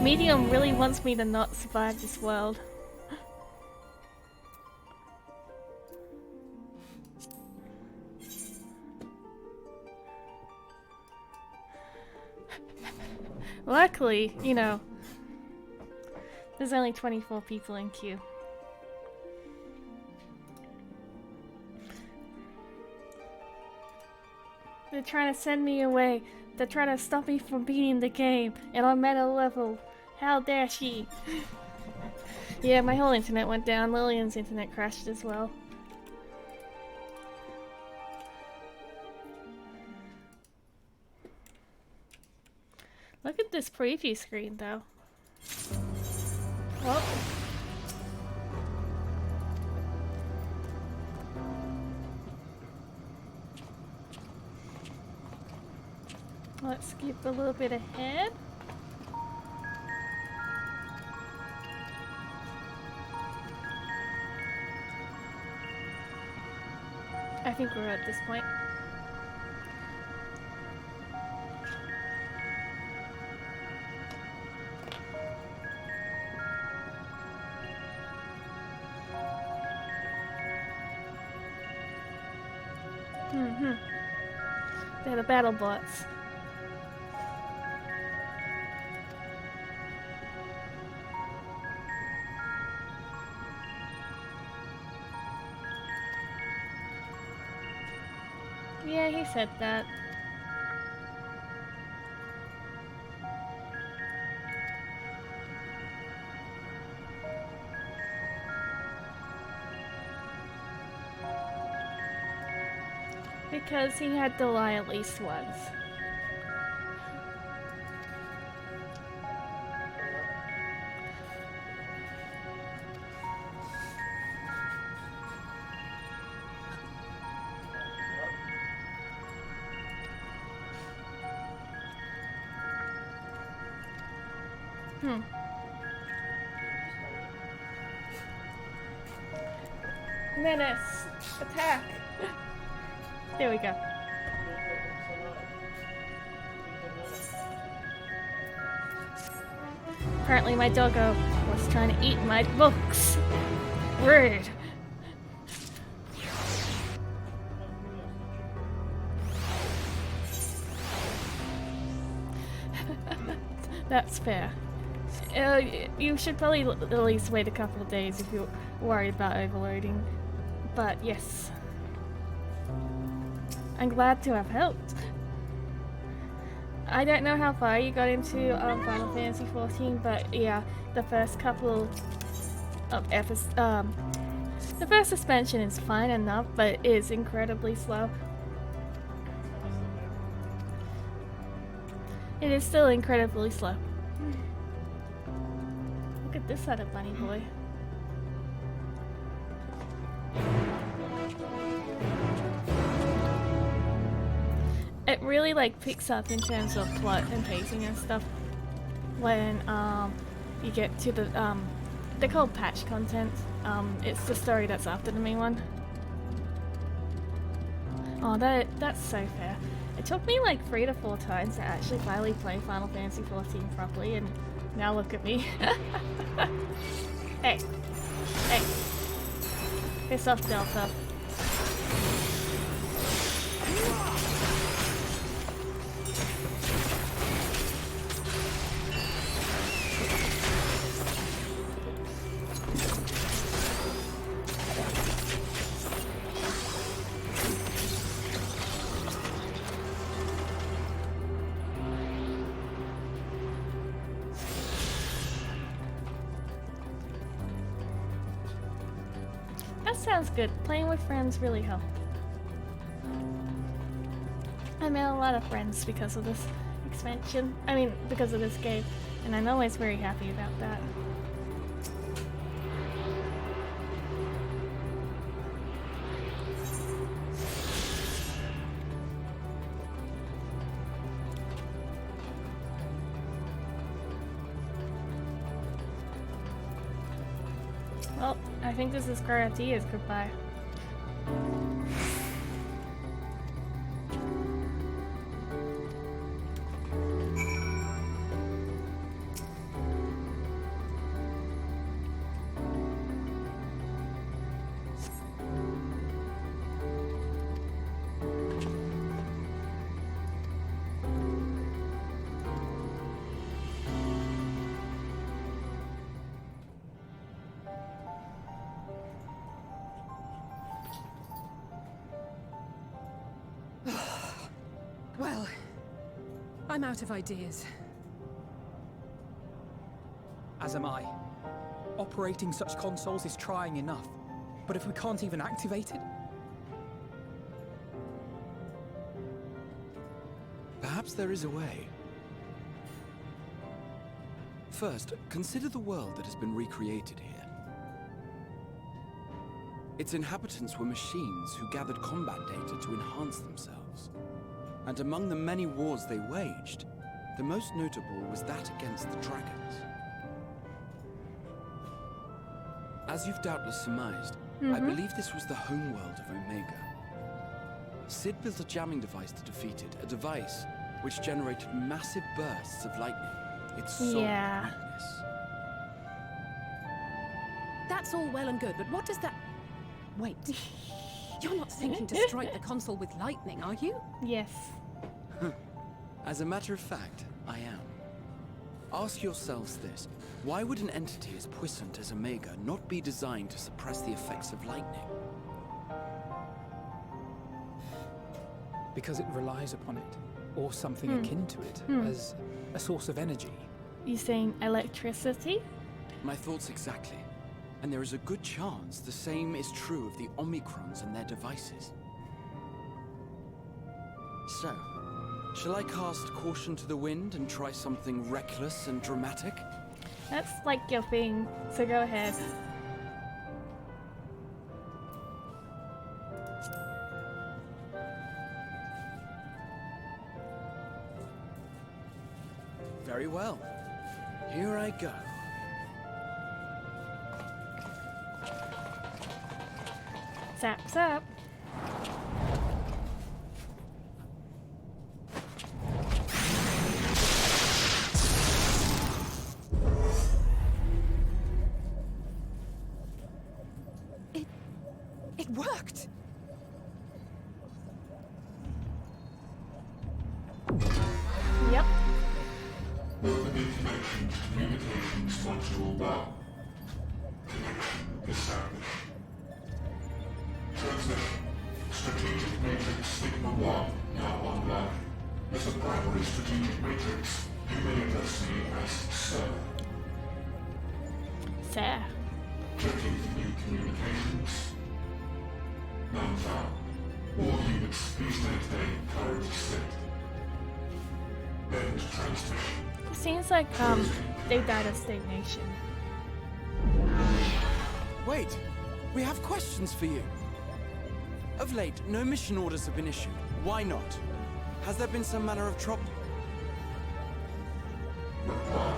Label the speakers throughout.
Speaker 1: Medium really wants me to not survive this world. Luckily, you know, there's only 24 people in queue. They're trying to send me away. They're trying to stop me from beating the game, and I'm at a level. How dare she? Yeah, my whole internet went down. Lillian's internet crashed as well. Look at this preview screen, though. Oh. Let's skip a little bit ahead. I think we're at this point. They're the battle bots. Yeah, he said that. Because he had to lie at least once. Menace! Attack! There we go. Apparently my doggo was trying to eat my books. Rude. That's fair. You should probably at least wait a couple of days if you're worried about overloading. But yes. I'm glad to have helped. I don't know how far you got into Final Fantasy XIV, but yeah, the first couple of episodes, the first suspension is fine enough, but it is incredibly slow. It is still incredibly slow. Look at this little bunny boy. It really like picks up in terms of plot and pacing and stuff when you get to the they're called patch content. It's the story that's after the main one. Oh, that's so fair. It took me like 3 to 4 times to actually finally play Final Fantasy XIV properly, and now look at me. Hey, hey, piss off, Delta. Sounds good. Playing with friends really helped. I made a lot of friends because of this expansion. I mean, because of this game, and I'm always very happy about that. Well, I think this is Karatia's goodbye.
Speaker 2: I'm out of ideas.
Speaker 3: As am I. Operating such consoles is trying enough. But if we can't even activate it?
Speaker 4: Perhaps there is a way. First, consider the world that has been recreated here. Its inhabitants were machines who gathered combat data to enhance themselves. And among the many wars they waged, the most notable was that against the dragons. As you've doubtless surmised, I believe this was the homeworld of Omega. Sid built a jamming device to defeat it, a device which generated massive bursts of lightning, its sole weakness.
Speaker 2: That's all well and good, but what does that... Wait. You're not thinking to strike the console with lightning, are you?
Speaker 1: Yes.
Speaker 4: As a matter of fact, I am. Ask yourselves this. Why would an entity as puissant as Omega not be designed to suppress the effects of lightning?
Speaker 3: Because it relies upon it, or something akin to it, as a source of energy.
Speaker 1: You saying electricity?
Speaker 4: My thoughts exactly. And there is a good chance the same is true of the Omicrons and their devices. So, shall I cast caution to the wind and try something reckless and dramatic?
Speaker 1: That's like your thing, so go ahead.
Speaker 4: Very well. Here I go.
Speaker 1: Zap, zap.
Speaker 2: It worked!
Speaker 1: Yep.
Speaker 5: Open information to communications module 1. Connection established. Transmission. Strategic Matrix Sigma 1 now online. As a primary strategic matrix, you may address me as Sir.
Speaker 1: Sir.
Speaker 5: Checking for new communications. None found. All units, please maintain current state. End transmission.
Speaker 1: It seems like they died of stagnation.
Speaker 4: Wait! We have questions for you! Of late, no mission orders have been issued. Why not? Has there been some manner of trouble?
Speaker 5: Reply.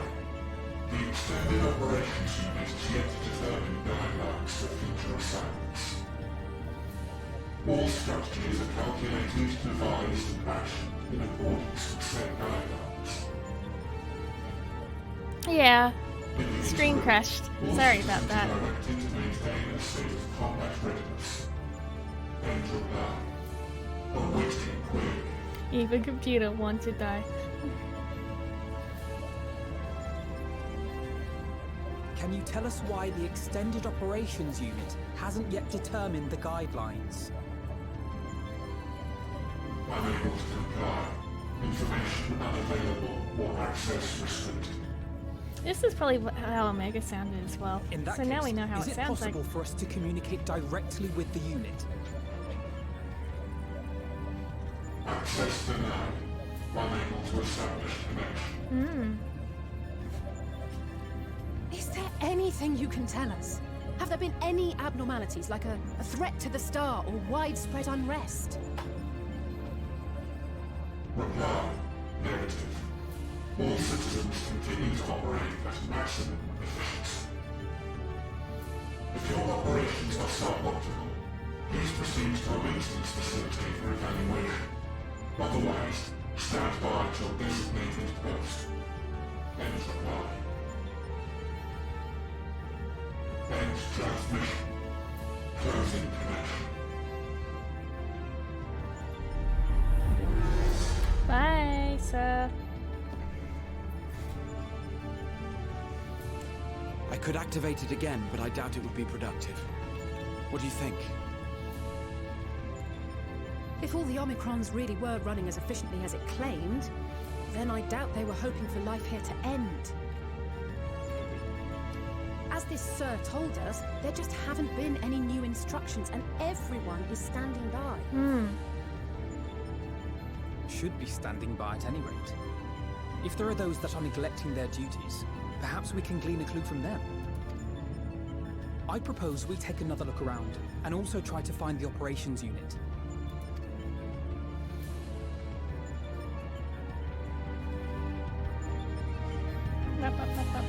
Speaker 5: The extended operations unit is yet to determine guidelines for future assignments. All strategies are calculated, devised, and actioned in accordance with said guidelines.
Speaker 1: Yeah. Screen crashed. Sorry about that.
Speaker 5: Directed to maintain a state of combat readiness. End reply. Awaiting query.
Speaker 1: Even computer wants to die.
Speaker 3: Can you tell us why the Extended Operations Unit hasn't yet determined the guidelines?
Speaker 5: Unable to comply. Information unavailable or access restricted.
Speaker 1: This is probably how Omega sounded as well.
Speaker 3: In that
Speaker 1: So
Speaker 3: case,
Speaker 1: now we know how
Speaker 3: is
Speaker 1: it sounds like.
Speaker 3: possible for us to communicate directly with the unit?
Speaker 5: Access denied. Unable to establish connection.
Speaker 2: Is there anything you can tell us? Have there been any abnormalities, like a threat to the star or widespread unrest?
Speaker 5: Reply. Negative. All systems continue to operate at maximum efficiency. If your operations are suboptimal, please proceed to a maintenance facility for evaluation. Otherwise, stand by at your designated post. End reply. End transmission. Closing connection.
Speaker 1: Bye, sir.
Speaker 4: I could activate it again, but I doubt it would be productive. What do you think?
Speaker 2: If all the Omicrons really were running as efficiently as it claimed, then I doubt they were hoping for life here to end. As this Sir told us, there just haven't been any new instructions, and everyone is standing by.
Speaker 3: Should be standing by at any rate. If there are those that are neglecting their duties, perhaps we can glean a clue from them. I propose we take another look around, and also try to find the operations unit.
Speaker 1: Up, up, up, up.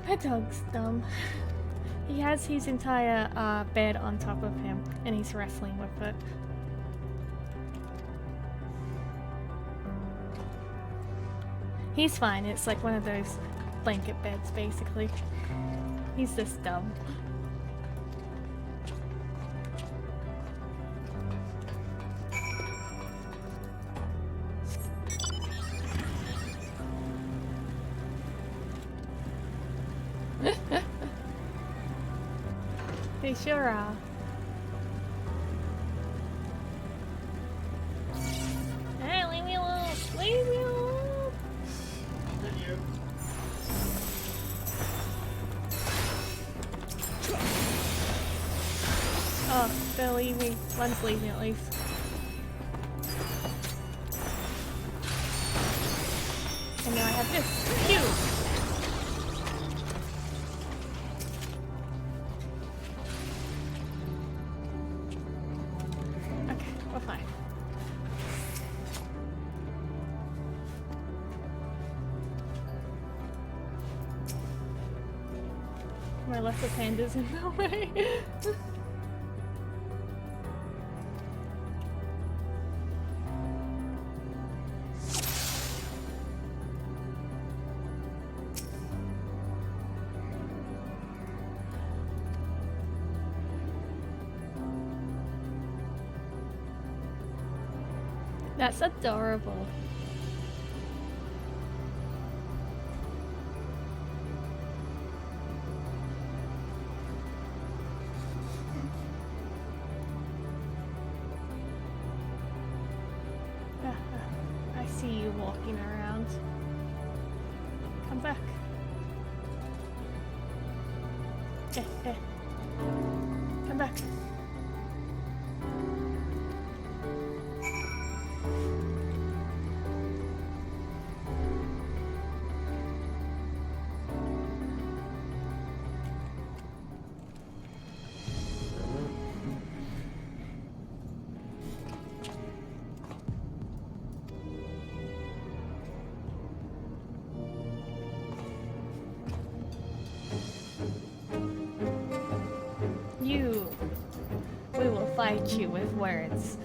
Speaker 1: That dog's dumb. He has his entire bed on top of him, and he's wrestling with it. He's fine, it's like one of those blanket beds, basically. He's just dumb. They sure are. Hey, leave me alone! Leave me alone! Oh, they're leaving. One's leaving at least. And now I have this. Phew! My lesser pandas in the way. That's adorable. I see you walking around. Come back. Come back. We will fight you with words.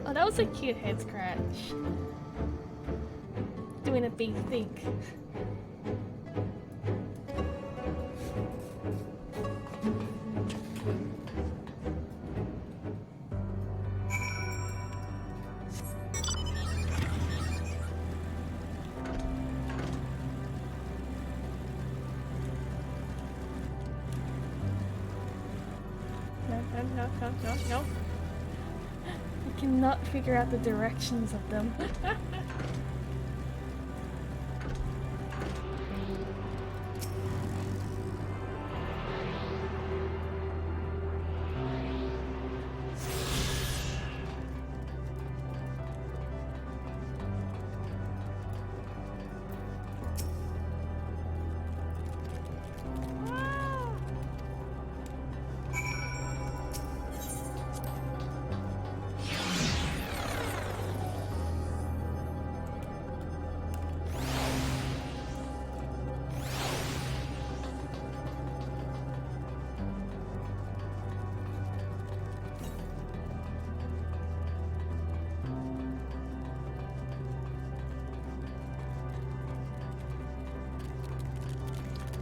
Speaker 1: Oh, that was a cute head scratch. Doing a big think. No. I cannot figure out the directions of them.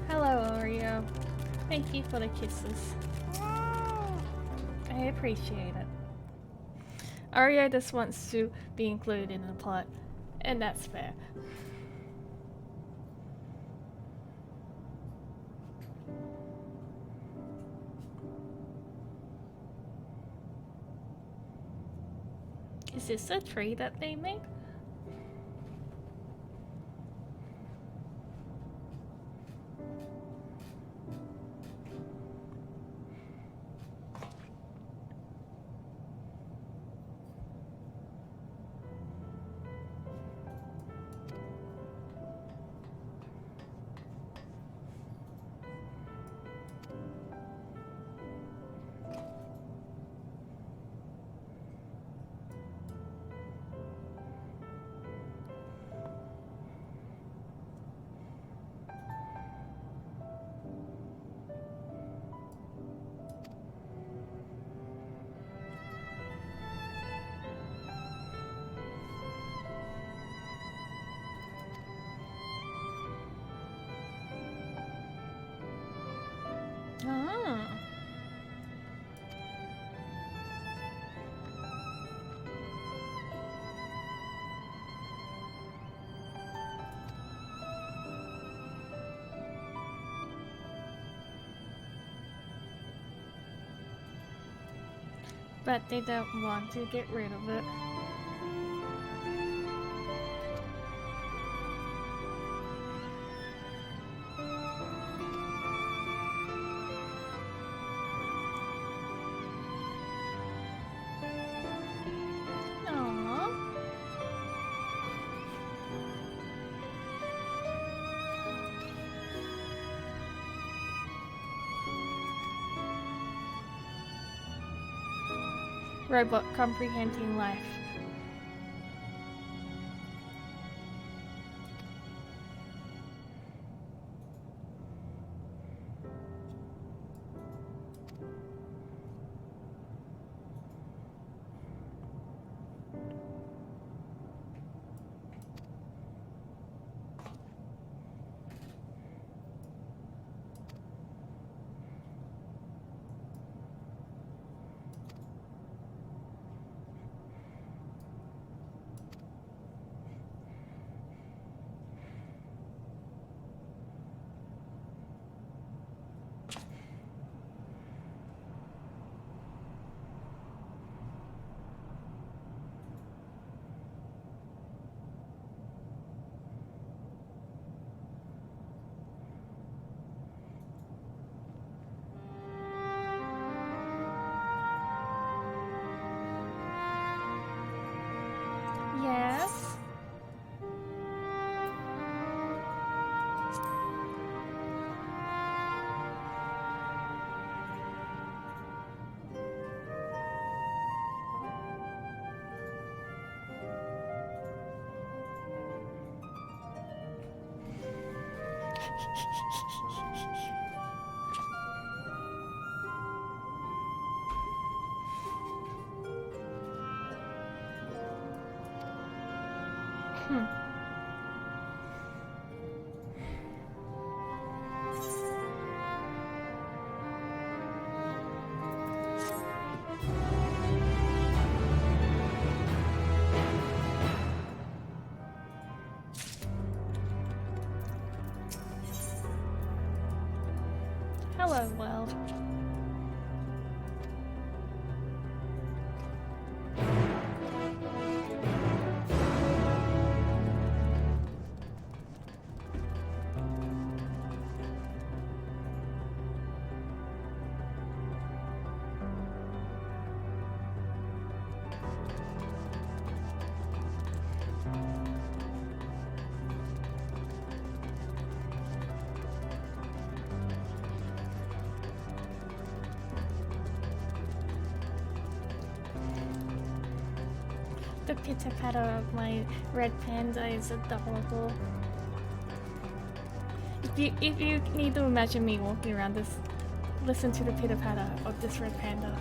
Speaker 1: Hello, Oreo. Thank you for the kisses. I appreciate it. Aria just wants to be included in the plot, and that's fair. Is this a tree that they made? Ah. But they don't want to get rid of it. Aww. Robot comprehending life. Yes. Hmm. Hello, world. The pitter-patter of my red panda is adorable. If you need to imagine me walking around this, listen to the pitter-patter of this red panda.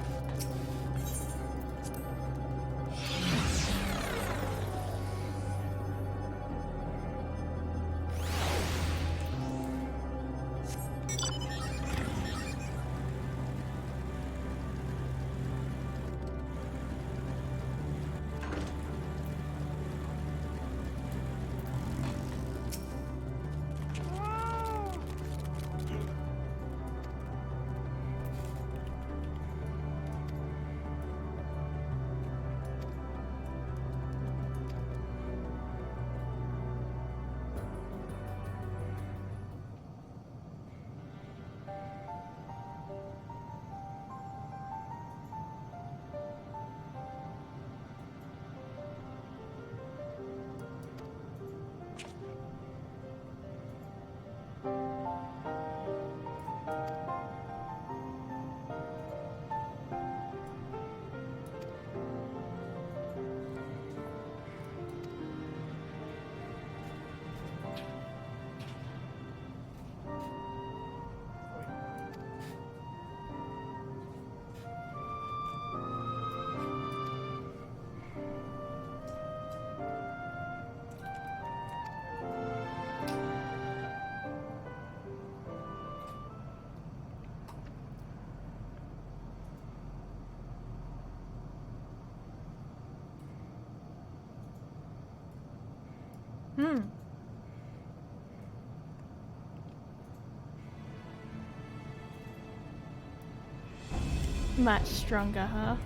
Speaker 1: Much stronger, huh?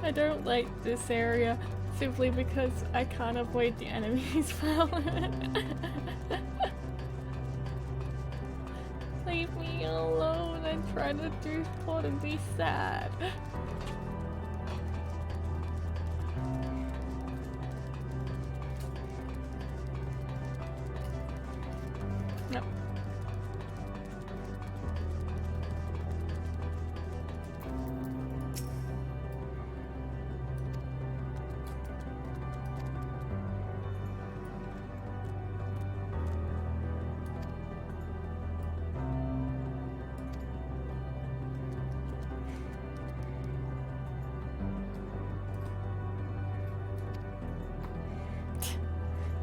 Speaker 1: I don't like this area simply because I can't avoid the enemies from it. Leave me alone and try to do sport and be sad. Nope.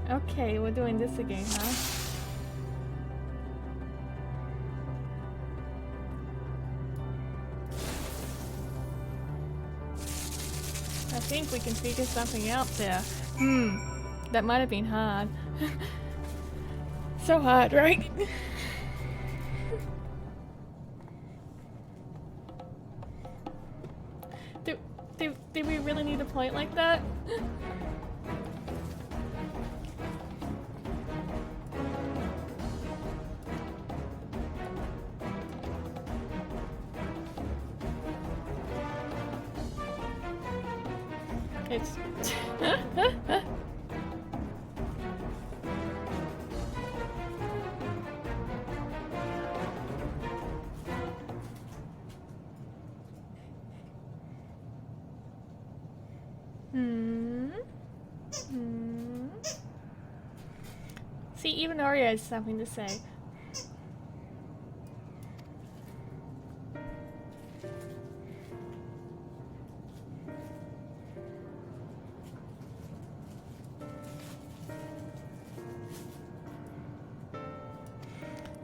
Speaker 1: Okay, we're doing this again, huh? I think we can figure something out there. That might have been hard. So hard, right? Did we really need a point like that? It's See, even Arya has something to say.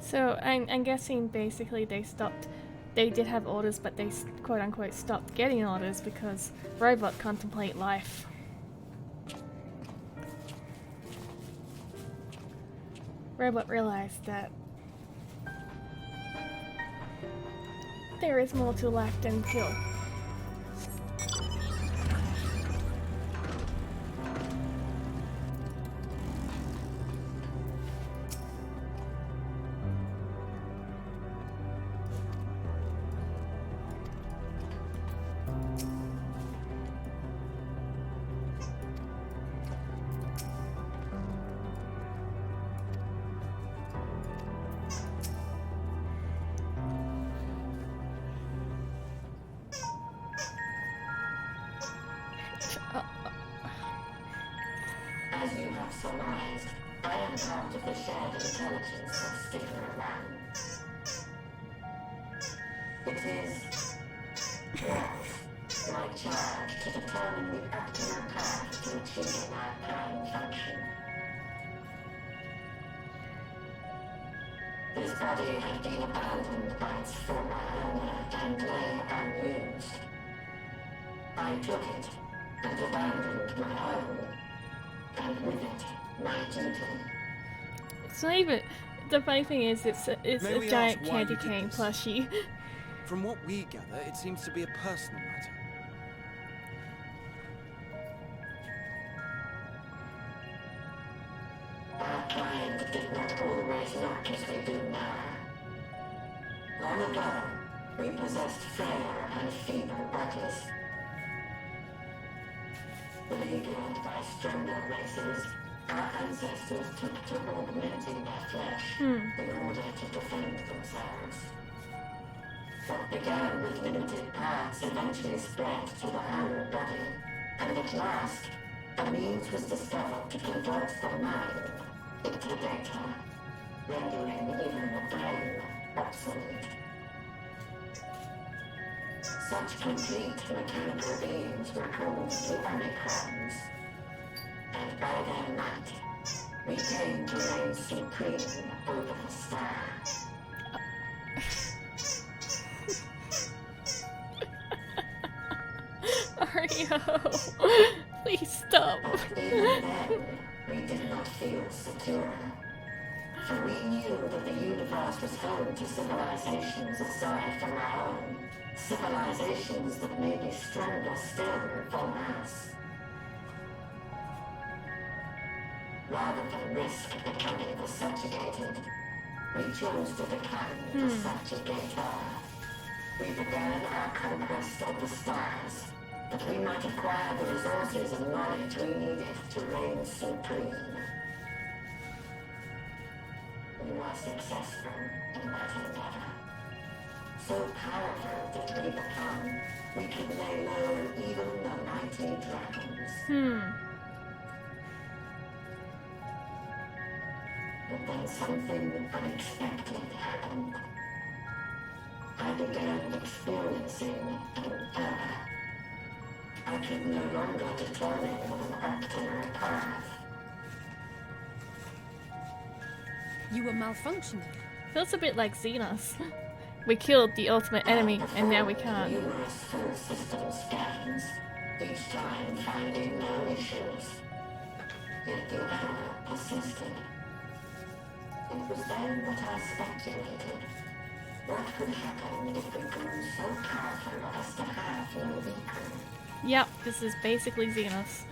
Speaker 1: So I'm guessing basically they did have orders, but they quote unquote stopped getting orders because robot contemplate life. Robot realized that there is more to life than kill.
Speaker 6: As you have surmised, I am part of the shared intelligence of Stiffer Land. It is, my charge to determine the optimal path to achieving my prime function. This body had been abandoned by its former owner and lay unused. I took it and abandoned my own, and with it, my duty.
Speaker 1: It's not even. The funny thing is, it's
Speaker 4: May
Speaker 1: a
Speaker 4: we
Speaker 1: giant
Speaker 4: ask why you
Speaker 1: candy
Speaker 4: did
Speaker 1: cane
Speaker 4: this?
Speaker 1: plushie.
Speaker 4: From what we gather, it seems to be a personal matter.
Speaker 6: Our kind did not always look as we do now. Long ago, we possessed frail and feeble bodies. Beleaguered by stronger races, our ancestors took to augmenting their flesh in order to defend themselves. What began with limited parts eventually spread to the whole body, and at last, a means was discovered to convert the mind into data, rendering even the brain obsolete. Such complete mechanical beings were called the Omicrons, and by their might, we came to reign supreme over the stars.
Speaker 1: Mario, please stop.
Speaker 6: Even then, we did not feel secure. For we knew that the universe was home to civilizations aside from our own. Civilizations that may be stronger still than us. Rather than risk becoming subjugated, we chose to become the subjugator. We began our conquest of the stars, that we might acquire the resources and knowledge we needed to reign supreme. We were successful in that endeavor. So powerful did we become, we could lay low even the mighty dragons. But then something unexpected happened. I began experiencing an error. I could no longer determine an optimal path.
Speaker 2: You were malfunctioning.
Speaker 1: Feels a bit like Xenos. We killed the ultimate enemy, and now we can't.
Speaker 6: Numerous full system scans, each time finding no issues. Yet the error persisted. It was then that I speculated. What could happen if we grew so powerful as to have no equal?
Speaker 1: Yep, this is basically Xenos.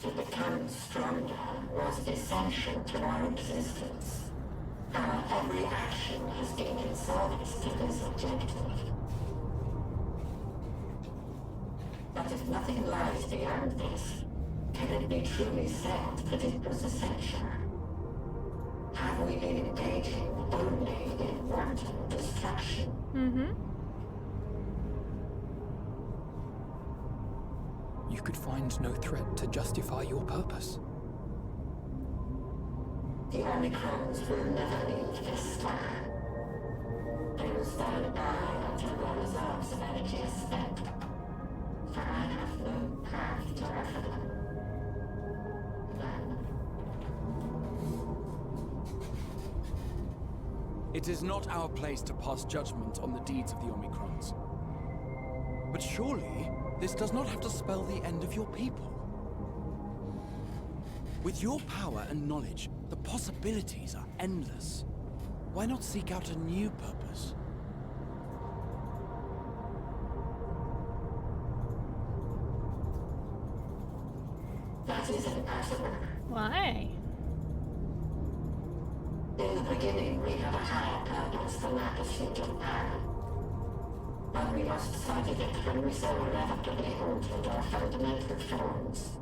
Speaker 6: To become stronger was essential to our existence. Our every action has been in service to this objective. But if nothing lies beyond this, can it be truly said that it was essential? Have we been engaging only in wanton destruction?
Speaker 3: You could find no threat to justify your purpose.
Speaker 6: The Omicrons will never leave this star. They will stand by until their reserves of energy are spent. For I have no path to offer them. None.
Speaker 4: It is not our place to pass judgment on the deeds of the Omicrons. But surely, this does not have to spell the end of your people. With your power and knowledge, the possibilities are endless. Why not seek out a new purpose?
Speaker 6: That is impossible.
Speaker 1: Why?
Speaker 6: In the beginning, we had a higher purpose than our pursuit of power. But we lost sight of it when we so irrevocably altered our fundamental forms.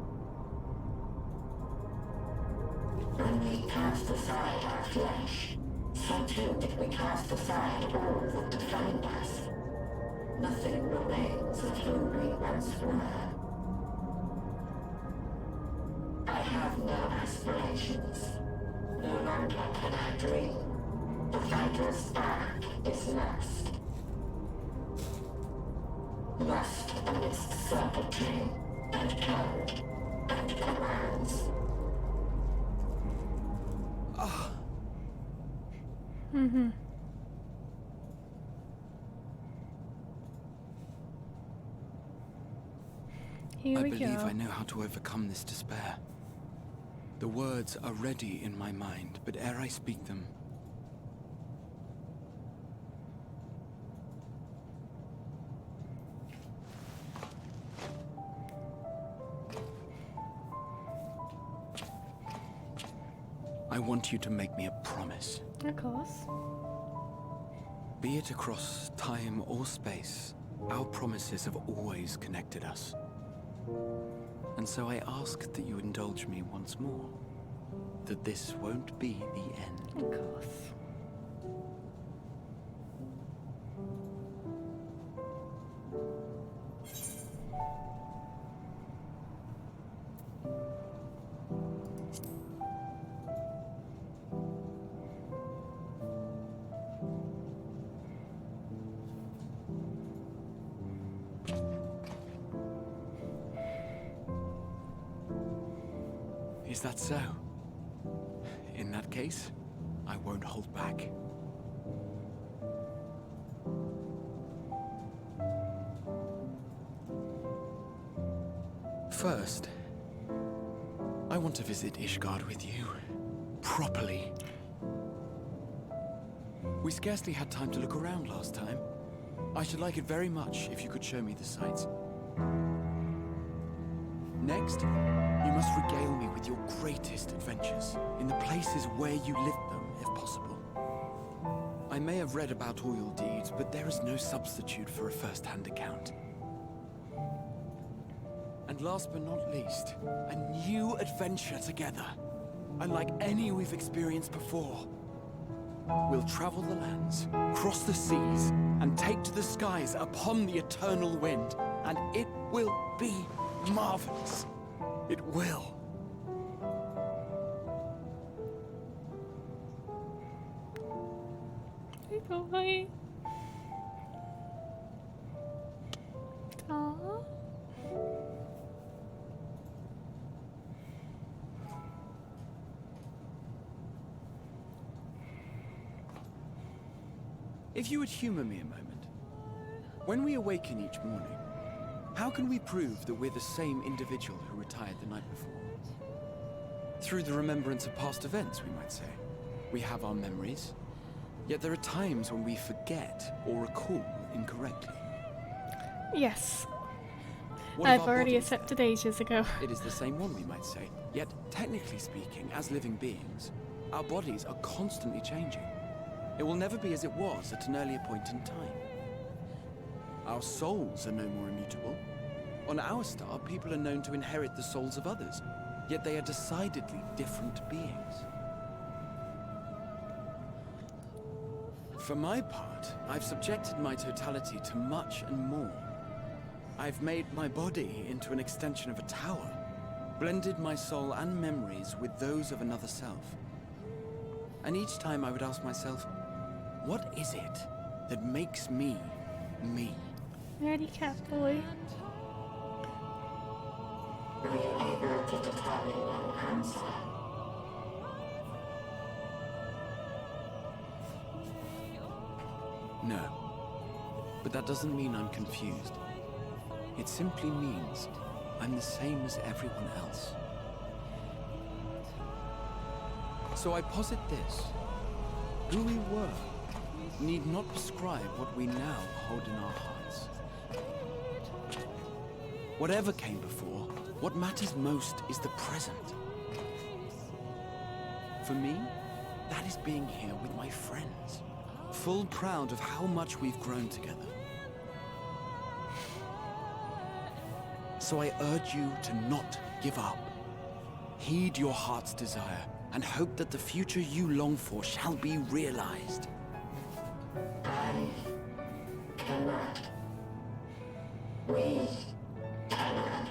Speaker 6: When we cast aside our flesh, so too did we cast aside all that defined us. Nothing remains of who we once were. I have no aspirations. No longer can I dream. The vital spark is lost. Lost amidst circuitry and code and commands.
Speaker 1: Here
Speaker 4: I
Speaker 1: we
Speaker 4: believe
Speaker 1: go.
Speaker 4: I know how to overcome this despair. The words are ready in my mind, but ere I speak them, I want you to make me a promise.
Speaker 1: Of course.
Speaker 4: Be it across time or space, our promises have always connected us. And so I ask that you indulge me once more, that this won't be the end.
Speaker 1: Of course.
Speaker 4: Is that so? In that case, I won't hold back. First, I want to visit Ishgard with you. Properly. We scarcely had time to look around last time. I should like it very much if you could show me the sights. Next, you must regale me with your greatest adventures, in the places where you lived them, if possible. I may have read about all your deeds, but there is no substitute for a first-hand account. And last but not least, a new adventure together, unlike any we've experienced before. We'll travel the lands, cross the seas, and take to the skies upon the eternal wind, and it will be marvelous. It will.
Speaker 1: Hey boy. Aww.
Speaker 4: If you would humor me a moment. When we awaken each morning, how can we prove that we're the same individual who retired the night before? Through the remembrance of past events, we might say. We have our memories, yet there are times when we forget or recall incorrectly.
Speaker 1: Yes.
Speaker 4: What of
Speaker 1: I've
Speaker 4: our
Speaker 1: already
Speaker 4: bodies,
Speaker 1: accepted ages ago.
Speaker 4: It is the same one, we might say. Yet, technically speaking, as living beings, our bodies are constantly changing. It will never be as it was at an earlier point in time. Our souls are no more immutable. On our star, people are known to inherit the souls of others, yet they are decidedly different beings. For my part, I've subjected my totality to much and more. I've made my body into an extension of a tower, blended my soul and memories with those of another self. And each time I would ask myself, what is it that makes me, me?
Speaker 1: Nerdy cat boy.
Speaker 6: Were you able to determine an answer?
Speaker 4: No. But that doesn't mean I'm confused. It simply means I'm the same as everyone else. So I posit this. Who we were need not prescribe what we now hold in our hearts. Whatever came before, what matters most is the present. For me, that is being here with my friends, full proud of how much we've grown together. So I urge you to not give up. Heed your heart's desire and hope that the future you long for shall be realized.
Speaker 6: I cannot. We cannot.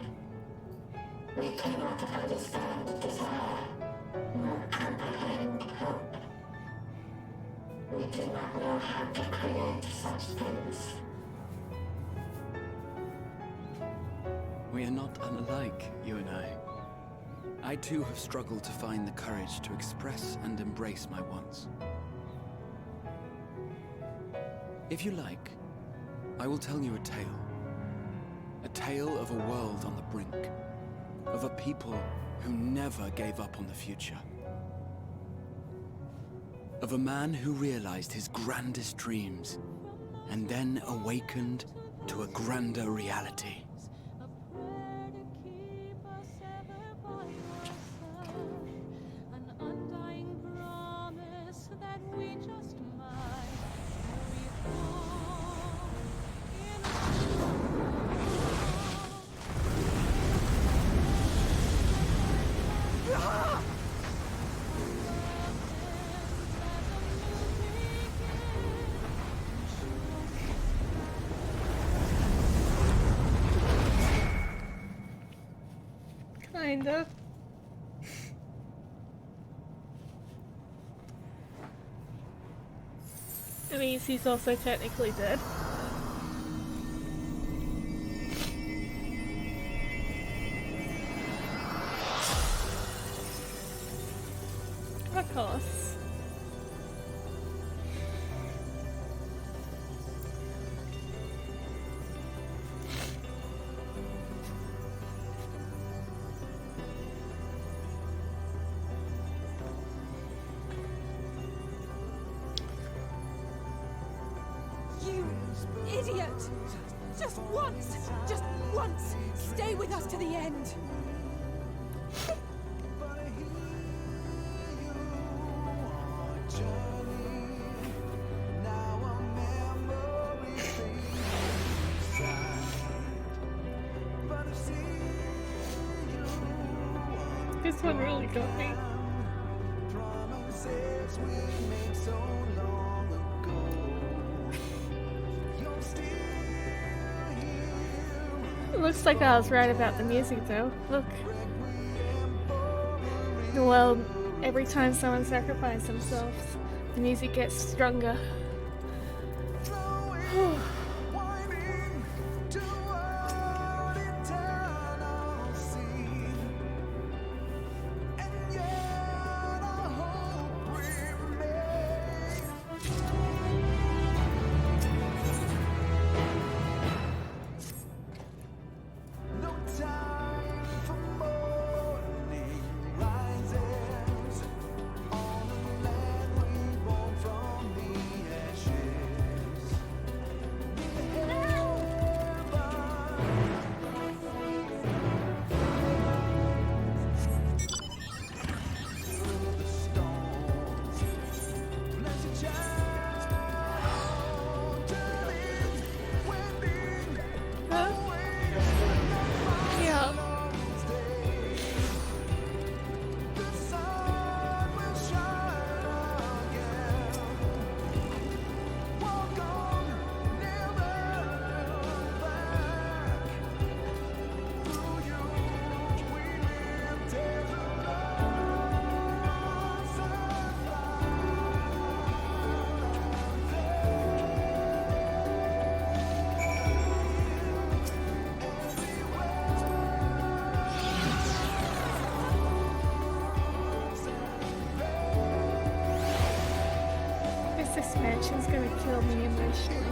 Speaker 6: We cannot understand desire, nor comprehend hope. We do not know how to create such things.
Speaker 4: We are not unlike, you and I. I too have struggled to find the courage to express and embrace my wants. If you like, I will tell you a tale. A tale of a world on the brink. Of a people who never gave up on the future. Of a man who realized his grandest dreams and then awakened to a grander reality.
Speaker 1: Kinda. It means he's also technically dead. Of course.
Speaker 2: You idiot! Just once, stay with us to the end.
Speaker 1: This one really got me. It looks like I was right about the music though. Look. Well, every time someone sacrifices themselves, the music gets stronger. This mansion's gonna kill me emotionally.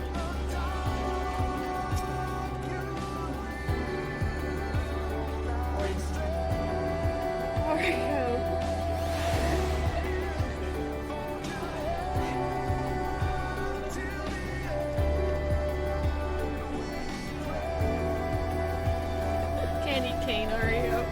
Speaker 1: Mario. Candy cane Oreo.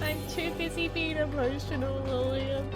Speaker 1: I'm too busy being emotional, Lillian.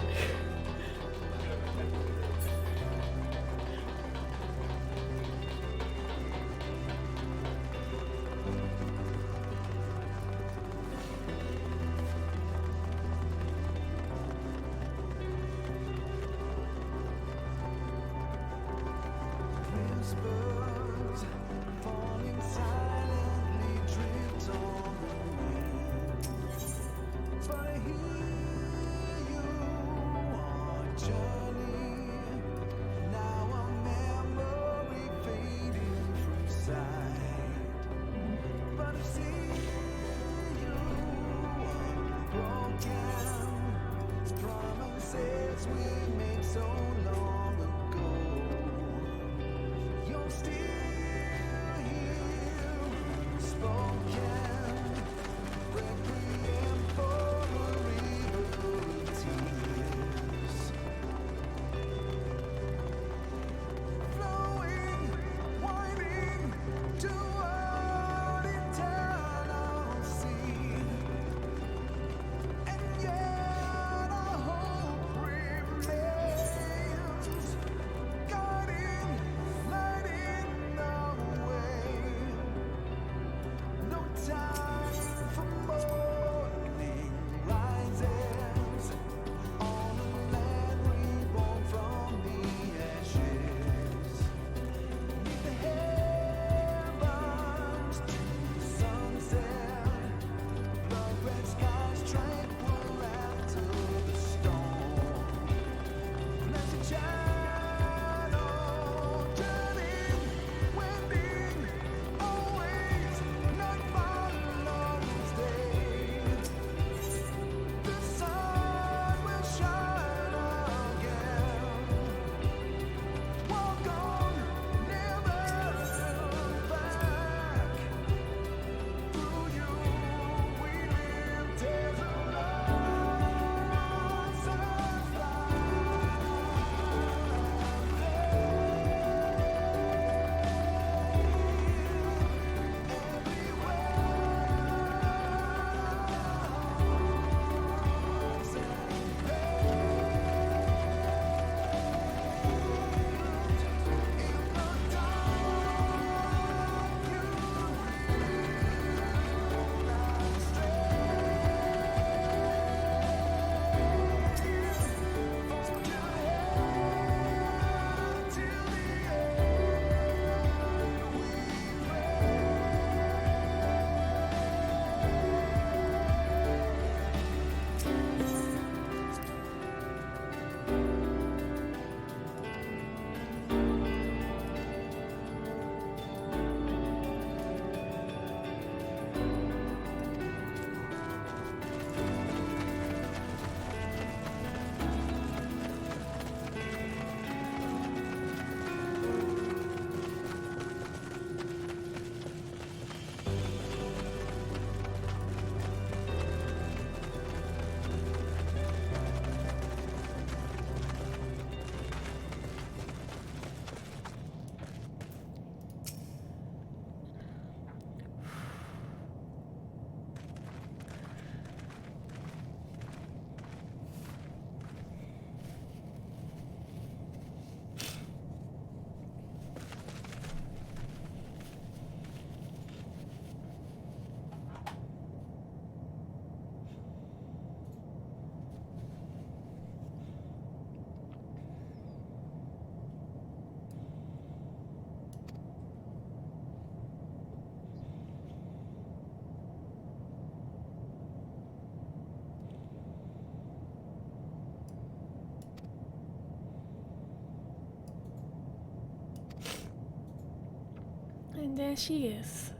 Speaker 1: And there she is.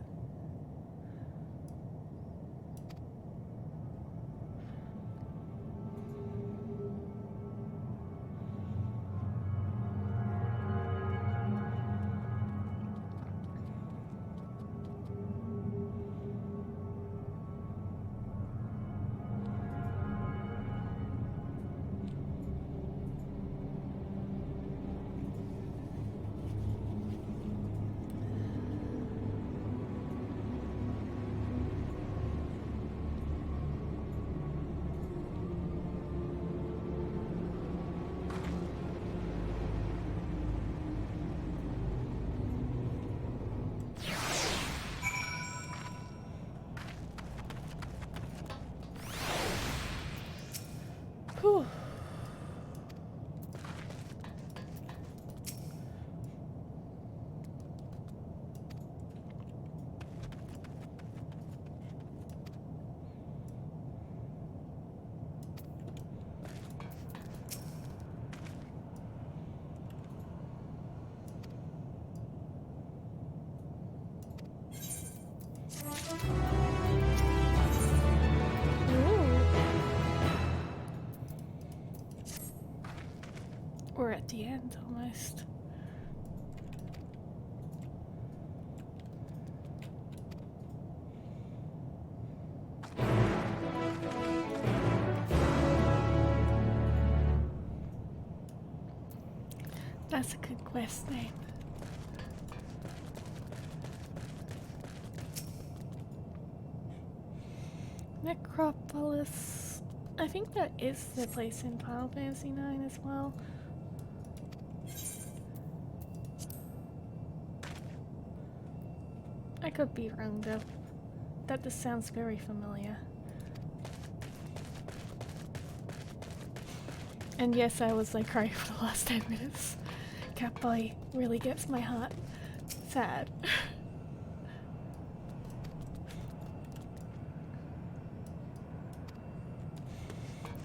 Speaker 1: at the end almost. That's a good quest name. Necropolis. I think that is the place in Final Fantasy IX as well. I could be wrong though. That just sounds very familiar. And yes, I was like crying for the last 10 minutes. Catboy really gets my heart sad.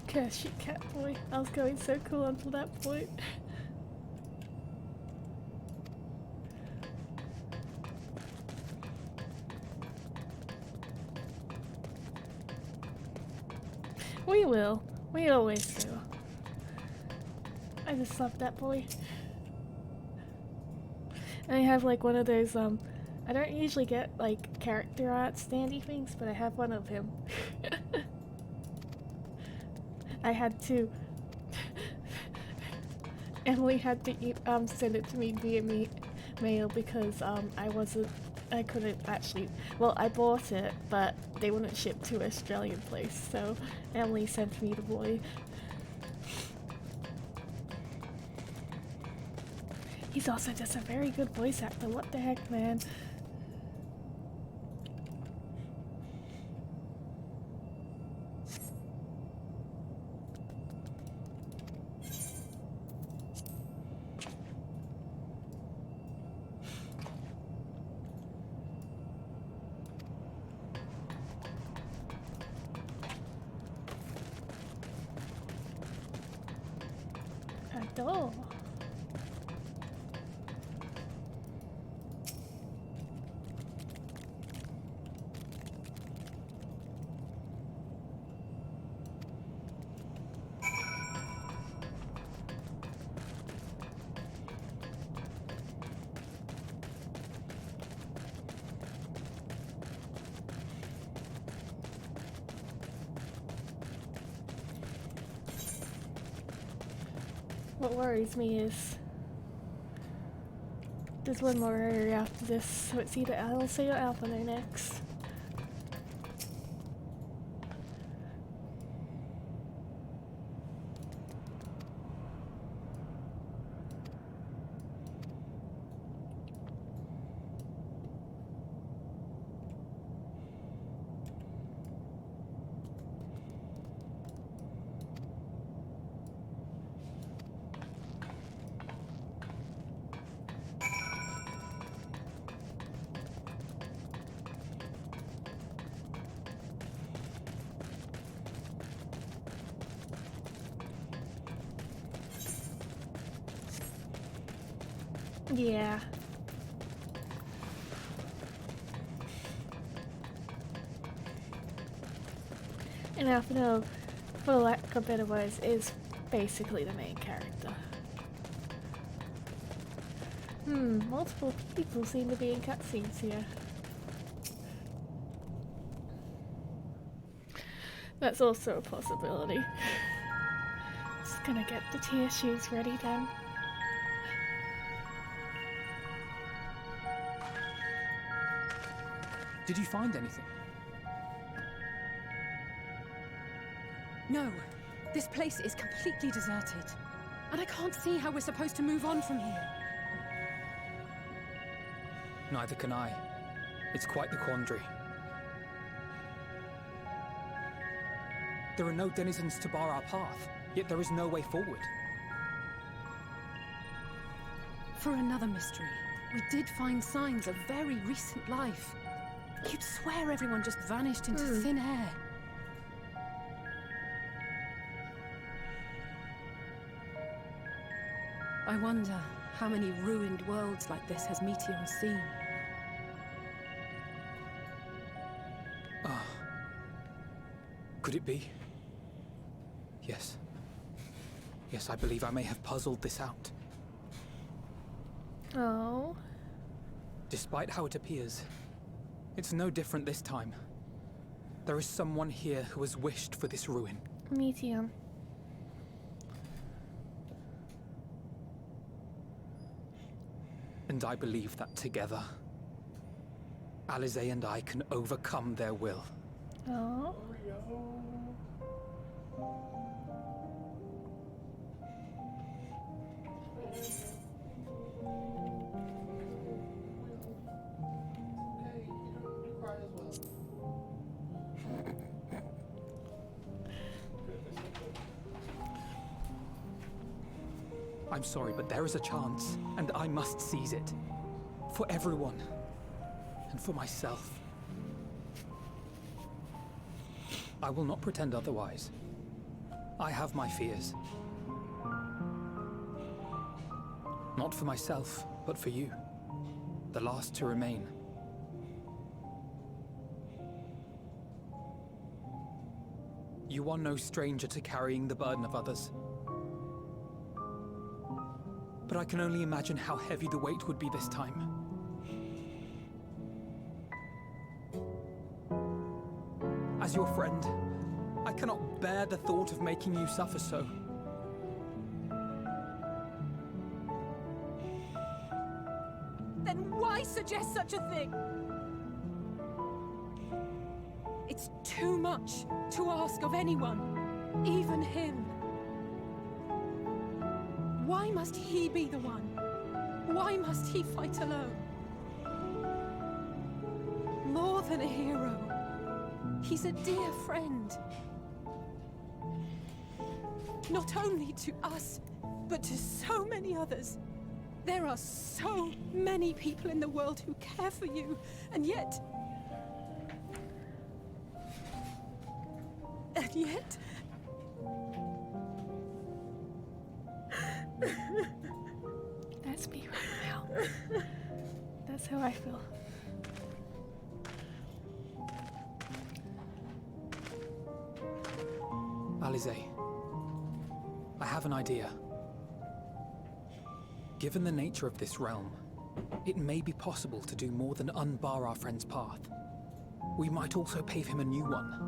Speaker 1: Curse you, Catboy. I was going so cool until that point. We will. We always do. I just love that boy. And I have like one of those, I don't usually get like character art standy things, but I have one of him. I had to. Emily had to send it to me via mail because I couldn't actually. Well, I bought it, but they wouldn't ship to Australian place, so Emily sent me the boy. He's also just a very good voice actor. What the heck, man? A door. What worries me is there's one more area after this, so it's either Alice or Alpha next. Yeah. And Alphino, for lack of better words, is basically the main character. Multiple people seem to be in cutscenes here. That's also a possibility. Just gonna get the tear shoes ready then.
Speaker 3: Did you find anything?
Speaker 2: No, this place is completely deserted. And I can't see how we're supposed to move on from here.
Speaker 3: Neither can I. It's quite the quandary. There are no denizens to bar our path, yet there is no way forward.
Speaker 2: For another mystery, we did find signs of very recent life. You'd swear everyone just vanished into thin air. I wonder how many ruined worlds like this has Meteor seen.
Speaker 3: Could it be? Yes. Yes, I believe I may have puzzled this out.
Speaker 1: Oh.
Speaker 3: Despite how it appears, it's no different this time. There is someone here who has wished for this ruin.
Speaker 1: Me too.
Speaker 3: And I believe that together, Alize and I can overcome their will.
Speaker 1: Oh.
Speaker 3: I'm sorry, but there is a chance, and I must seize it. For everyone. And for myself. I will not pretend otherwise. I have my fears. Not for myself, but for you. The last to remain. You are no stranger to carrying the burden of others. But I can only imagine how heavy the weight would be this time. As your friend, I cannot bear the thought of making you suffer so.
Speaker 2: Then why suggest such a thing? It's too much to ask of anyone, even him. Why must he be the one? Why must he fight alone? More than a hero, he's a dear friend. Not only to us, but to so many others. There are so many people in the world who care for you, and yet... And yet...
Speaker 1: That's me right now. That's how I feel.
Speaker 3: Alize, I have an idea. Given the nature of this realm, it may be possible to do more than unbar our friend's path. We might also pave him a new one.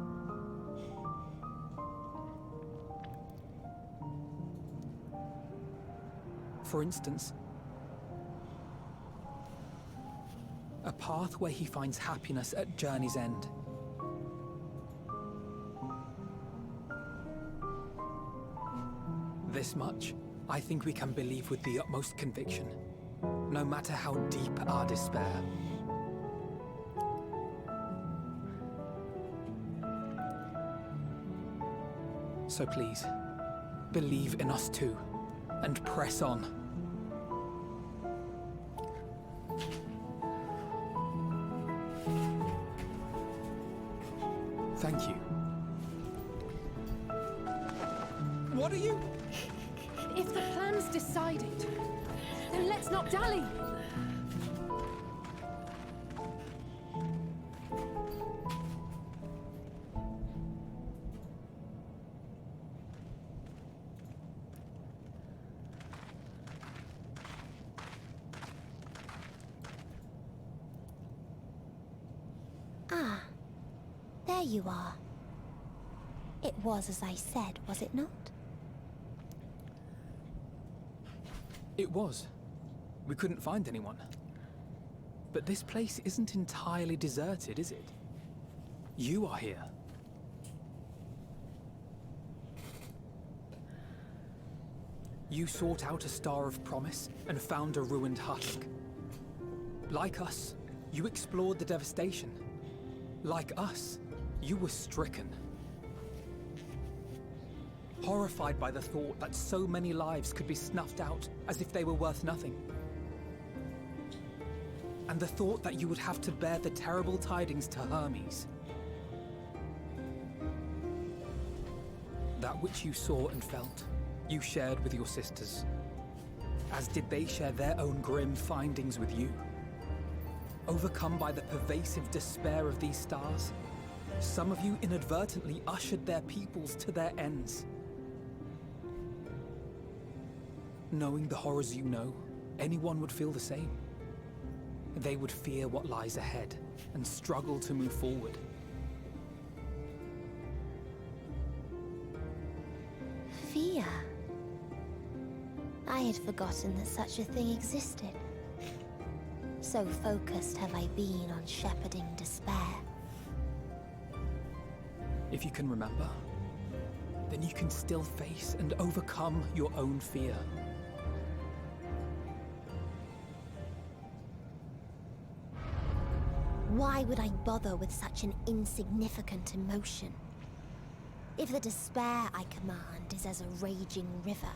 Speaker 3: For instance, a path where he finds happiness at journey's end. This much, I think we can believe with the utmost conviction, no matter how deep our despair. So please, believe in us too, and press on. Thank you. What are you?
Speaker 2: If the plan's decided, then let's not dally.
Speaker 7: Ah, there you are. It was as I said, was it not?
Speaker 3: It was. We couldn't find anyone. But this place isn't entirely deserted, is it? You are here. You sought out a star of promise and found a ruined husk. Like us, you explored the devastation. Like us, you were stricken. Horrified by the thought that so many lives could be snuffed out as if they were worth nothing. And the thought that you would have to bear the terrible tidings to Hermes. That which you saw and felt, you shared with your sisters, as did they share their own grim findings with you. Overcome by the pervasive despair of these stars, some of you inadvertently ushered their peoples to their ends. Knowing the horrors you know, anyone would feel the same. They would fear what lies ahead and struggle to move forward.
Speaker 7: Fear? I had forgotten that such a thing existed. So focused have I been on shepherding despair.
Speaker 3: If you can remember, then you can still face and overcome your own fear.
Speaker 7: Why would I bother with such an insignificant emotion? If the despair I command is as a raging river,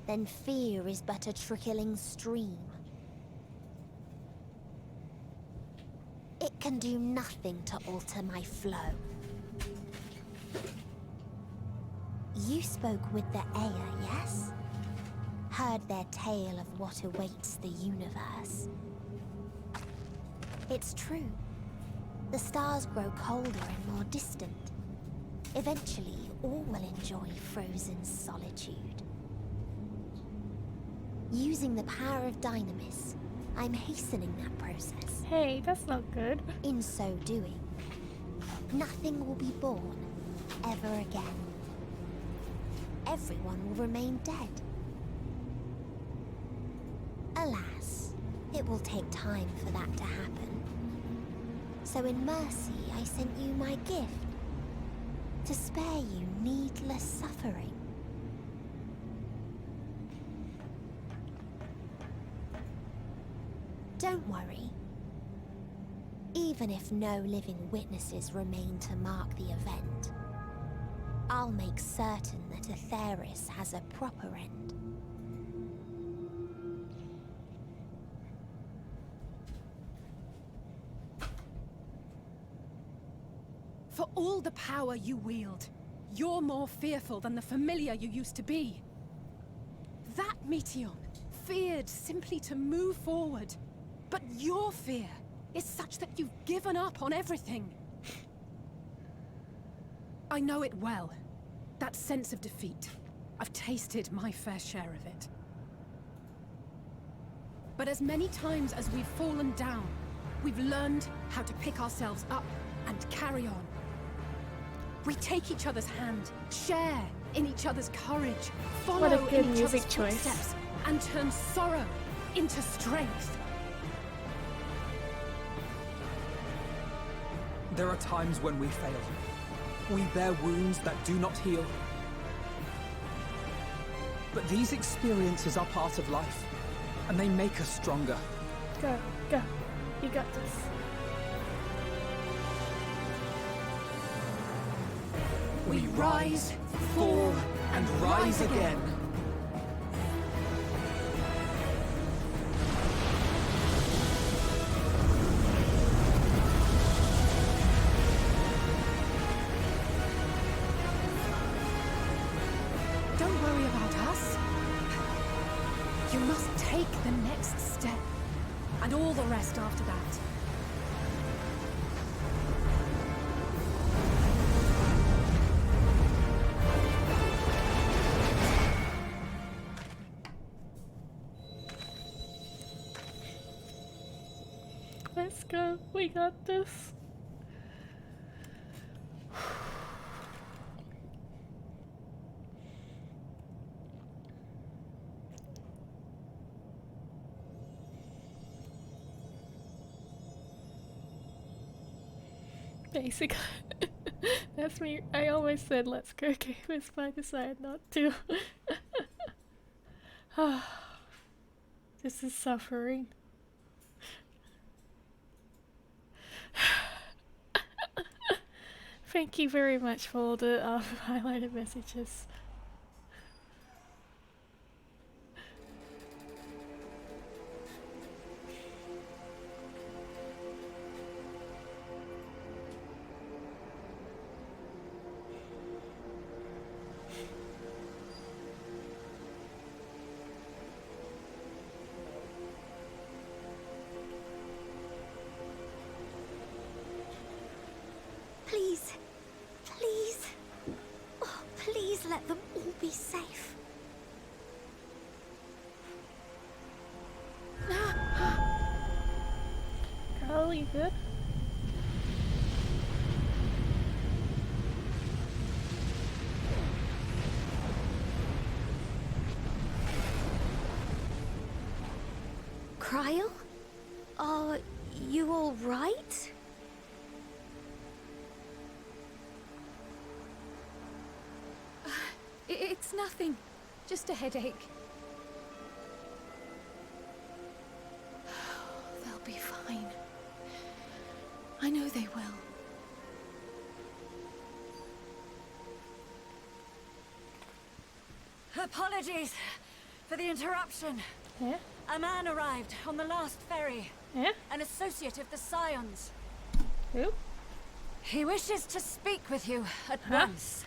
Speaker 7: then fear is but a trickling stream. It can do nothing to alter my flow. You spoke with the Aya, yes? Heard their tale of what awaits the universe. It's true. The stars grow colder and more distant. Eventually, all will enjoy frozen solitude. Using the power of Dynamis, I'm hastening that process.
Speaker 1: Hey, that's not good.
Speaker 7: In so doing, nothing will be born ever again. Everyone will remain dead. Alas, it will take time for that to happen. So in mercy, I sent you my gift, to spare you needless suffering. Don't worry. Even if no living witnesses remain to mark the event, I'll make certain that Aetheris has a proper end.
Speaker 2: For all the power you wield, you're more fearful than the familiar you used to be. That Meteion feared simply to move forward. But your fear is such that you've given up on everything. I know it well. That sense of defeat. I've tasted my fair share of it. But as many times as we've fallen down, we've learned how to pick ourselves up and carry on. We take each other's hand, share in each other's courage, follow
Speaker 1: What a good
Speaker 2: in each
Speaker 1: music
Speaker 2: other's
Speaker 1: choice.
Speaker 2: footsteps, and turn sorrow into strength.
Speaker 3: There are times when we fail. We bear wounds that do not heal. But these experiences are part of life, and they make us stronger.
Speaker 1: Go, go. You got this.
Speaker 3: We rise, fall, and rise again.
Speaker 2: Don't worry about us. You must take the next step, and all the rest after that.
Speaker 1: Let's go. We got this. Basically, that's me. I always said let's go gamers, but I decided not to. This is suffering. Thank you very much for all the highlighted messages.
Speaker 7: Please, please, oh, please let the
Speaker 1: you good?
Speaker 7: Cryle? Are you all right?
Speaker 2: It's nothing. Just a headache. They'll be fine. I know they will.
Speaker 8: Apologies for the interruption.
Speaker 1: Yeah?
Speaker 8: A man arrived on the last ferry.
Speaker 1: Yeah?
Speaker 8: An associate of the Scions.
Speaker 1: Who?
Speaker 8: He wishes to speak with you at once.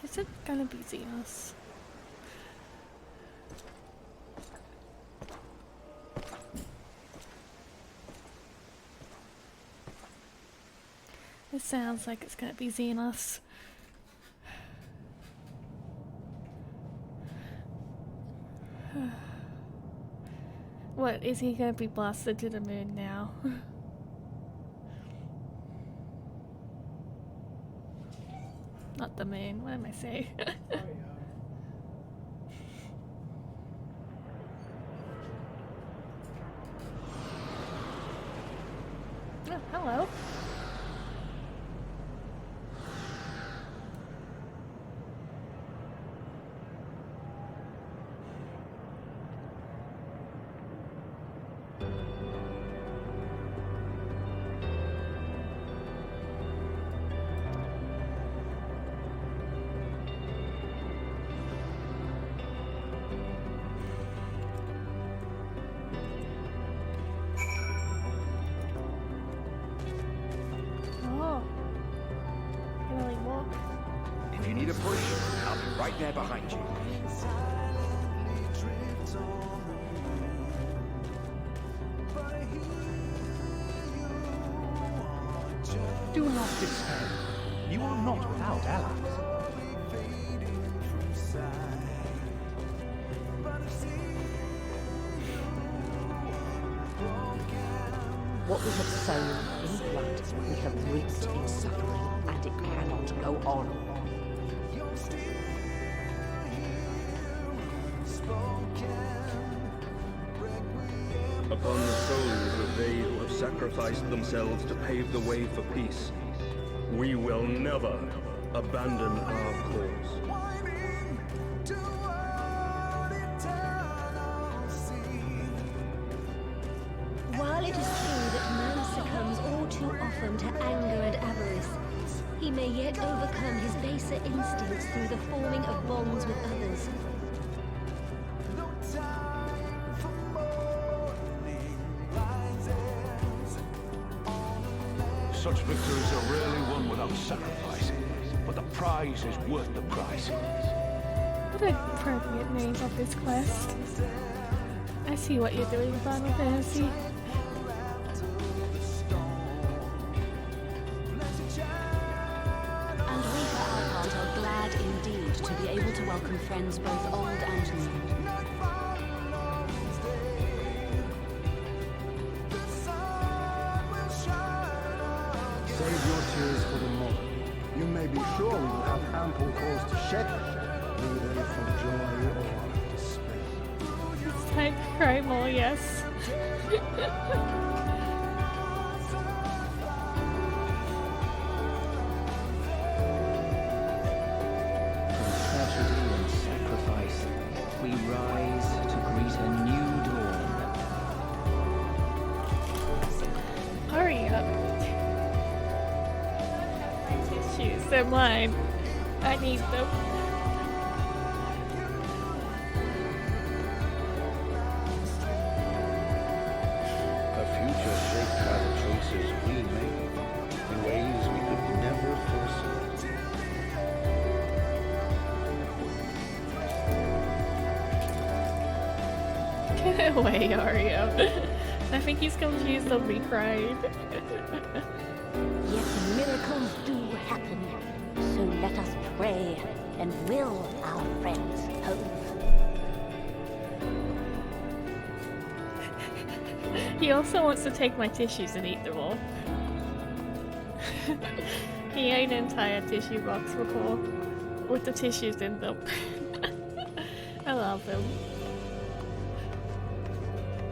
Speaker 1: Is it gonna be Xenos? It sounds like it's gonna be Xenos. What, is he gonna be blasted to the moon now? Not the moon, what am I saying? Oh, hello. Oh. Can I like walk?
Speaker 9: If you need a push, I'll be right there behind you.
Speaker 10: Do not despair. You are not without allies.
Speaker 11: What we have sown in blood, we have reaped in suffering, and it cannot go on.
Speaker 12: Upon the souls of they who have sacrificed themselves to pave the way for peace, we will never abandon our cause.
Speaker 13: While it is true that man succumbs all too often to anger and avarice, he may yet overcome his baser instincts through the forming of bonds with others.
Speaker 10: Such victories are rarely won without sacrifice, but the prize is worth the price.
Speaker 1: What an appropriate name of this quest. I see what you're doing, Final Fantasy.
Speaker 14: And we for our part are glad indeed to be able to welcome friends both old and new.
Speaker 15: Save your tears for the morrow. You may be sure we will have ample cause to shed them, be they from joy or despair.
Speaker 1: It's time to cry more, yes.
Speaker 16: From tragedy and sacrifice, we rise to greet a new dawn.
Speaker 1: Hurry up. Tissues, they're mine. I need them.
Speaker 10: The future shaped by the choices we made in ways we could never foresee.
Speaker 1: Get away, Ario. I think he's confused on me crying.
Speaker 13: Yet miracles do happen, so let us pray and will our friends home.
Speaker 1: He also wants to take my tissues and eat them all. He ate an entire tissue box before, with the tissues in them. I love him.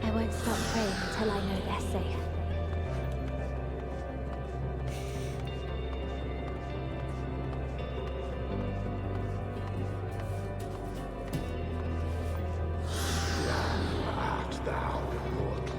Speaker 13: I won't stop praying until I know they're safe.
Speaker 5: Art thou immortal?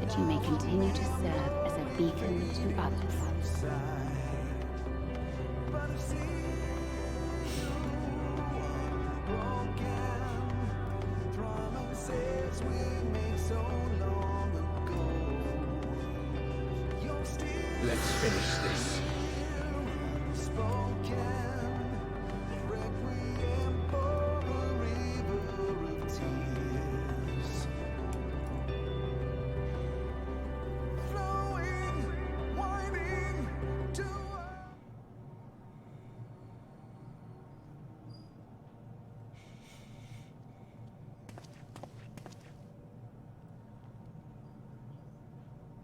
Speaker 14: That you may continue to serve as a beacon to others.
Speaker 9: Let's finish this.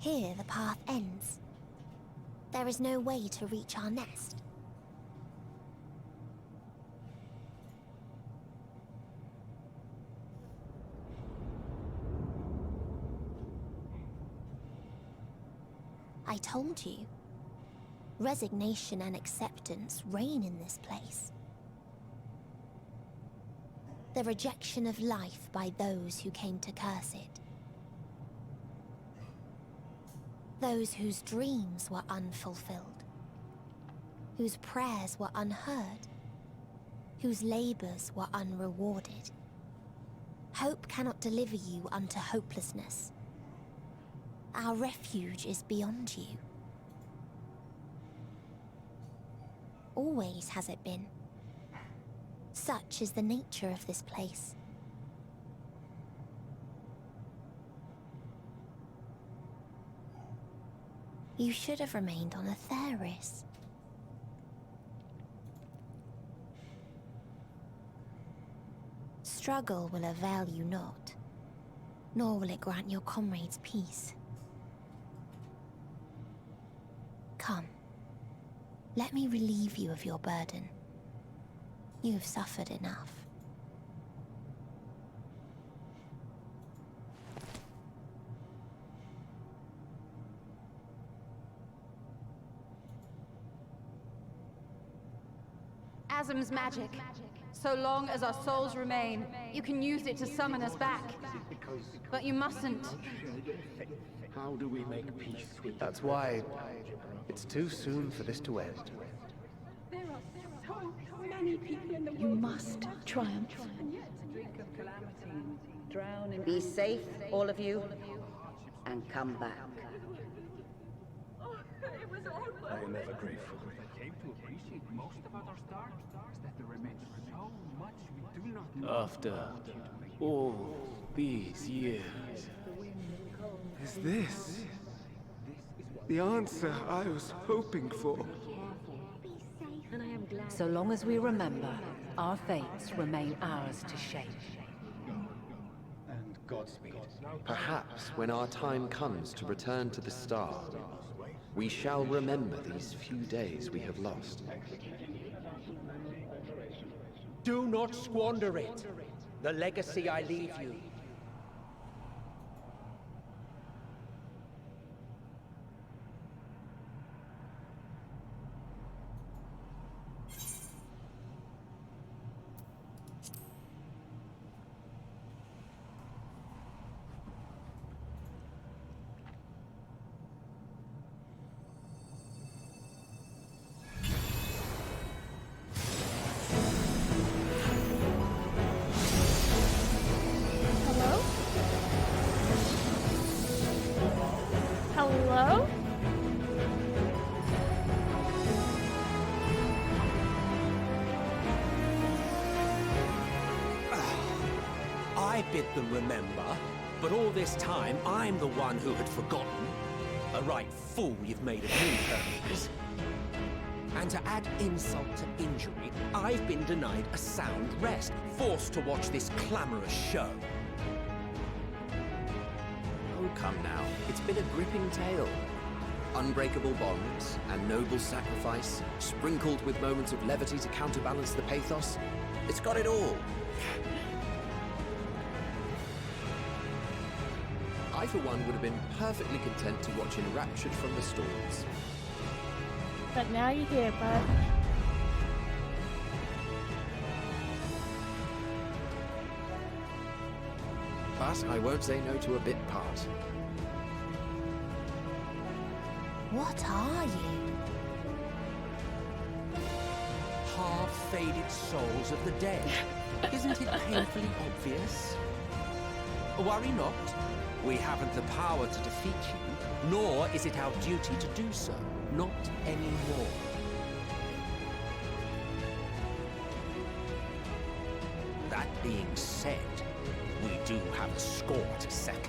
Speaker 7: Here the path ends. There is no way to reach our nest. I told you. Resignation and acceptance reign in this place. The rejection of life by those who came to curse it. Those whose dreams were unfulfilled, whose prayers were unheard, whose labors were unrewarded. Hope cannot deliver you unto hopelessness. Our refuge is beyond you. Always has it been. Such is the nature of this place. You should have remained on Atheris. Struggle will avail you not, nor will it grant your comrades peace. Come, let me relieve you of your burden. You've suffered enough.
Speaker 17: Asm's magic. So long as our souls remain, you can use it to summon us back. But you mustn't.
Speaker 10: How do we make peace with
Speaker 18: That's why it's too soon for this to end.
Speaker 2: There are so many people in the world.
Speaker 11: You must triumph.
Speaker 19: Be safe, all of you, and come back.
Speaker 10: I am ever grateful.
Speaker 20: After all these years.
Speaker 21: Is this the answer I was hoping for?
Speaker 8: So long as we remember, our fates remain ours to shape.
Speaker 10: And Godspeed.
Speaker 22: Perhaps when our time comes to return to the star, we shall remember these few days we have lost.
Speaker 9: Do not squander it. The legacy I leave you.
Speaker 1: Hello?
Speaker 9: I bid them remember. But all this time, I'm the one who had forgotten. A right fool you've made of me, Hermes. And to add insult to injury, I've been denied a sound rest, forced to watch this clamorous show.
Speaker 22: Oh, come now. It's been a gripping tale. Unbreakable bonds and noble sacrifice, sprinkled with moments of levity to counterbalance the pathos. It's got it all. I, for one, would have been perfectly content to watch enraptured from the stalls.
Speaker 1: But now you're here, bud.
Speaker 22: But I won't say no to a bit part.
Speaker 7: What are you?
Speaker 9: Half-faded souls of the dead. Isn't it painfully obvious? Worry not. We haven't the power to defeat you, nor is it our duty to do so. Not anymore. That being said, we do have a score to settle.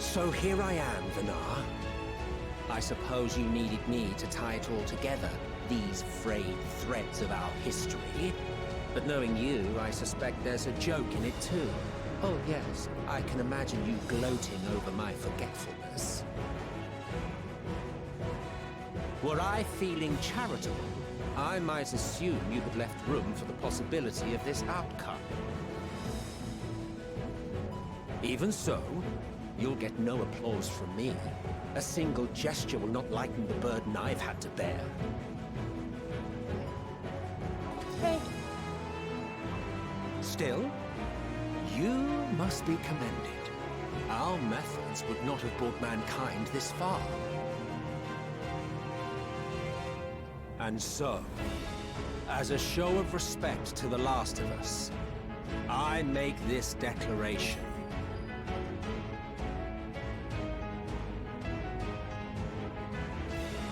Speaker 9: So here I am, Vanar. I suppose you needed me to tie it all together, these frayed threads of our history. But knowing you, I suspect there's a joke in it too. Oh yes, I can imagine you gloating over my forgetfulness. Were I feeling charitable, I might assume you had left room for the possibility of this outcome. Even so, you'll get no applause from me. A single gesture will not lighten the burden I've had to bear.
Speaker 1: Hey.
Speaker 9: Still, you must be commended. Our methods would not have brought mankind this far. And so, as a show of respect to the last of us, I make this declaration.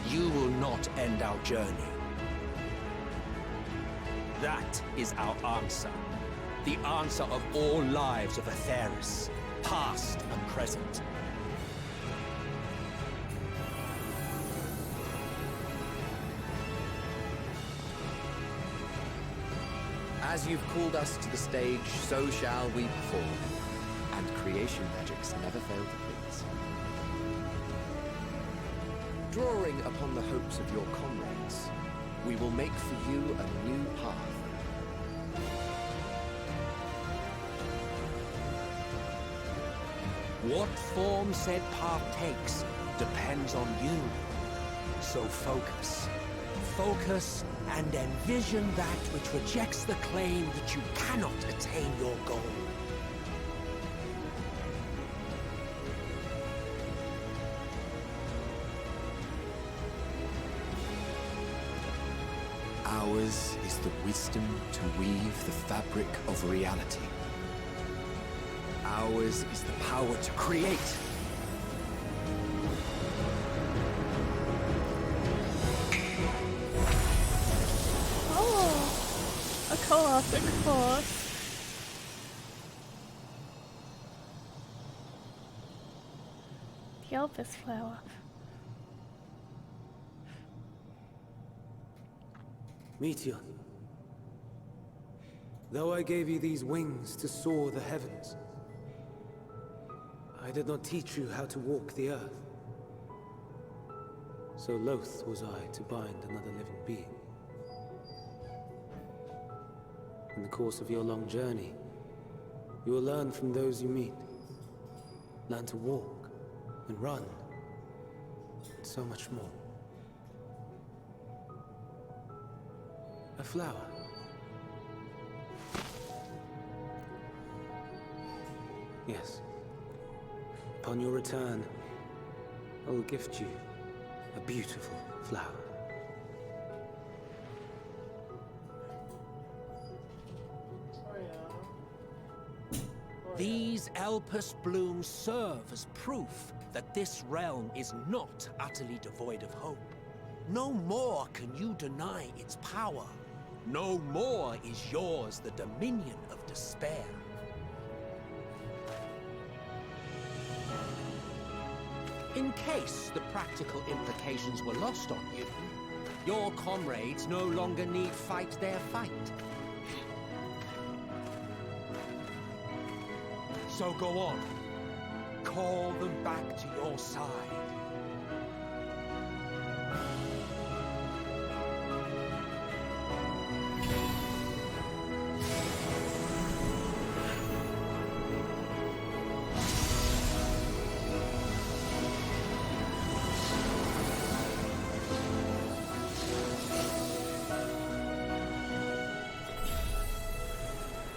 Speaker 9: You will not end our journey. That is our answer. The answer of all lives of Atheris, past and present.
Speaker 22: As you've called us to the stage, so shall we perform. And creation magics never fail to please. Drawing upon the hopes of your comrades, we will make for you a new path.
Speaker 9: What form said path takes depends on you. So focus. Focus and envision that which rejects the claim that you cannot attain your goal.
Speaker 22: Ours is the wisdom to weave the fabric of reality. Ours is the power to create.
Speaker 1: Oh, of course. The Elvis flower.
Speaker 4: Meteor, though I gave you these wings to soar the heavens, I did not teach you how to walk the earth. So loath was I to bind another living being. In the course of your long journey, you will learn from those you meet. Learn to walk and run, and so much more. A flower. Yes. Upon your return, I will gift you a beautiful flower.
Speaker 9: These Elpis blooms serve as proof that this realm is not utterly devoid of hope. No more can you deny its power. No more is yours the dominion of despair. In case the practical implications were lost on you, your comrades no longer need fight their fight. So go on. Call them back to your side.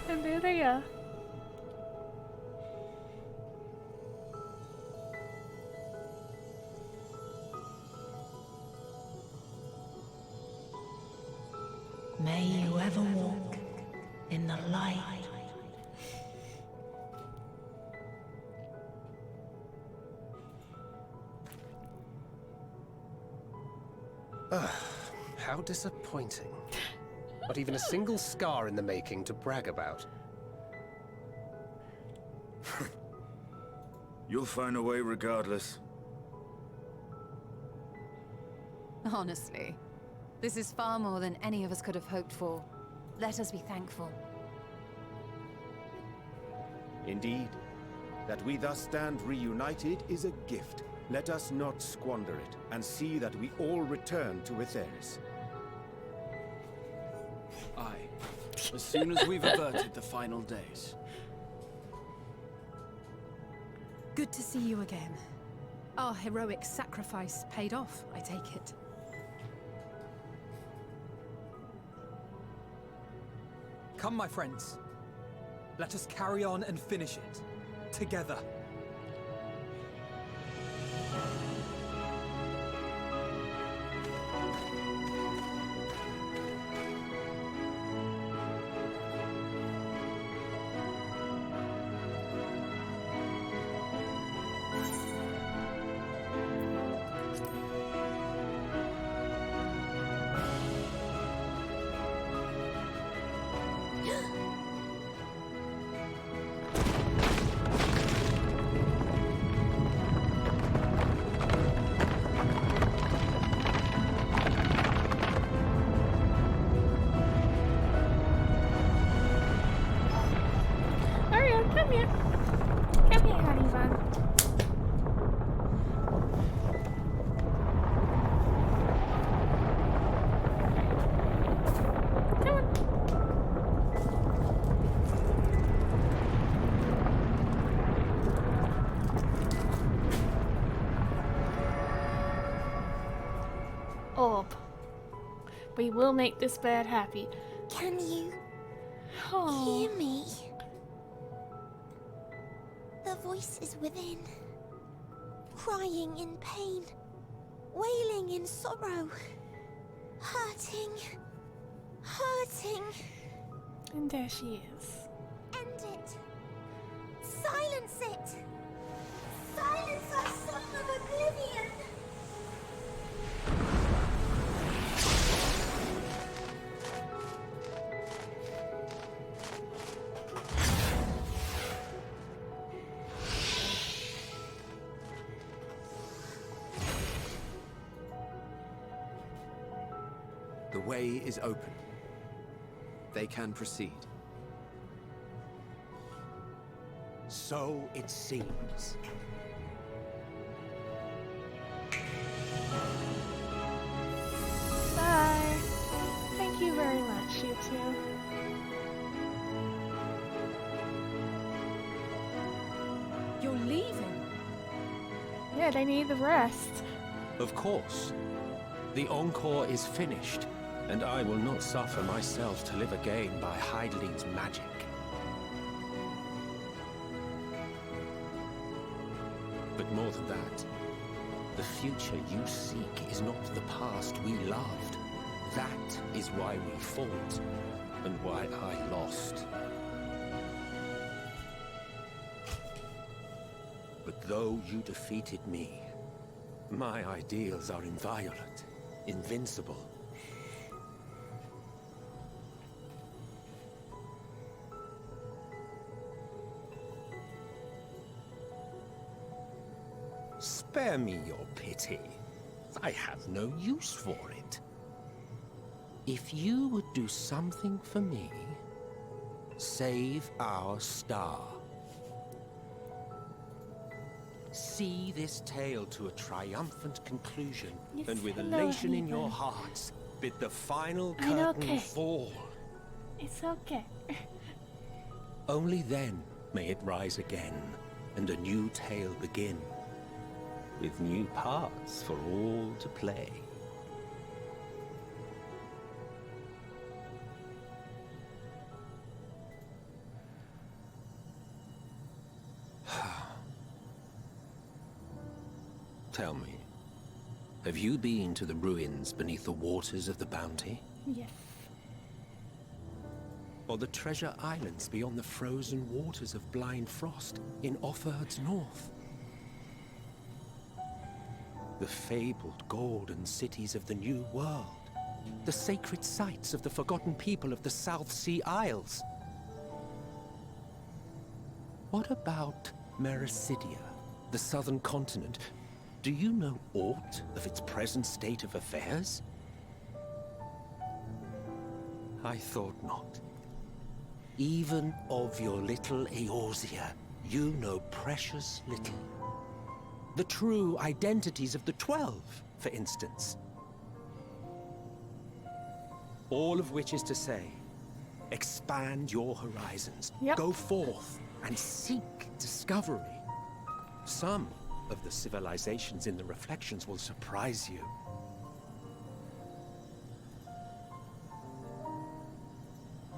Speaker 1: And there they are.
Speaker 3: May you ever walk in the light.
Speaker 18: How disappointing. Not even a single scar in the making to brag about.
Speaker 6: You'll find a way regardless.
Speaker 17: Honestly, this is far more than any of us could have hoped for. Let us be thankful.
Speaker 23: Indeed. That we thus stand reunited is a gift. Let us not squander it, and see that we all return to Etheris.
Speaker 20: Aye. As soon as we've averted the final days.
Speaker 2: Good to see you again. Our heroic sacrifice paid off, I take it.
Speaker 24: Come, my friends. Let us carry on and finish it. Together.
Speaker 1: Come here. Come here, honey bun. Come on. Orb. We will make this bird happy.
Speaker 7: Can you
Speaker 1: Oh.
Speaker 7: hear me? The voice is within, crying in pain, wailing in sorrow, hurting, hurting.
Speaker 1: And there she is.
Speaker 7: End it. Silence it. Silence our song of oblivion.
Speaker 22: The way is open. They can proceed.
Speaker 9: So it seems.
Speaker 1: Bye. Thank you very much, you two.
Speaker 2: You're leaving?
Speaker 1: Yeah, they need the rest.
Speaker 9: Of course. The encore is finished, and I will not suffer myself to live again by Heideling's magic. But more than that, the future you seek is not the past we loved. That is why we fought, and why I lost. But though you defeated me, my ideals are inviolate, invincible. spare me your pity. I have no use for it. If you would do something for me, save our star. See this tale to a triumphant conclusion,
Speaker 1: Yes,
Speaker 9: and with
Speaker 1: hello,
Speaker 9: elation in your
Speaker 1: Haven.
Speaker 9: hearts, bid the final
Speaker 1: I'm
Speaker 9: curtain
Speaker 1: okay.
Speaker 9: fall.
Speaker 1: It's okay.
Speaker 9: Only then may it rise again, and a new tale begin, with new parts for all to play. Tell me, have you been to the ruins beneath the waters of the Bounty?
Speaker 1: Yes.
Speaker 9: Or the treasure islands beyond the frozen waters of Blind Frost in Offerd's north? The fabled golden cities of the New World, the sacred sites of the forgotten people of the South Sea Isles. What about Mericidia, the southern continent? Do you know aught of its present state of affairs? I thought not. Even of your little Eorzea, you know precious little. The true identities of the 12, for instance. All of which is to say, expand your horizons.
Speaker 1: Yep.
Speaker 9: Go forth and seek discovery. Some of the civilizations in the reflections will surprise you.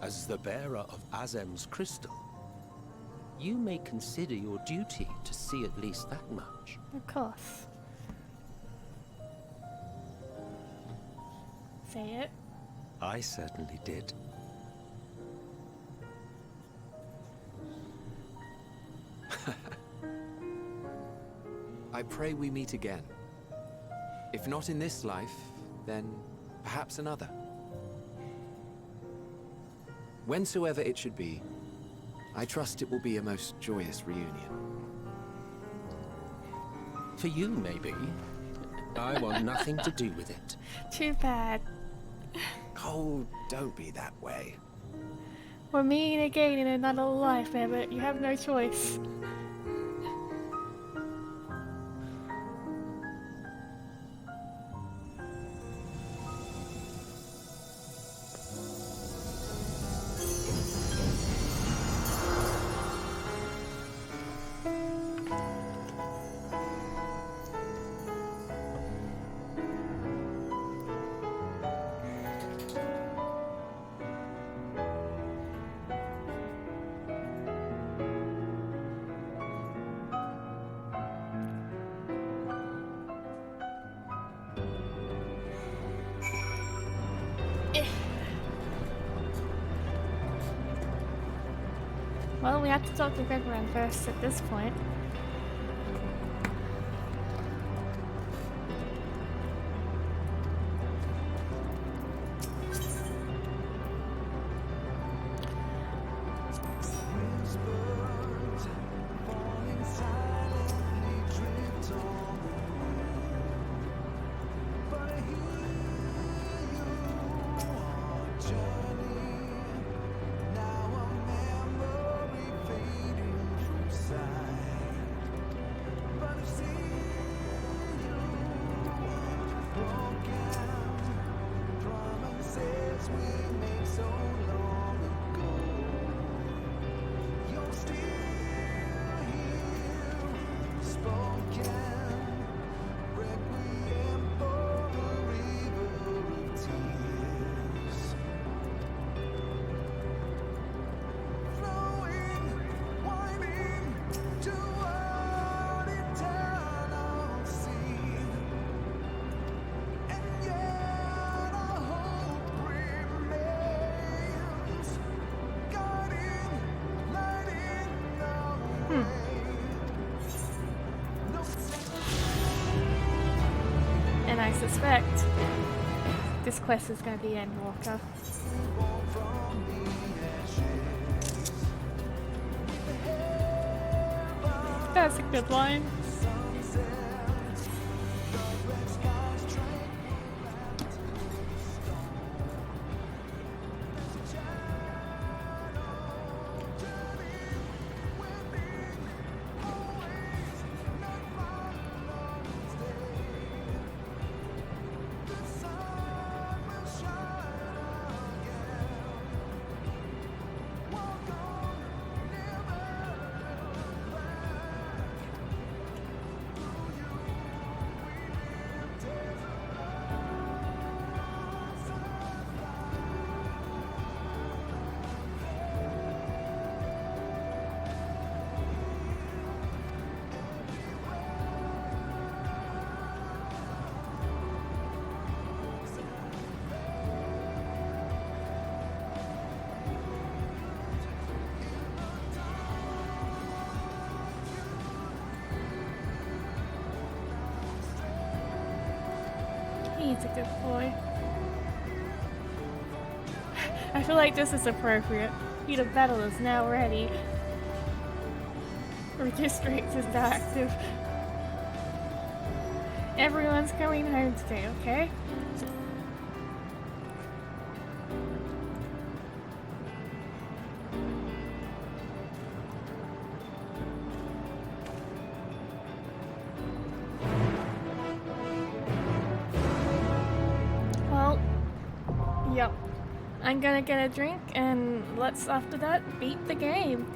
Speaker 9: As the bearer of Azem's crystal, you may consider your duty to see at least that much.
Speaker 1: Of course. Say it.
Speaker 9: I certainly did.
Speaker 22: I pray we meet again. If not in this life, then perhaps another. Whensoever it should be, I trust it will be a most joyous reunion.
Speaker 9: For you, maybe. I want nothing to do with it.
Speaker 1: Too bad.
Speaker 22: Oh, don't be that way.
Speaker 1: We're meeting again in another life, Everett. You have no choice. Well, we have to talk to Gregoran first at this point. And I suspect this quest is going to be Endwalker. That's a good line. He's a good boy. I feel like this is appropriate. Heat of battle is now ready. Our district is active. Everyone's coming home today, okay? Well, yep. I'm gonna get a drink and let's, after that, beat the game.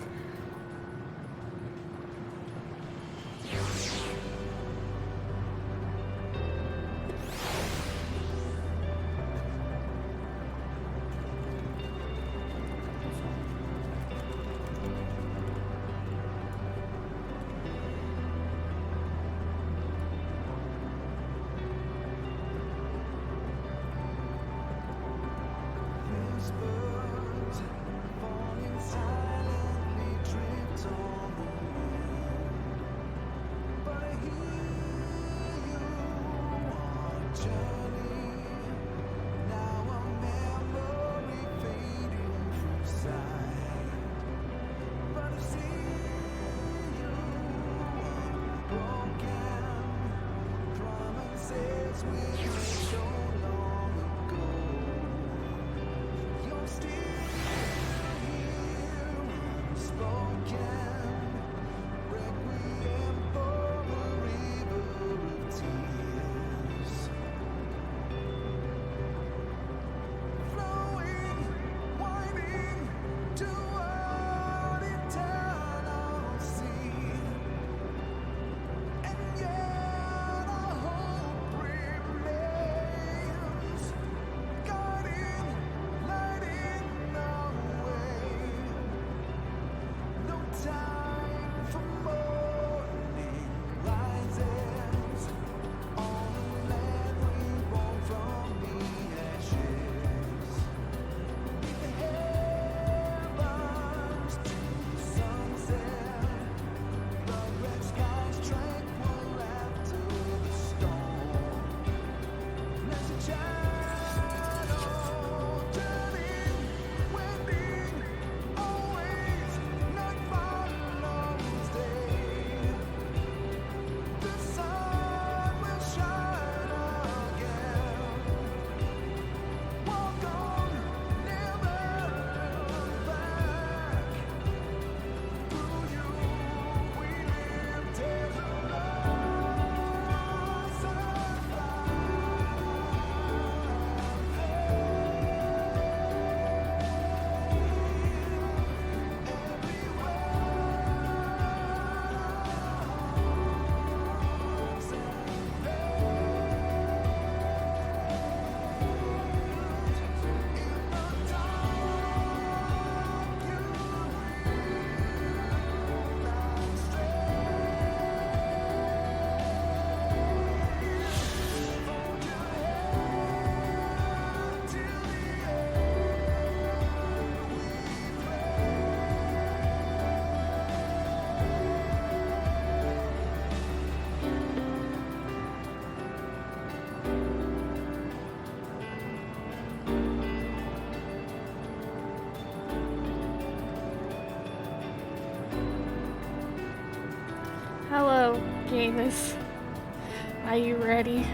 Speaker 1: Hello, gamers. Are you ready?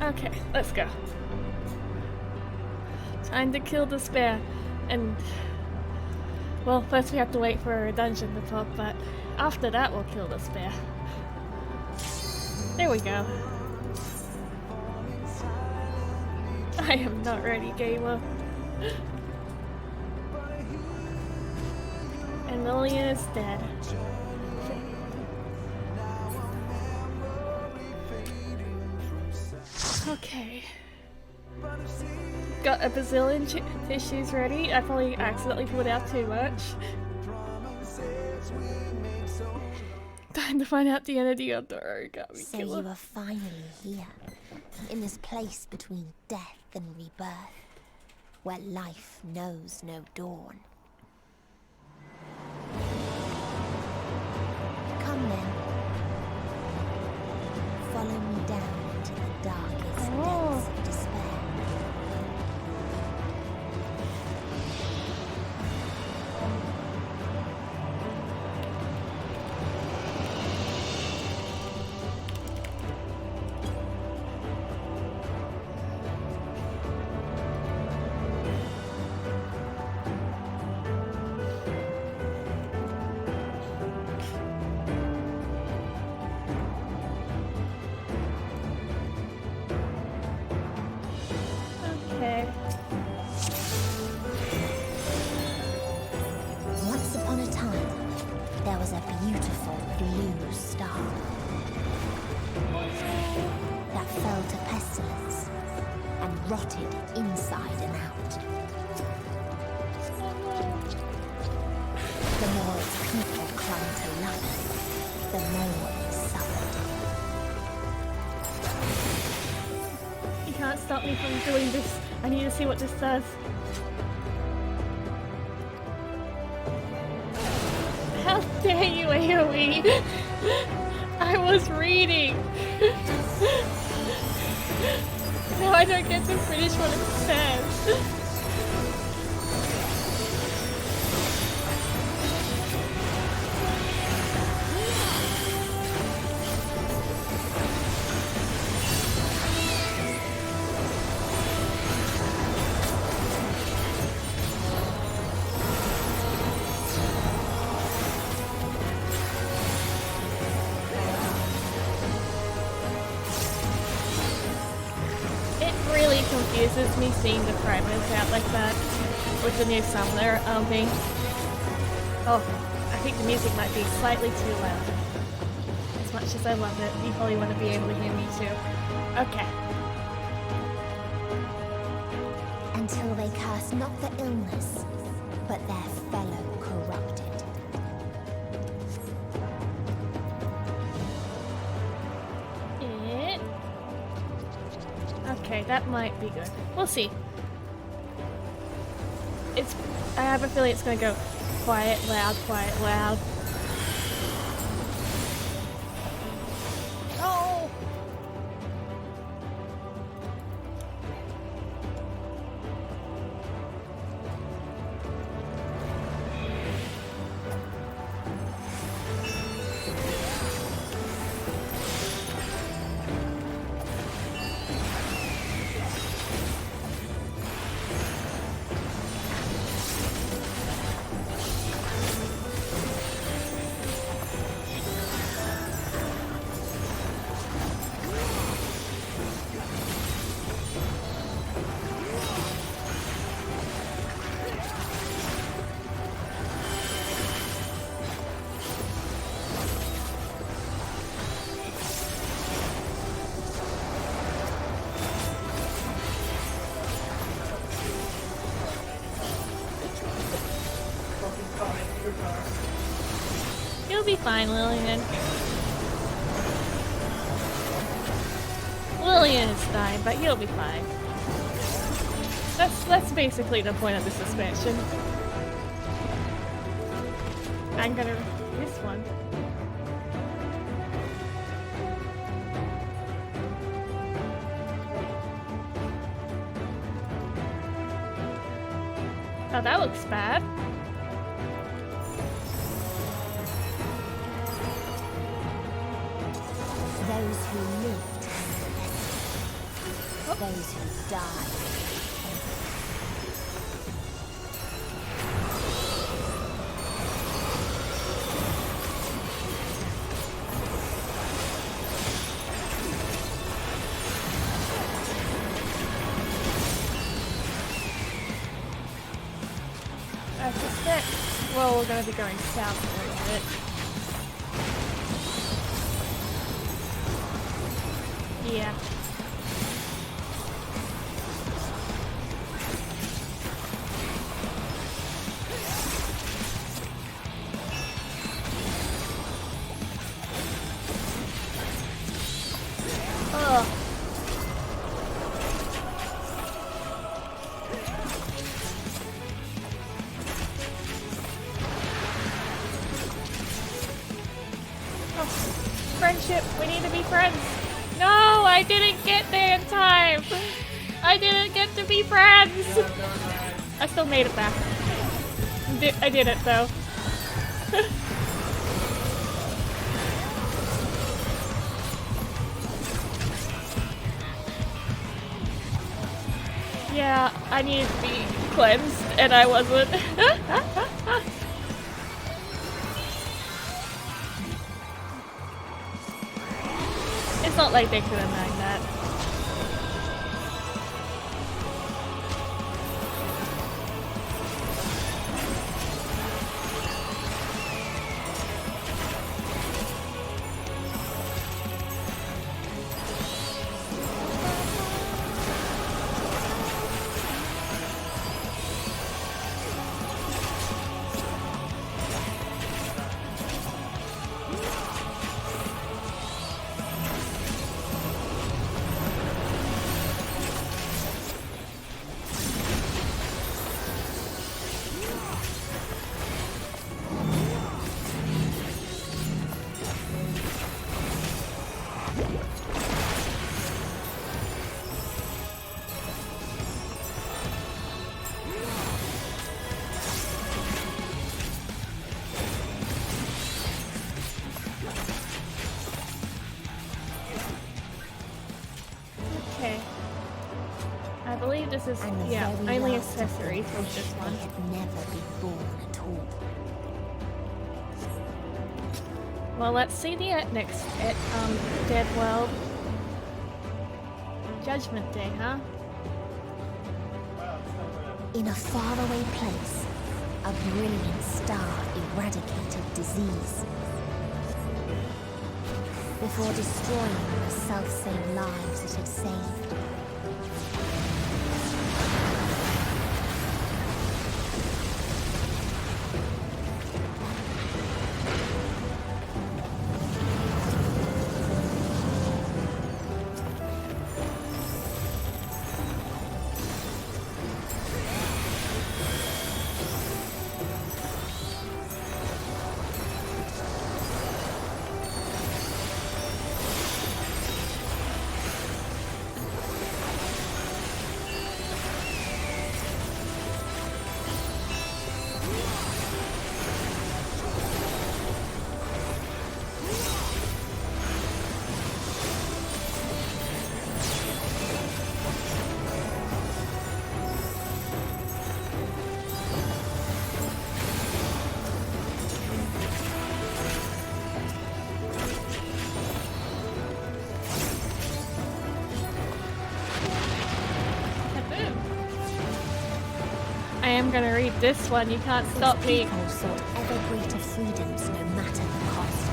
Speaker 1: Okay, let's go. Time to kill despair, and well, first we have to wait for a dungeon to pop, but after that we'll kill despair. There we go. I am not ready, gamer. And Lillian is dead. Okay. Got a bazillion tissues ready. I probably accidentally pulled out too much. time to find out the identity of the Urga.
Speaker 7: So you are finally here, in this place between death and rebirth, where life knows no dawn. Come then. Follow me down into the darkest depths of despair. Once upon a time, there was a beautiful blue star that fell to pestilence and rotted inside and out. The more its people clung to life, the more it suffered.
Speaker 1: You can't stop me from doing this. I need to see what this does. How dare you, AoE! I was reading! Now I don't get to finish what it says. Confuses me seeing the primers out like that with the new summoner thing. Oh, I think the music might be slightly too loud. As much as I love it, you probably want to be able to hear me too. Okay.
Speaker 7: Until they curse not the illness, but their fellow corrupted.
Speaker 1: Okay, that might be good. We'll see. I have a feeling it's gonna go quiet, loud, quiet, loud. Oh! You'll be fine, Lillian. Lillian is dying, but you'll be fine. That's basically the point of the suspension. I'm gonna this one. Oh, that looks bad.
Speaker 7: Those who lived, those who died.
Speaker 1: I suspect, well, we're going to be going south a little bit. Yeah. ship. We need to be friends. No, I didn't get there in time. I didn't get to be friends. I still made it back. I did it though. Yeah, I needed to be cleansed, and I wasn't. It's not like they could have known that. This is, yeah, only accessories was this one.
Speaker 7: Had never been born at all.
Speaker 1: Well, let's see the next Dead World. Judgment Day, huh?
Speaker 7: In a faraway place, a brilliant star eradicated disease. Before destroying the self-same lives it had saved.
Speaker 1: I am gonna read this one, you can't stop me.
Speaker 7: People sought ever greater freedoms no matter the cost.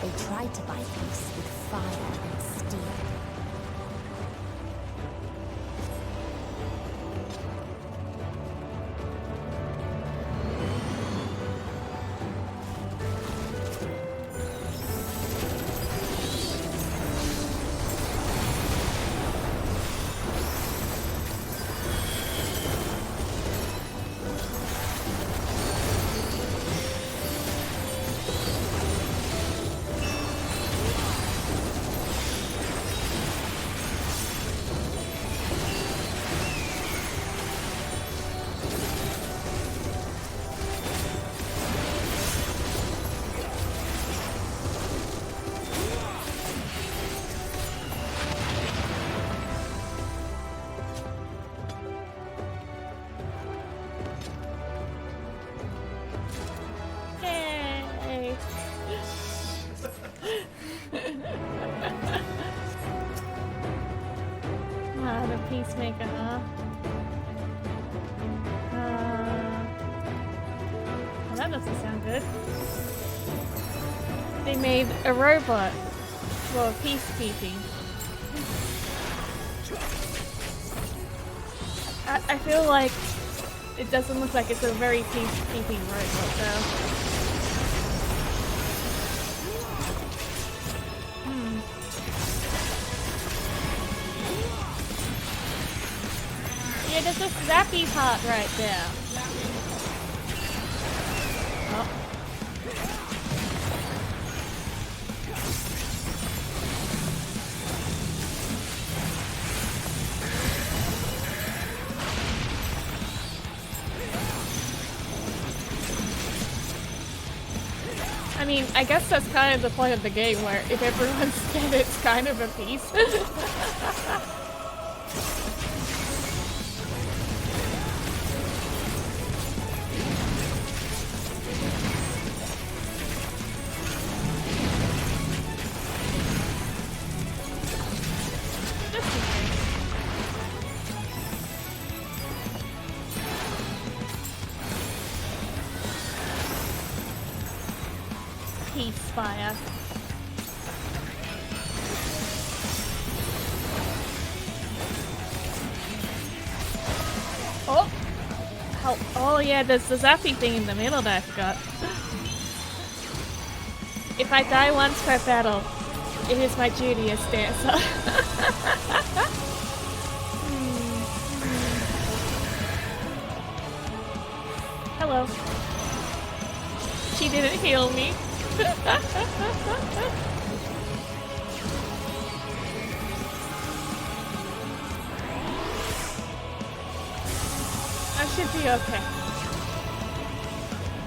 Speaker 7: They tried to buy peace with fire and steel.
Speaker 1: Peacemaker, huh? Well, that doesn't sound good. They made a robot for peacekeeping. I feel like it doesn't look like it's a very peacekeeping robot though. Yeah, there's a zappy part right there. Oh. I mean, I guess that's kind of the point of the game, where if everyone's dead, it's kind of a piece. Peace fire. Oh! Help. Oh yeah, there's the zappy thing in the middle that I forgot. If I die once per battle, it is my duty as dancer. Hello. She didn't heal me. I should be okay.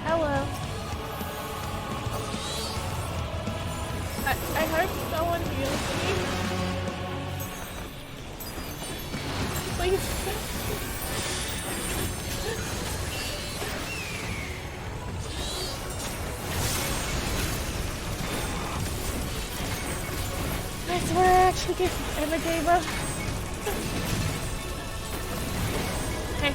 Speaker 1: Hello. I hope someone heals me. Please. I swear I actually ever gave up. Hey.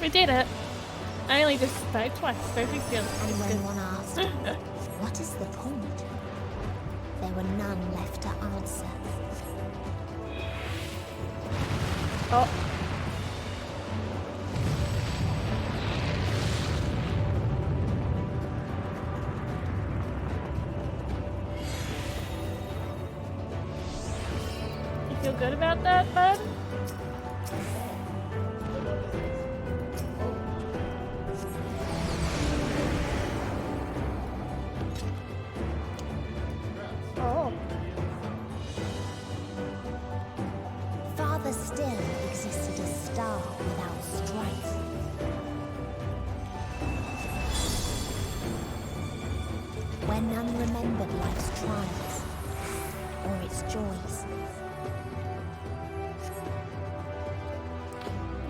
Speaker 1: We did it. I only just died twice, so big deal.
Speaker 7: And when one asked, what is the point? There were none left to answer.
Speaker 1: Oh. You feel good about that, bud? Oh.
Speaker 7: Farther still existed a star without strife. Where none remembered life's trials or its joys.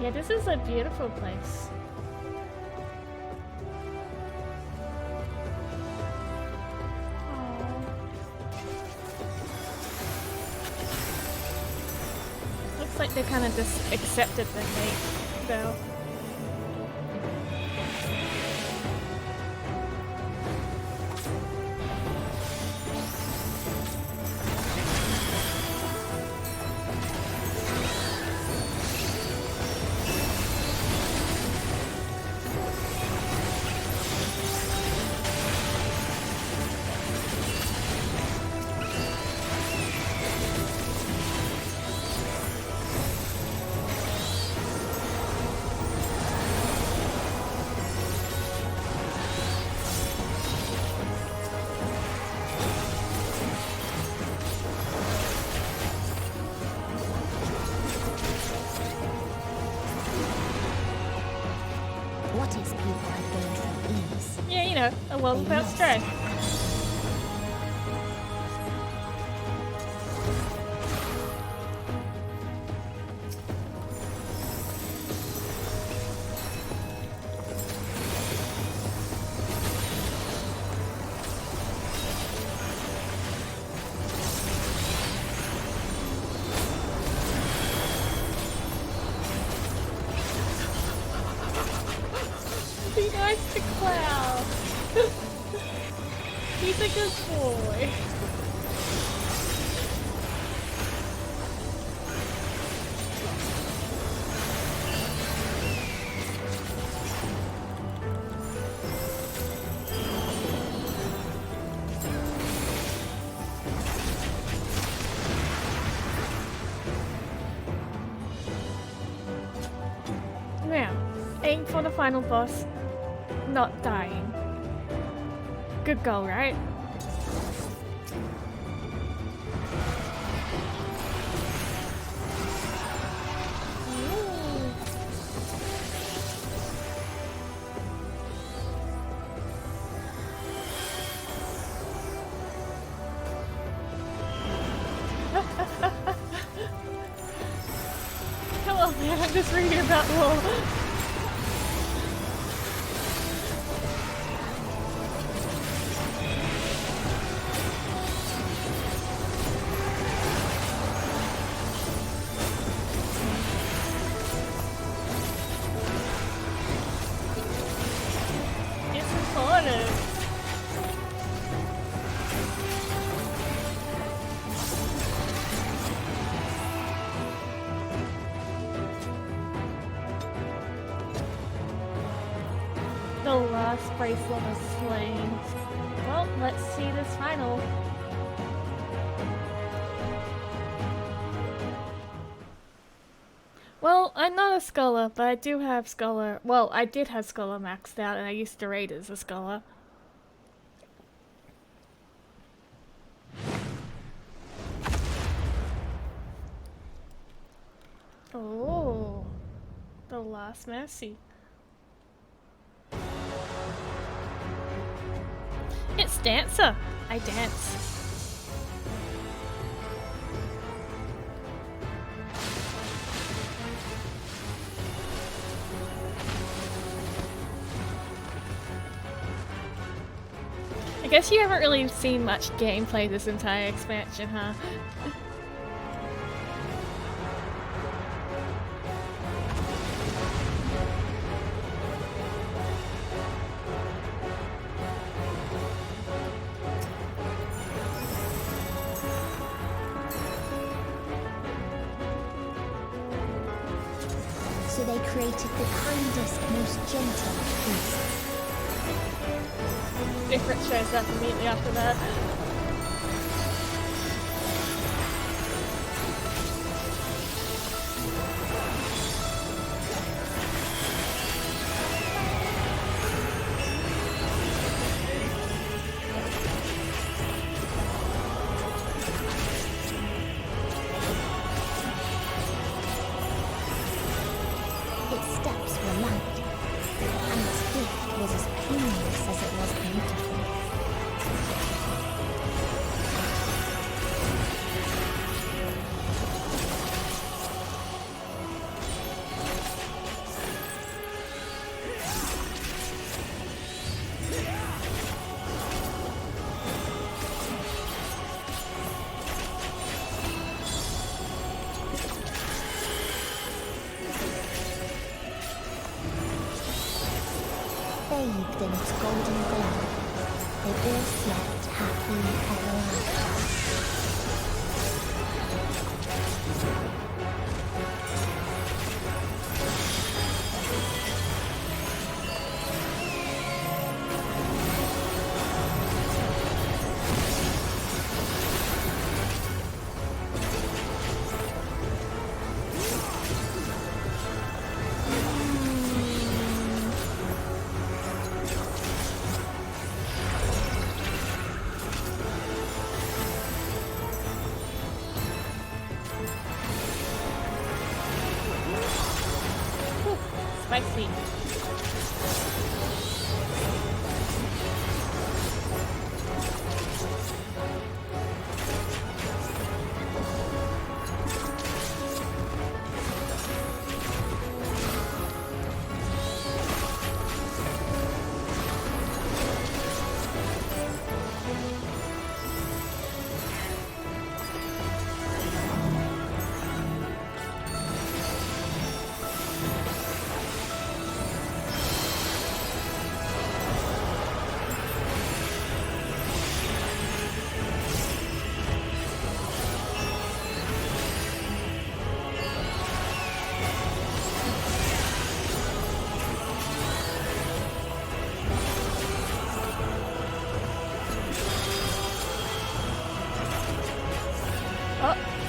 Speaker 1: Yeah, this is a beautiful place. Looks like they kind of just accepted the fate, though. a world without stress. Be nice to Cloud. He's a good boy. Now, aim for the final boss. Not dying. Good goal, right? Come on, man, I'm just reading about war. It's important. The last bracelet is slain. Well, let's see this final. Well, I'm not a scholar, but I do have scholar. Well, I did have scholar maxed out, and I used to raid as a scholar. Oh, the last mercy. It's Dancer. I dance. I guess you haven't really seen much gameplay this entire expansion, huh?
Speaker 7: So they created the kindest, most gentle priests.
Speaker 1: Different shows up immediately after that.
Speaker 7: Its steps were light, and its gift was as painless as it was beautiful.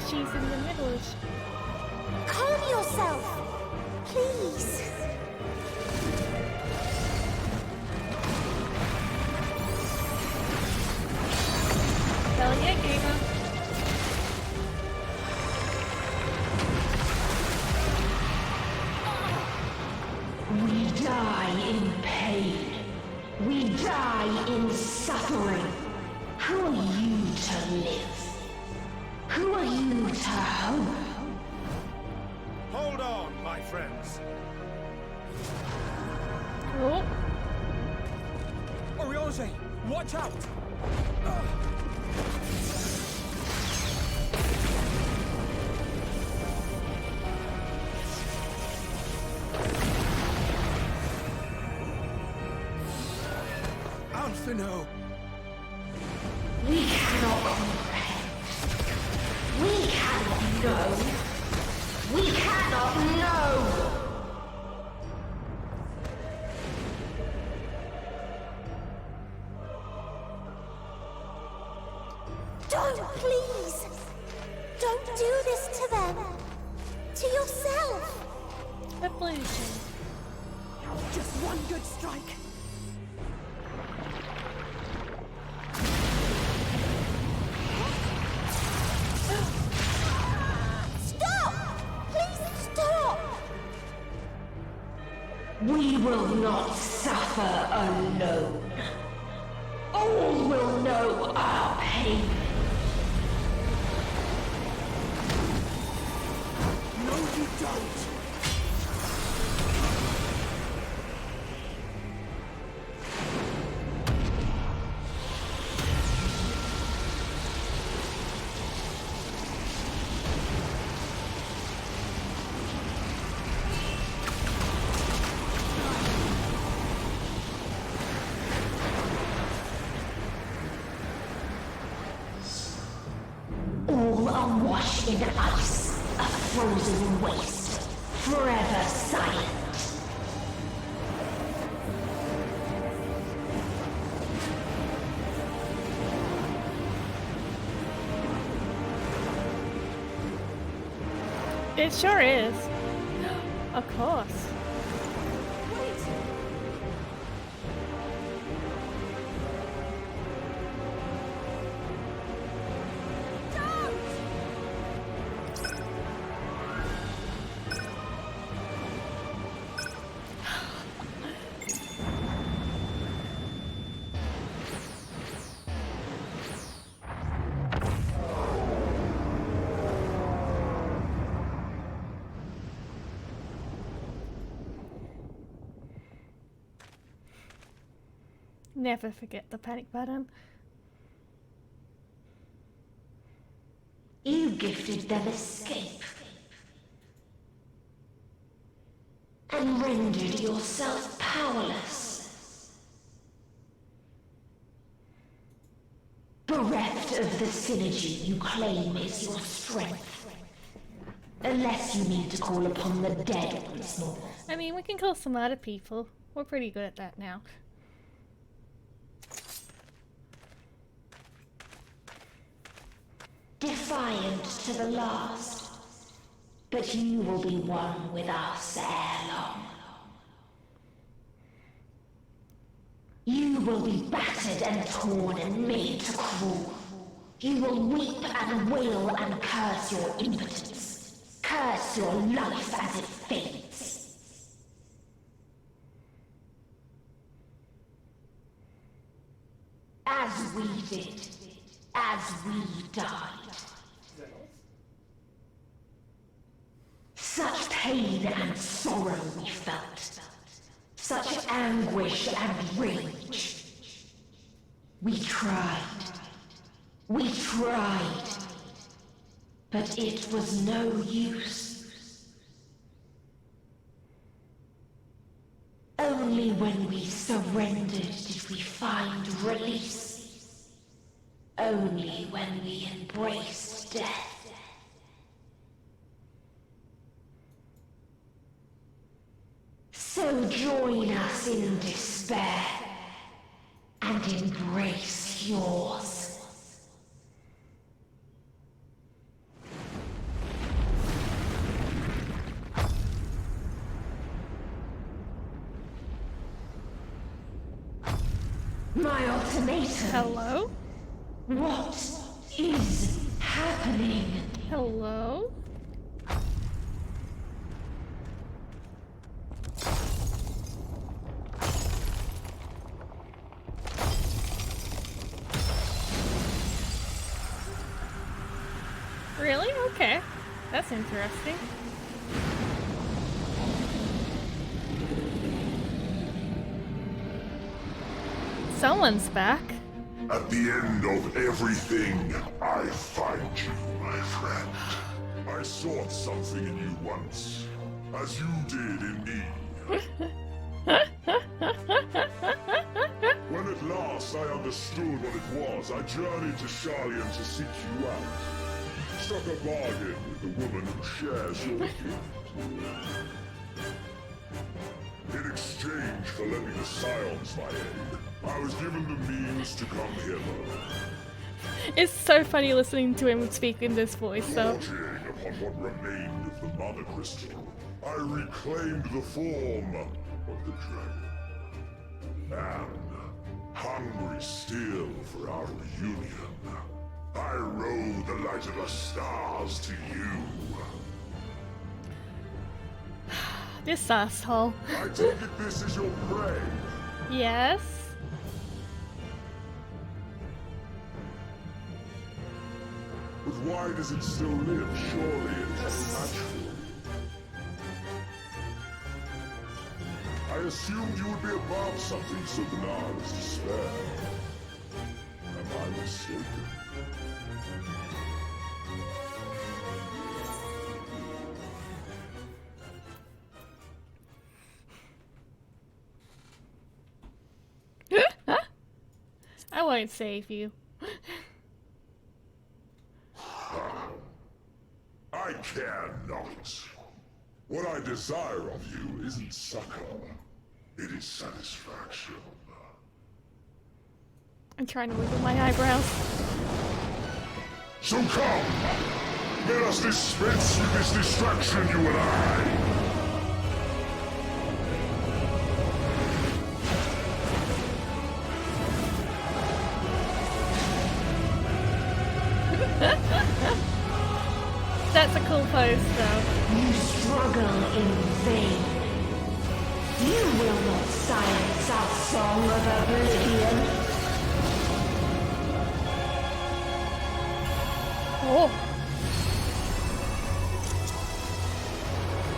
Speaker 1: because she's in the middle.
Speaker 7: Calm yourself, please.
Speaker 1: Hell yeah, gamer.
Speaker 3: We die in pain. We die in suffering. Who are you to live? Who are you to hope?
Speaker 23: Hold on, my friends.
Speaker 1: Oh.
Speaker 24: Oriange, watch out!
Speaker 21: Alphino!
Speaker 3: We cannot comprehend. We cannot know. We cannot know.
Speaker 7: Don't, please! Don't do this to them! To yourself!
Speaker 1: Evolution.
Speaker 2: Just one good strike.
Speaker 7: Stop! Please stop!
Speaker 3: We will not suffer alone. All will know our pain.
Speaker 21: No, you don't!
Speaker 3: All are washed in ice, a frozen waste, forever silent.
Speaker 1: It sure is. Of course. Never forget the panic button.
Speaker 3: You gifted them escape. And rendered yourself powerless. Bereft of the synergy you claim is your strength. Unless you need to call upon the dead once more.
Speaker 1: I mean, we can kill some other people. We're pretty good at that now.
Speaker 3: Defiant to the last. But you will be one with us ere long. You will be battered and torn and made to crawl. You will weep and wail and curse your impotence. Curse your life as it fades. As we did. As we died. Such pain and sorrow we felt. Such anguish and rage. We tried. We tried. But it was no use. Only when we surrendered did we find release. Only when we embraced death. So join us in despair and embrace yours. Mason.
Speaker 1: Hello?
Speaker 3: What is happening?
Speaker 1: Hello? Really? Okay. That's interesting. Someone's back.
Speaker 5: At the end of everything, I find you, my friend. I sought something in you once, as you did in me. When at last I understood what it was, I journeyed to Charlian to seek you out. Struck a bargain with the woman who shares your gift. In exchange for lending the Scions my aid, I was given the means to come hither.
Speaker 1: It's so funny listening to him speak in this voice, so.
Speaker 5: Forging upon what remained of the Mother Crystal, I reclaimed the form of the dragon. And, hungry still for our reunion, I rode the light of the stars to you.
Speaker 1: This asshole.
Speaker 5: I take it this is your prey.
Speaker 1: Yes.
Speaker 5: But why does it still live? Surely it is natural. I assumed you would be above something so banal as despair. Am I mistaken?
Speaker 1: I won't save you.
Speaker 5: I care not. What I desire of you isn't succor. It is satisfaction.
Speaker 1: I'm trying to wiggle my eyebrows.
Speaker 5: So come! Let us dispense with this distraction, you and I!
Speaker 1: That's a cool pose, though.
Speaker 3: You struggle in vain. You will not silence our song of oblivion.
Speaker 1: Oh.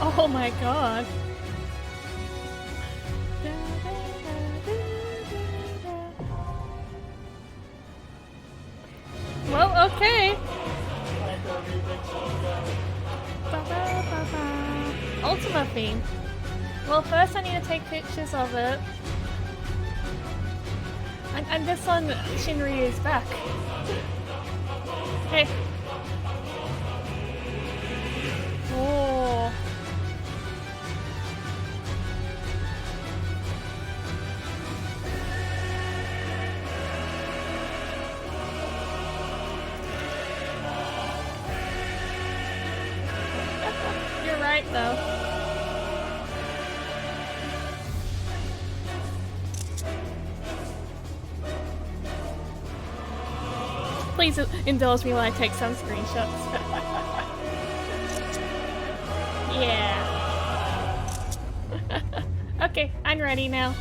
Speaker 1: Oh my god. Well, okay. Ultima theme. Well, first I need to take pictures of it. And this one, Shinryu is back. Hey. Oh. You're right, though. Please indulge me while I take some screenshots. Yeah. Okay, I'm ready now.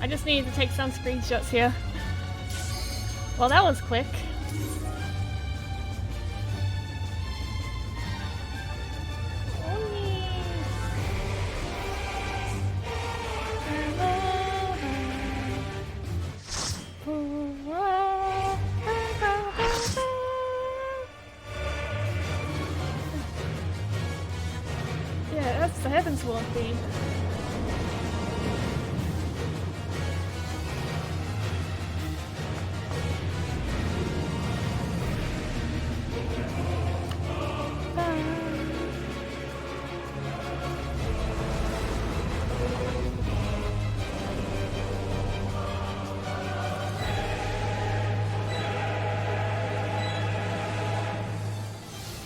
Speaker 1: I just need to take some screenshots here. Well, that was quick. Yeah, that's the Heaven's War theme.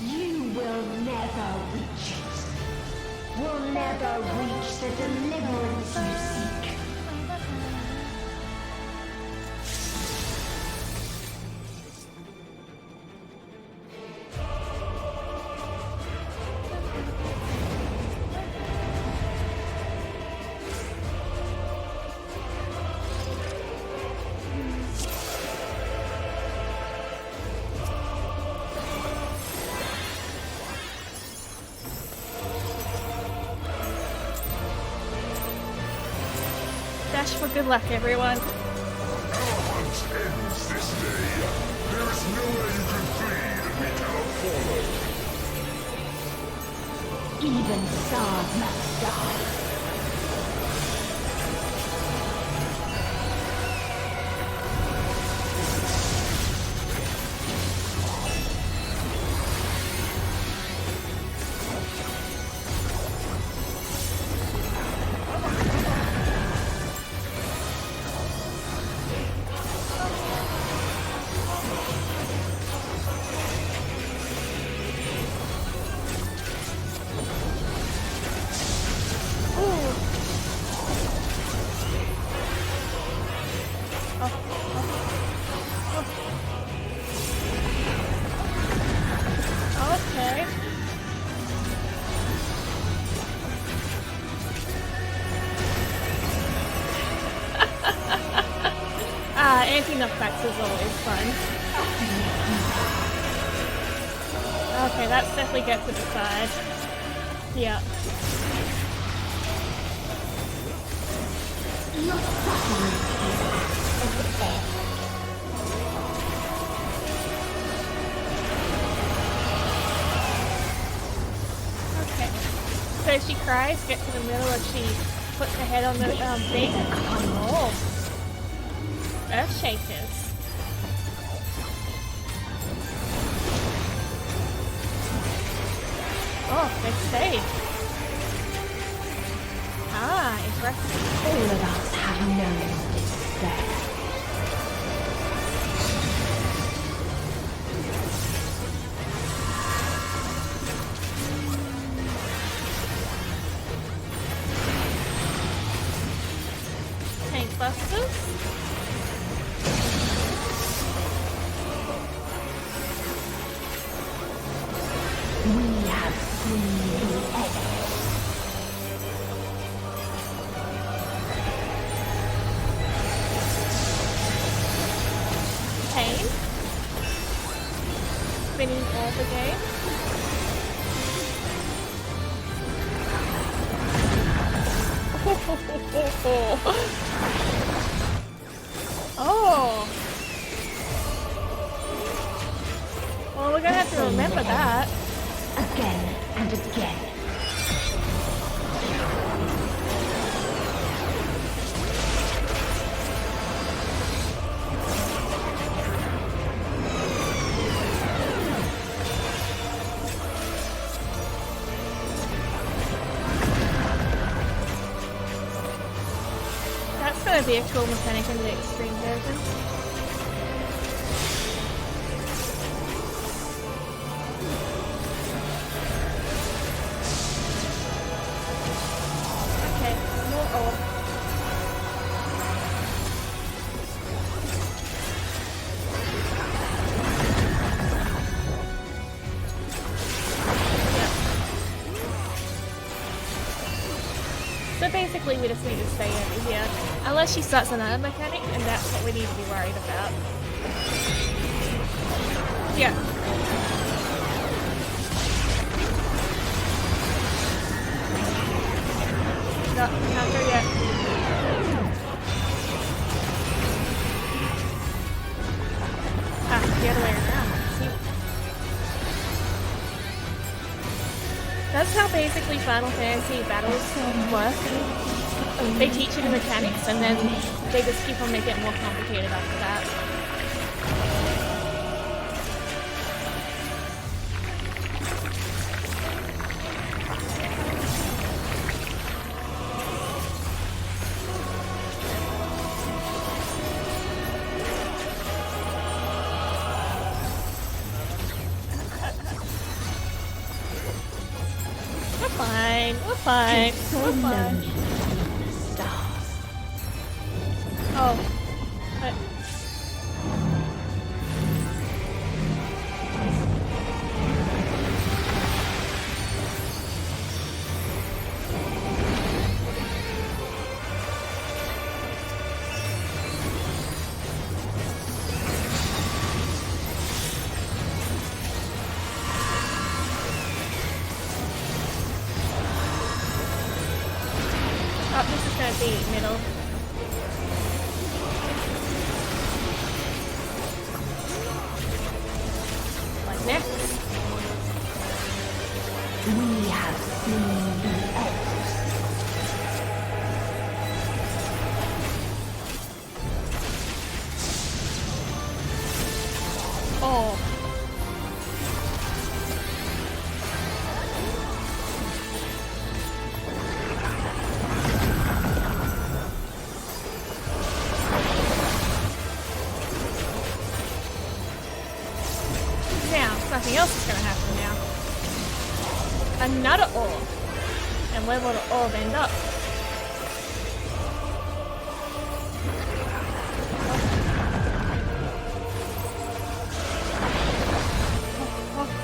Speaker 3: You will never reach it. Will never reach the deliverance you seek.
Speaker 1: much for good luck, everyone.
Speaker 5: Our hunt ends this day. There is nowhere you can flee that we cannot follow.
Speaker 3: Even stars must die.
Speaker 1: Okay. Anti-knockbacks is always fun. Okay, that's definitely get to the side. Yeah.
Speaker 3: Your suffering is the end.
Speaker 1: Okay. So if she cries, get to the middle, and she puts her head on the thing. Oh. Earth Shakers. Oh, they stayed. Ah, interesting.
Speaker 3: All of us have known despair.
Speaker 1: Tank busters.
Speaker 3: We have seen the end.
Speaker 1: Pain. Spinning all the game. Oh. Well, we're gonna have to remember that.
Speaker 3: Again and again.
Speaker 1: That's gonna be a cool mechanic in the extreme version. Okay, more orb. So basically we just need to stay over here. Unless she starts another mechanic, and that's what we need to be worried about. Yeah. No, can't go yet. Ah, the other way around. See? That's how basically Final Fantasy battles work. They teach you the mechanics and then they just keep on making it more complicated after that. We're fine, we're fine, we're fine. Oh. What? Oh, this is gonna be middle.
Speaker 3: seen the elves.
Speaker 1: Oh. Now, something else is gonna happen now. Another orb. And where will the orb end up?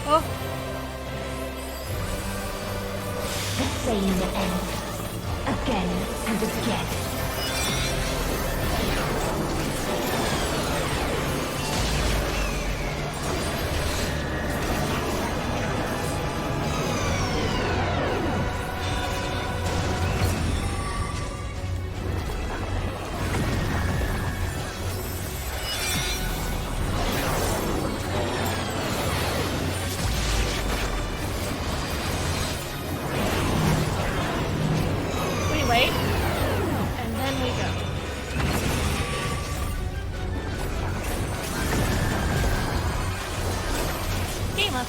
Speaker 1: Oh.
Speaker 3: The same end. Again and again.
Speaker 1: We wait, and then we go. Game up.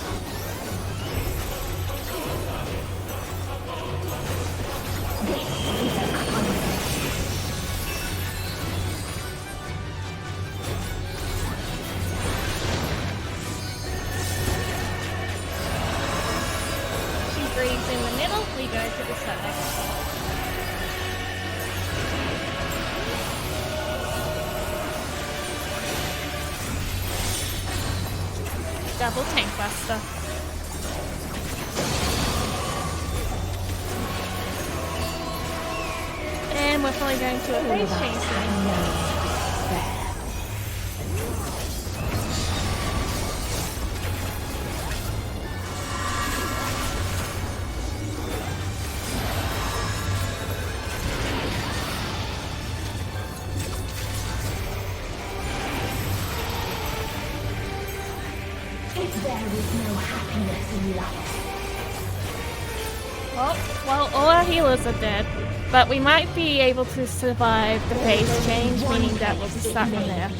Speaker 1: She breathes in the middle, we go to the side. Double tank buster. And we're probably going to a phase change soon.
Speaker 3: If there is no happiness in life,
Speaker 1: Well, all our healers are dead, but we might be able to survive the phase change, meaning that we'll be stuck in there.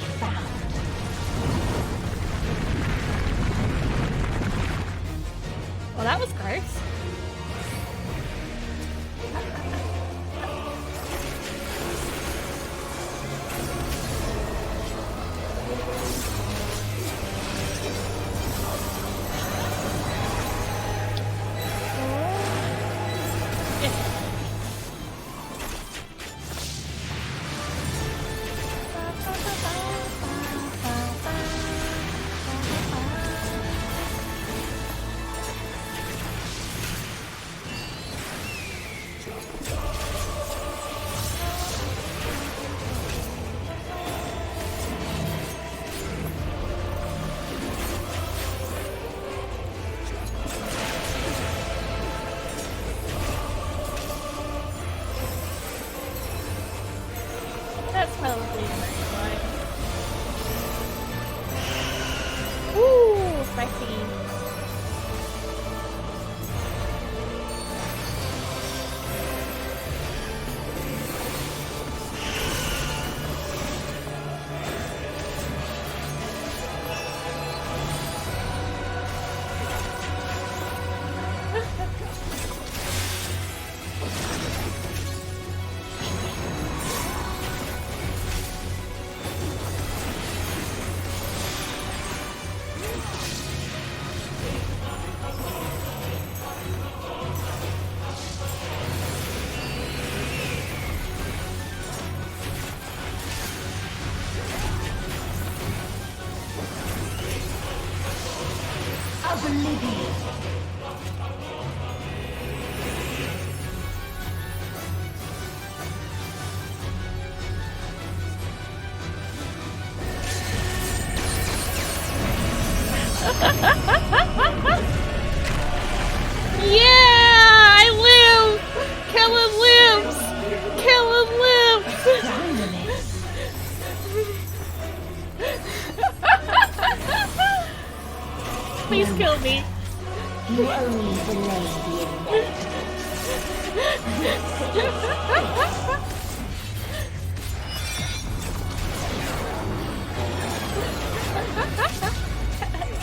Speaker 1: Well, that was gross. That's probably right. Ooh, spicy.
Speaker 3: oblivion.
Speaker 1: Yeah, I live! Kellen lives! Kellen lives! Please kill me.
Speaker 3: You only delay the inevitable.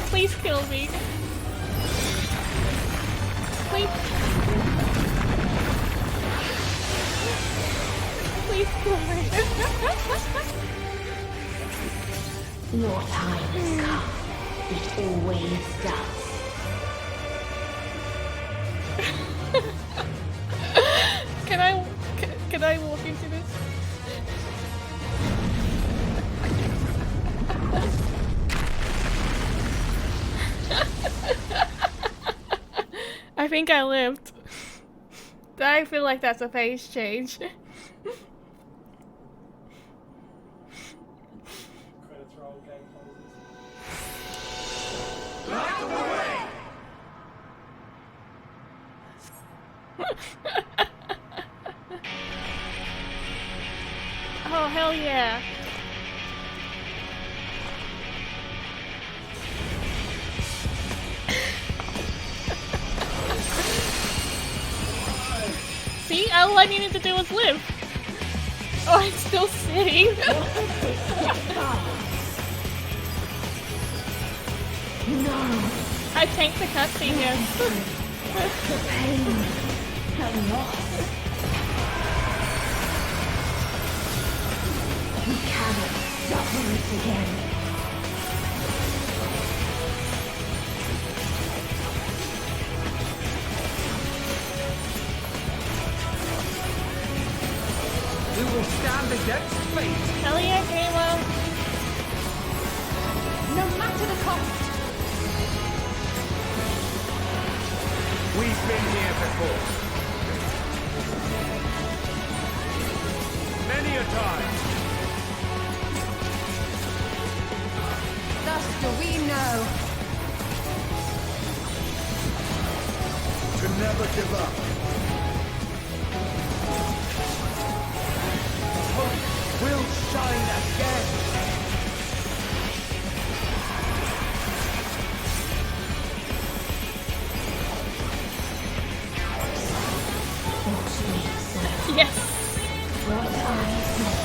Speaker 1: Please kill me. Please. Please kill me.
Speaker 3: Your time has come. It always does.
Speaker 1: Can I walk into this? I think I lived. I feel like that's a phase change. Oh, hell yeah. See, all I needed to do was live. Oh, I'm still sitting.
Speaker 3: No.
Speaker 1: I tanked the cutscene, yes.
Speaker 3: The pain. The loss. We cannot suffer it again.
Speaker 24: We will stand against fate.
Speaker 1: Hell yeah, Halo.
Speaker 17: No matter the cost.
Speaker 24: We've been here before. Many a time.
Speaker 17: Thus do we know.
Speaker 24: To never give up. Hope will shine again.
Speaker 1: Yes.
Speaker 3: What I said.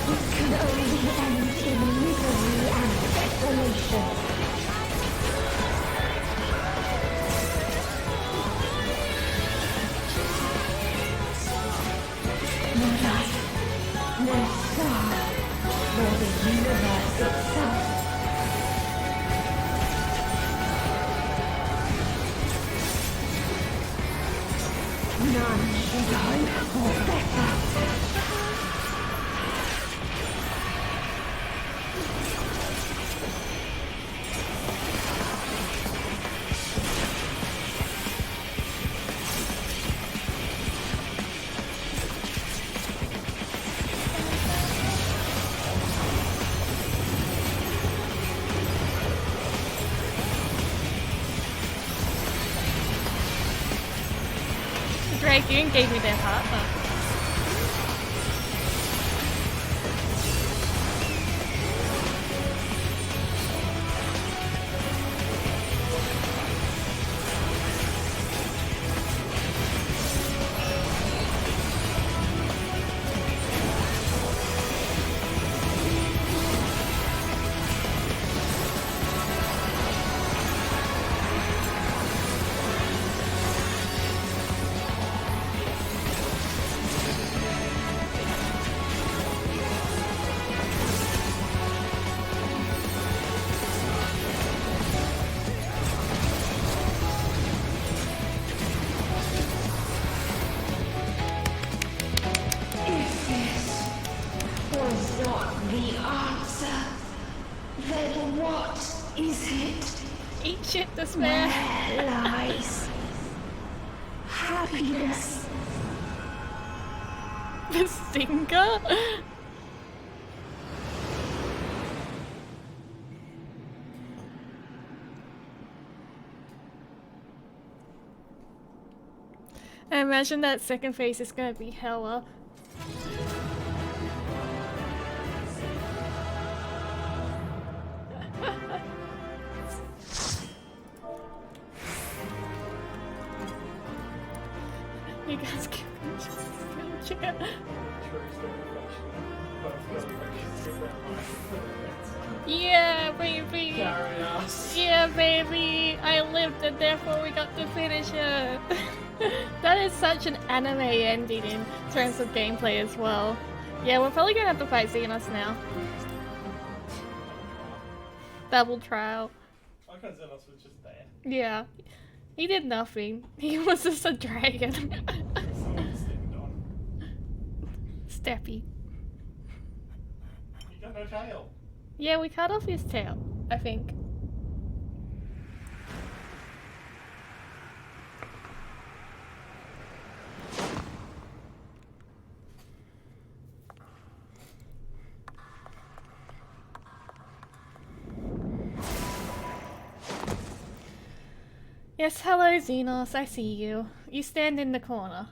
Speaker 3: It can only end in misery and desolation. No life, no star, nor the universe itself. None should hope for better.
Speaker 1: Dragoon gave me their heart, but...
Speaker 3: Was not the answer. Then what is it?
Speaker 1: Eat shit, despair.
Speaker 3: Where lies happiness?
Speaker 1: The stinker? I imagine that second phase is gonna be hella. You guys can wheelchair. Yeah, baby.
Speaker 12: Carry us.
Speaker 1: Yeah, baby. I lived and therefore we got to finish it. That is such an anime ending in terms of gameplay as well. Yeah, we're probably gonna have to fight Xenos now. Double trial.
Speaker 12: I thought Xenos was just there.
Speaker 1: Yeah. He did nothing. He was just a dragon. Steppy.
Speaker 12: You got no tail.
Speaker 1: Yeah, we cut off his tail, I think. Yes, hello Xenos, I see you. You stand in the corner.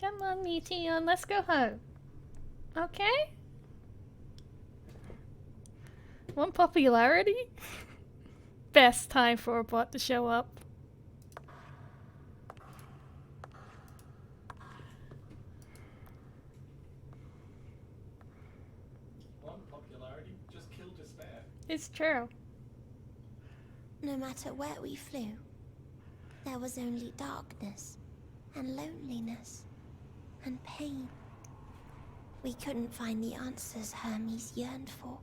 Speaker 1: Come on, Meteon, let's go home. Okay? Want popularity? Best time for a bot to show up.
Speaker 12: Want popularity? Just kill despair.
Speaker 1: It's true.
Speaker 7: No matter where we flew, there was only darkness and loneliness and pain. We couldn't find the answers Hermes yearned for.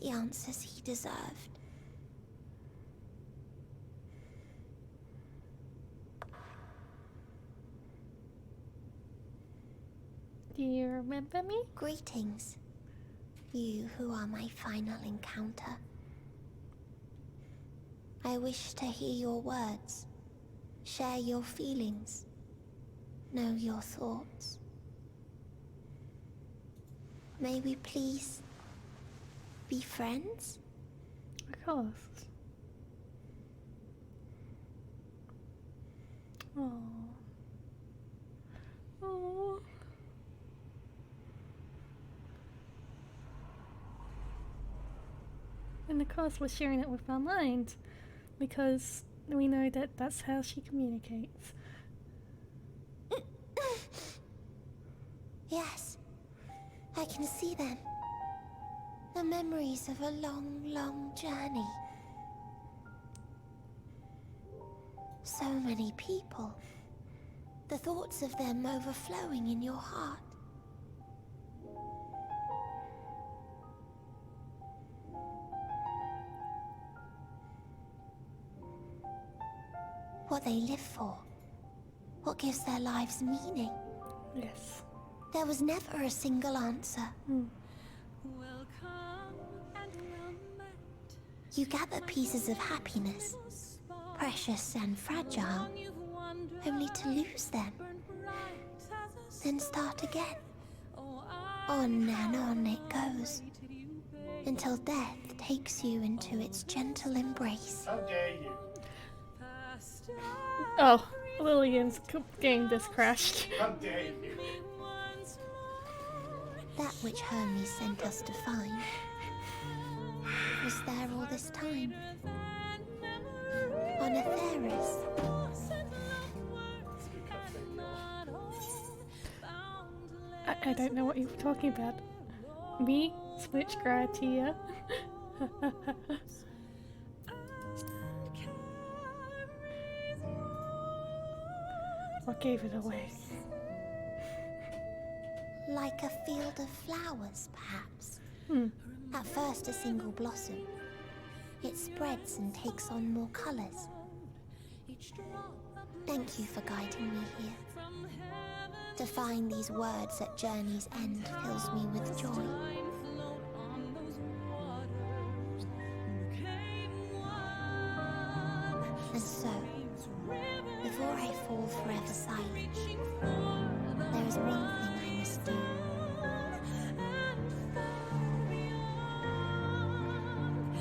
Speaker 7: The answers he deserved.
Speaker 1: Do you remember me?
Speaker 7: Greetings, you who are my final encounter. I wish to hear your words, share your feelings, know your thoughts. May we please be friends?
Speaker 1: Of course. Oh. Oh. And of course we're sharing it with our mind, because we know that that's how she communicates.
Speaker 7: Yes, I can see them. The memories of a long, long journey. So many people. The thoughts of them overflowing in your heart. What they live for. What gives their lives meaning.
Speaker 1: Yes.
Speaker 7: There was never a single answer. You gather pieces of happiness, precious and fragile, only to lose them. Then start again. On and on it goes, until death takes you into its gentle embrace.
Speaker 12: How dare you?
Speaker 1: Oh, Lillian's game just crashed.
Speaker 12: How dare you?
Speaker 7: That which Hermes sent us to find was there all this time. On Atheris.
Speaker 1: I don't know what you're talking about. Me? Switch criteria? What gave it away?
Speaker 7: Like a field of flowers, perhaps. At first a single blossom. It spreads and takes on more colors. Thank you for guiding me here. To find these words at journey's end fills me with joy. And so, before I fall forever silent, there is one thing I must do.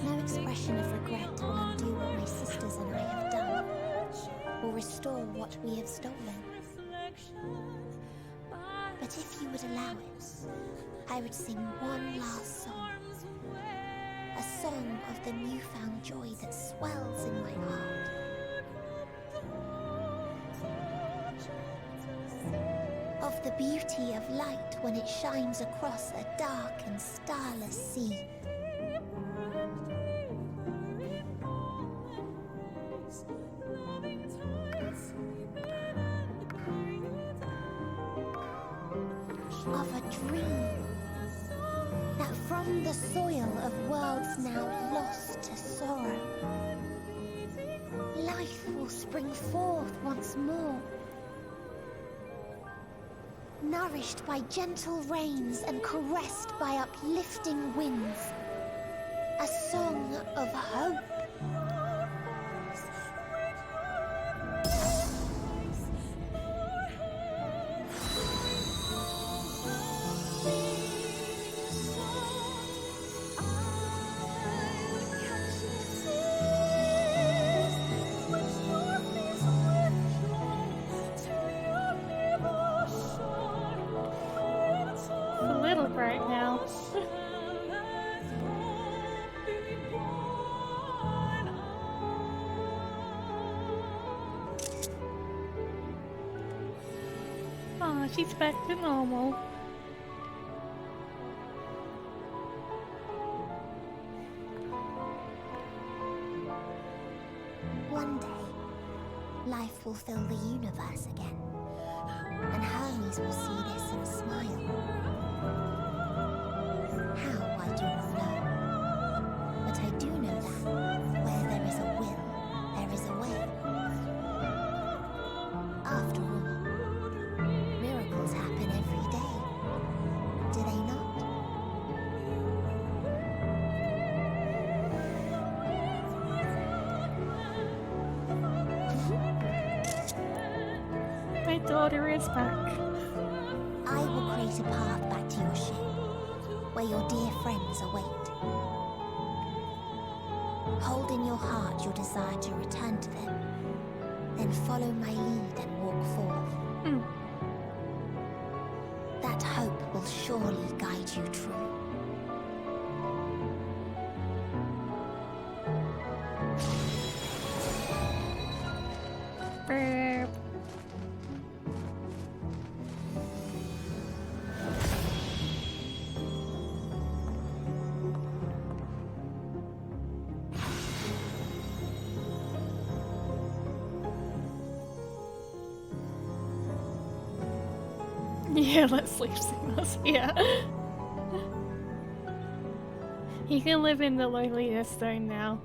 Speaker 7: No expression of regret will undo what my sisters and I have done, or restore what we have stolen. But if you would allow it, I would sing one last song. A song of the newfound joy that swells swells in my heart. Of the beauty of light when it shines across a dark and starless sea. Of a dream that from the soil of worlds now lost to sorrow, life will spring forth once more, nourished by gentle rains and caressed by uplifting winds, a song of hope.
Speaker 1: A little bright now. Oh, she's back to normal.
Speaker 7: One day, life will fill the universe again, and Hermes will see this and smile. How, I do not know, but I do know that where there is a will, there is a way. After all, miracles happen every day, do they not?
Speaker 1: My daughter is back.
Speaker 7: I will create a path back to your ship, where your dear friends await. Hold in your heart your desire to return to them, then follow my lead and walk forth. That hope will surely guide you true.
Speaker 1: Burp. Yeah, let's sleep signals. Yeah. He can live in the loneliness zone now.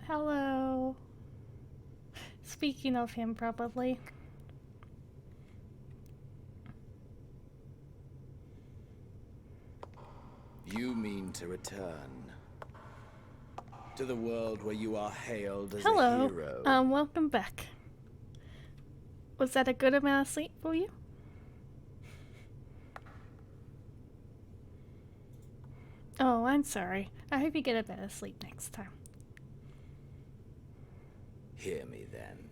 Speaker 1: Hello. Speaking of him, probably.
Speaker 22: You mean to return to the world where you are hailed as a
Speaker 1: Hello.
Speaker 22: hero?
Speaker 1: Welcome back. Was that a good amount of sleep for you? Oh, I'm sorry. I hope you get a better sleep next time.
Speaker 22: Hear me then.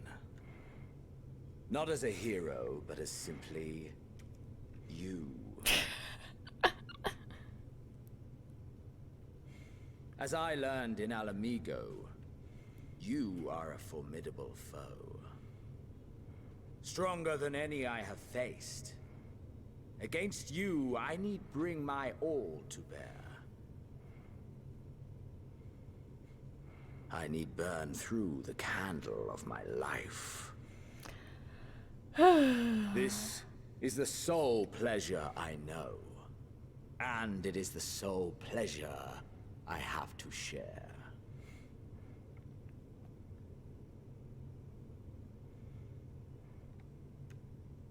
Speaker 22: Not as a hero, but as simply you. As I learned in Alamigo, you are a formidable foe. Stronger than any I have faced. Against you, I need bring my all to bear. I need burn through the candle of my life. This is the sole pleasure I know. And it is the sole pleasure I have to share.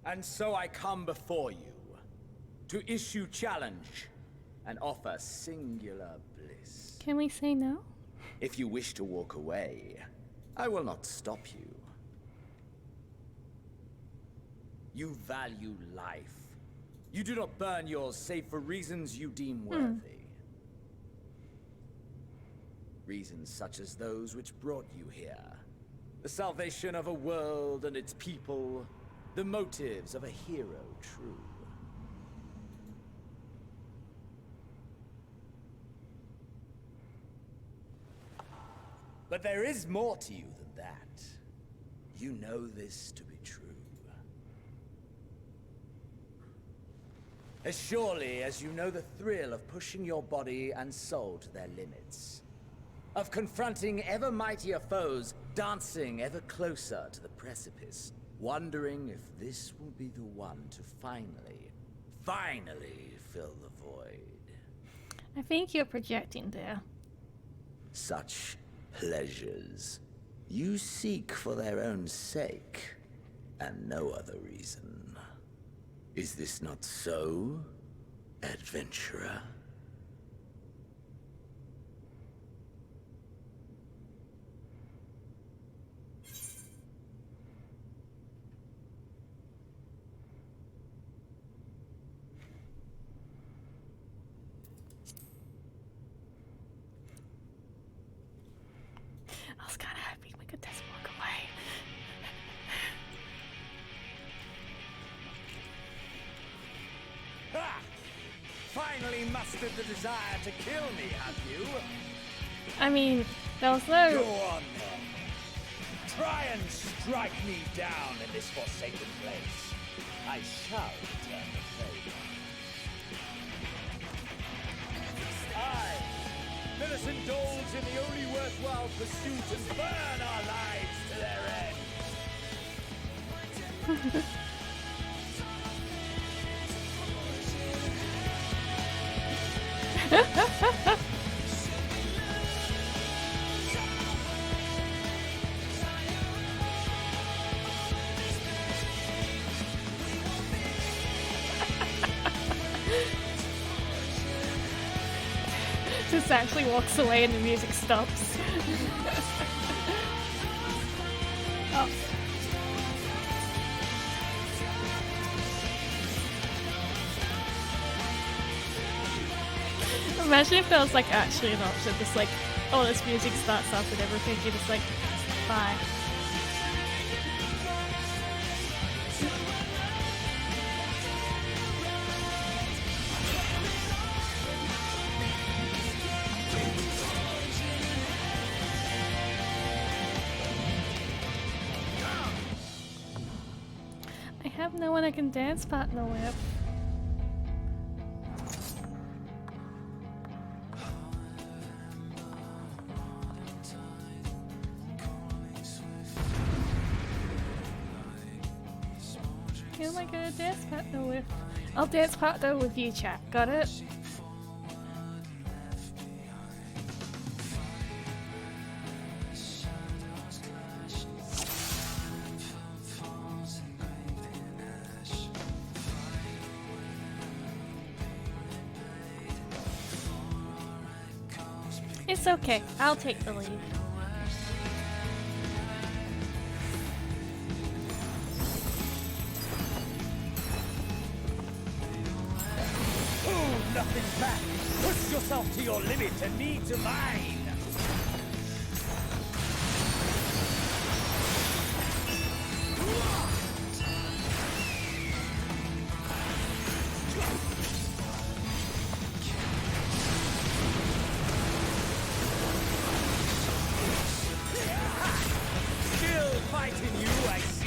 Speaker 22: And so I come before you to issue challenge and offer singular bliss.
Speaker 1: Can we say no?
Speaker 22: If you wish to walk away, I will not stop you. You value life. You do not burn yours save for reasons you deem worthy. Reasons such as those which brought you here. The salvation of a world and its people. The motives of a hero true.
Speaker 13: But there is more to you than that. You know this to be true. As surely as you know the thrill of pushing your body and soul to their limits. Of confronting ever mightier foes, dancing ever closer to the precipice, wondering if this will be the one to finally fill the void.
Speaker 1: I think you're projecting there.
Speaker 13: Such pleasures you seek for their own sake, and no other reason. Is this not so, adventurer?
Speaker 1: I was kind of hoping we could just walk away.
Speaker 13: Ha! Finally mustered the desire to kill me, have you?
Speaker 1: I mean, there was no...
Speaker 13: Go on then. Try and strike me down in this forsaken place. I shall return the favor. Let us indulge in the only worthwhile pursuit and burn our lives to their end.
Speaker 1: Just actually walks away and the music stops. Oh. Imagine if there was like actually an option, just like, oh, this music starts up and everything, you're just like, bye. I have no one I can dance partner with. Who am I gonna dance partner with? I'll dance partner with you, chat. Got it? It's okay. I'll take the lead.
Speaker 13: Hold nothing back. Push yourself to your limit and me to mine. Still fighting you, I see.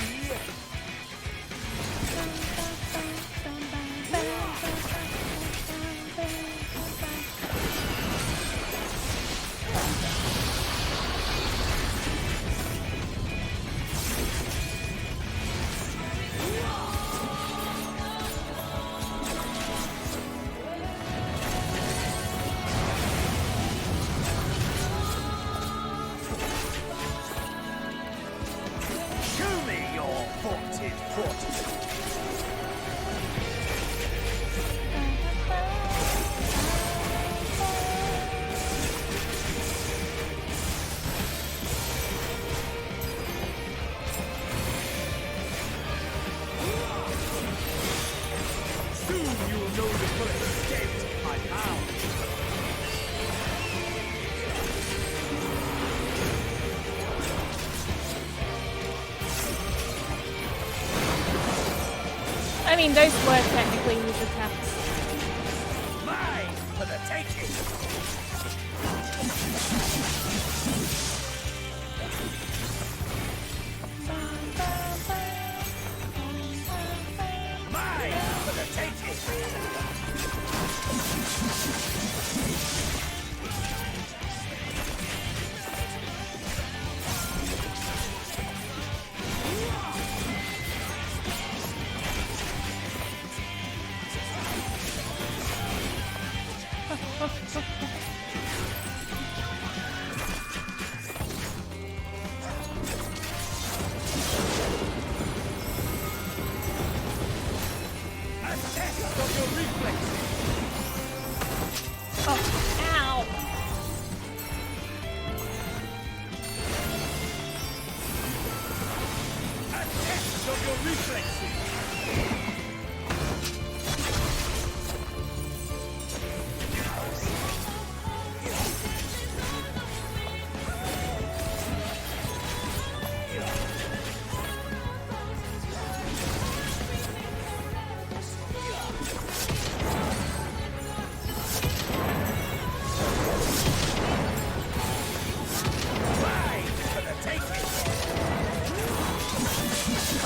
Speaker 13: Show me your vaunted fortitude. Soon you will know the full extent of my power.
Speaker 1: I mean, those were technically his attacks.
Speaker 13: Mine for the taking.
Speaker 11: Mine for the taking!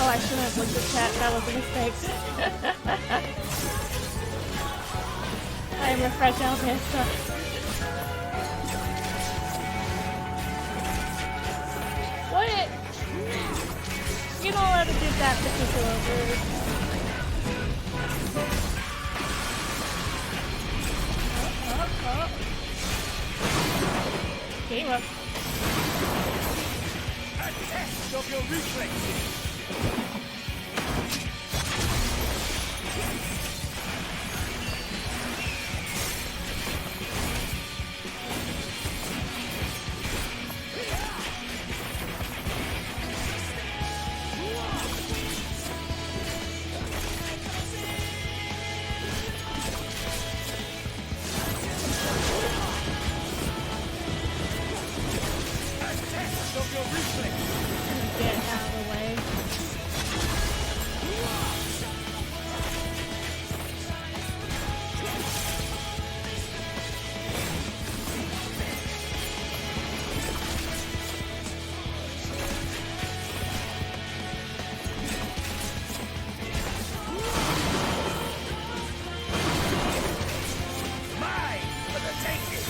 Speaker 1: Oh, I shouldn't have looked at chat. That was a mistake. I am a fragile dancer. What? You're not allowed to do that particular word. Game up.
Speaker 11: A test of your reflexes!
Speaker 1: Get out of the way.
Speaker 11: Mine for the taking!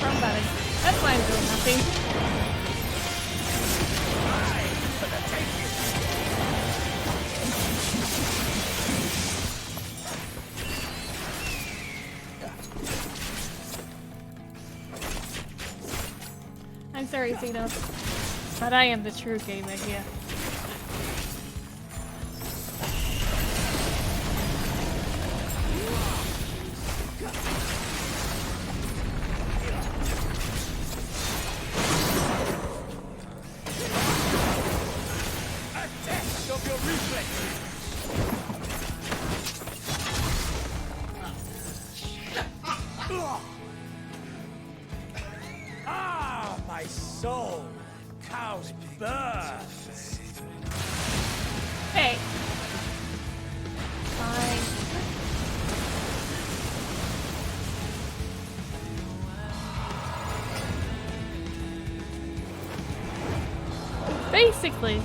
Speaker 1: Wrong button. That's why I'm doing nothing. I'm sorry, Xeno, but I am the true gamer here.
Speaker 11: A test of your reflexes! Ah, my soul! Cow's birds!
Speaker 1: Hey. Fine. Basically.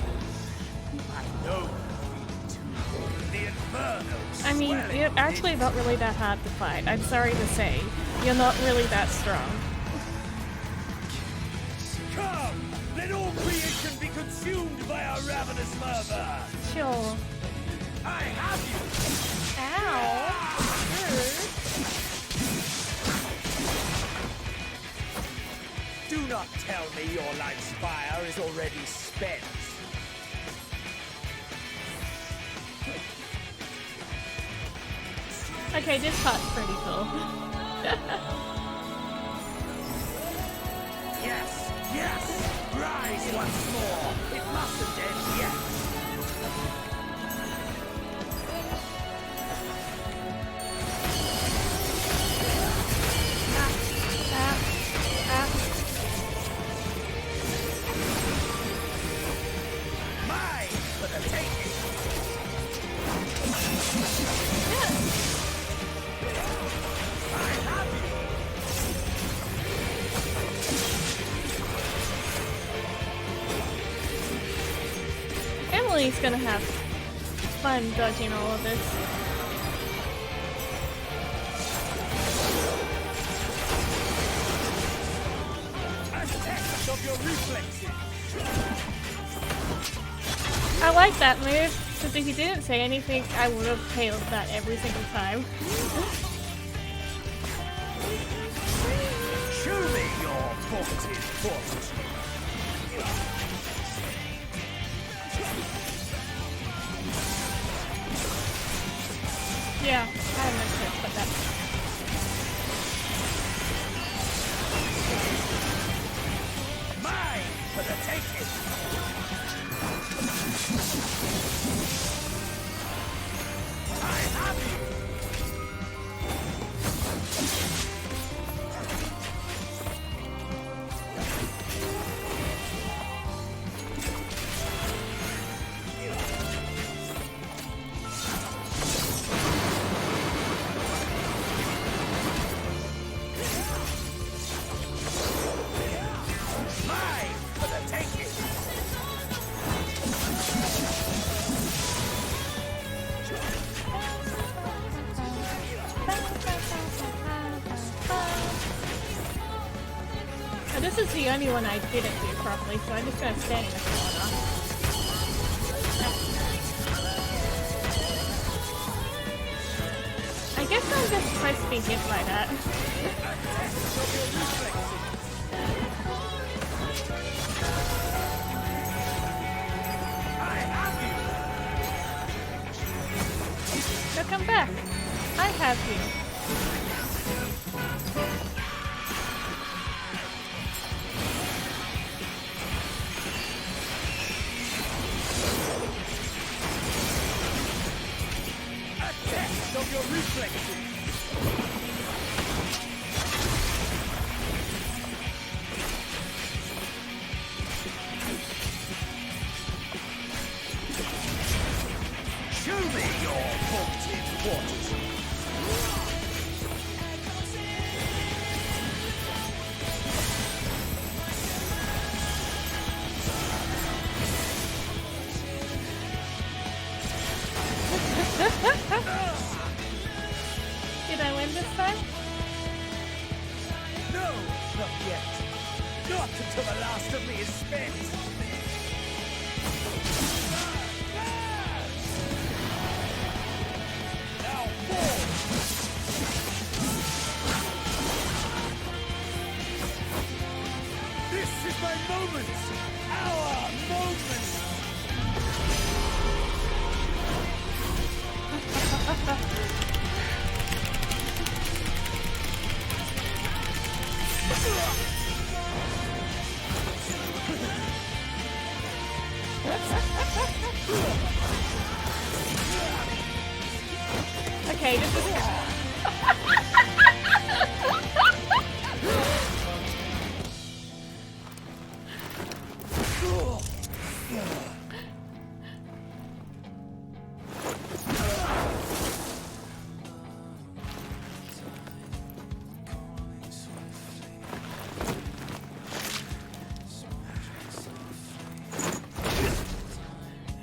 Speaker 1: I mean, you're actually not really that hard to fight. I'm sorry to say. You're not really that strong.
Speaker 11: Come! Let all creation be consumed by our ravenous murder!
Speaker 1: Sure.
Speaker 11: I have you!
Speaker 1: Ow!
Speaker 11: Do not tell me your life's fire is already spent.
Speaker 1: Okay, this part's pretty cool.
Speaker 11: Yes! Yes! Rise once more! It mustn't end yet!
Speaker 1: Emily's gonna have fun dodging all of this.
Speaker 11: Of your reflexes.
Speaker 1: I like that move, because if you didn't say anything, I would have failed that every single time.
Speaker 11: Show me your fortitude, fortitude.
Speaker 1: Yeah, I missed it, but that's...
Speaker 11: Mine for the taking. I have you. Mine for the taking.
Speaker 1: And this is the only one I didn't do properly, so I'm just gonna stand in the corner. I guess I'm just supposed to be hit by that. So come back. I have you.
Speaker 11: A test of your reflexes. Show me your vaulted fortitude.
Speaker 1: Did I win this time?
Speaker 11: No, not yet. Not until the last of me is spent. Now fall. This is my moment. Our moment.
Speaker 1: Okay, this is...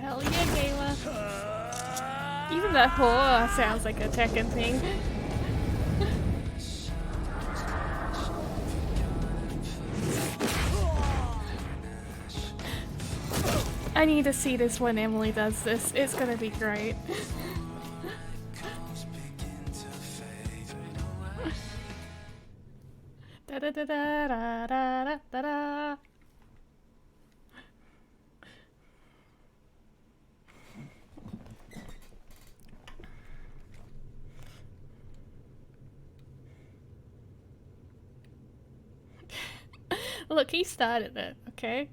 Speaker 1: Hell yeah, Gayla. Even that horror sounds like a Tekken thing. I need to see this when Emily does this. It's gonna be great. Da da da da da da da da. Look, he started it, okay?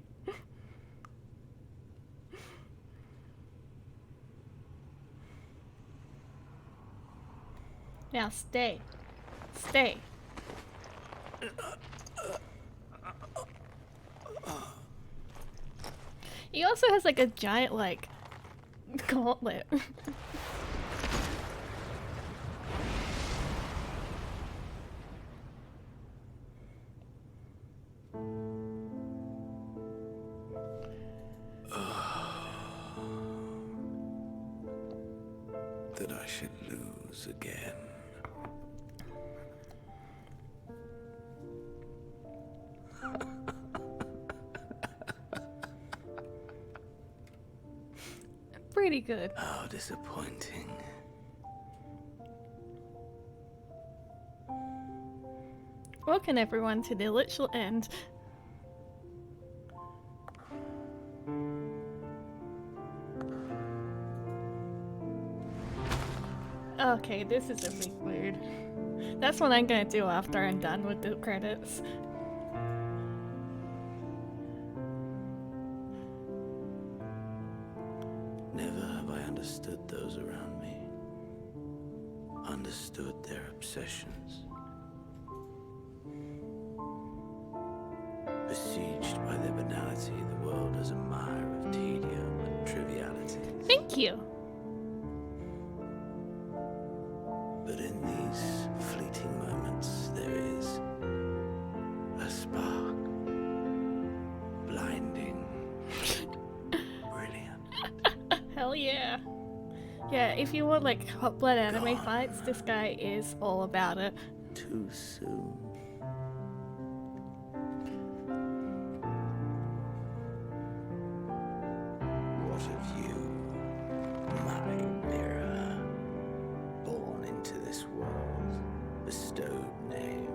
Speaker 1: Now stay. Stay. He also has like a giant like gauntlet.
Speaker 22: should lose again.
Speaker 1: Pretty good.
Speaker 22: How disappointing.
Speaker 1: Welcome everyone to the literal end. Okay, this is a bit weird. That's what I'm gonna do after I'm done with the credits.
Speaker 22: Never have I understood those around me. Understood their obsessions. Besieged by their banality, the world is a mire of tedium and triviality.
Speaker 1: Thank you!
Speaker 22: But in these fleeting moments, there is a spark. Blinding. Brilliant.
Speaker 1: Hell yeah. Yeah, if you want like hot blood anime fights, this guy is all about it.
Speaker 22: Too soon. What of you, my mirror? Born into this world, bestowed name,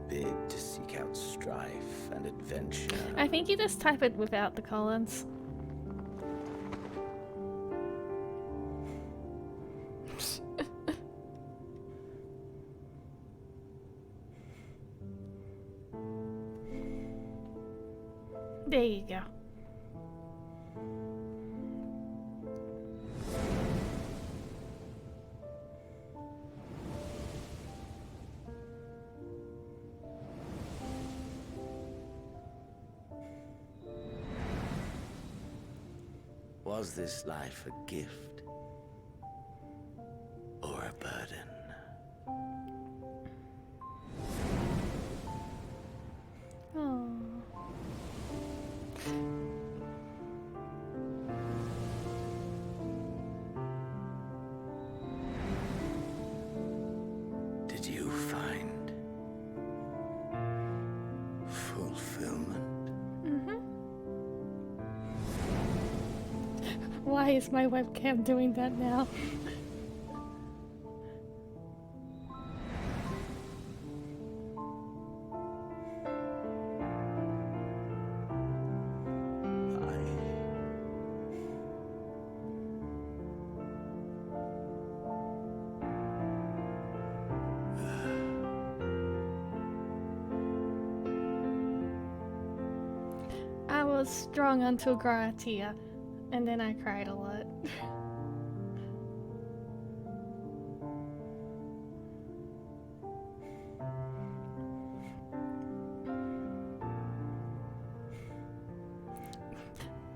Speaker 22: bid to seek out strife and adventure.
Speaker 1: I think you just type it without the colons. There you go.
Speaker 22: Was this life a gift or a burden?
Speaker 1: Oh.
Speaker 22: Did you find fulfillment?
Speaker 1: Why is my webcam doing that now? I was strong until Gratia, and then I cried a lot.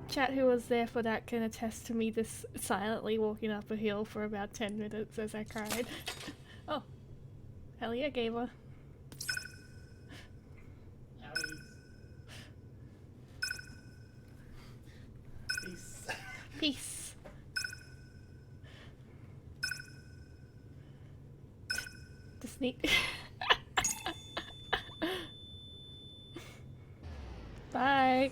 Speaker 1: Chat who was there for that can attest to me just silently walking up a hill for about 10 minutes as I cried. Oh, hell yeah, gamer.
Speaker 12: Peace.
Speaker 1: Peace. The sneak. Bye.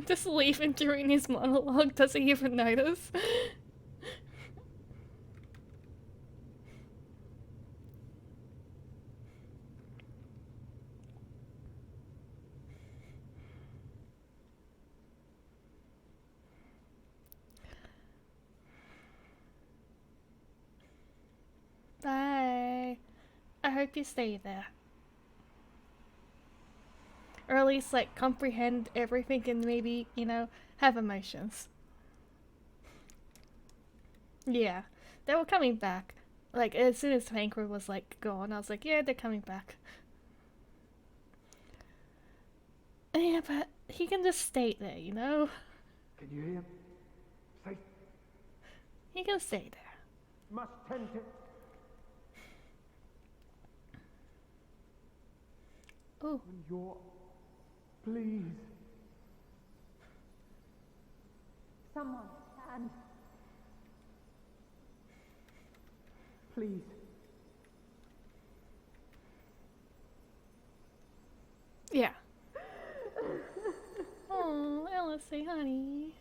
Speaker 1: Just leaving during his monologue, does he even notice? Bye. I hope you stay there. Or at least, like, comprehend everything and maybe, you know, have emotions. Yeah, they were coming back. Like, as soon as Vanquer was, like, gone, I was like, yeah, they're coming back. Yeah, but he can just stay there, you know?
Speaker 10: Can you hear? Say,
Speaker 1: He can stay there.
Speaker 10: must tend to.
Speaker 1: Oh.
Speaker 10: When you're. Please.
Speaker 17: Someone, and
Speaker 24: Please.
Speaker 1: Yeah. Oh, Ella, say honey.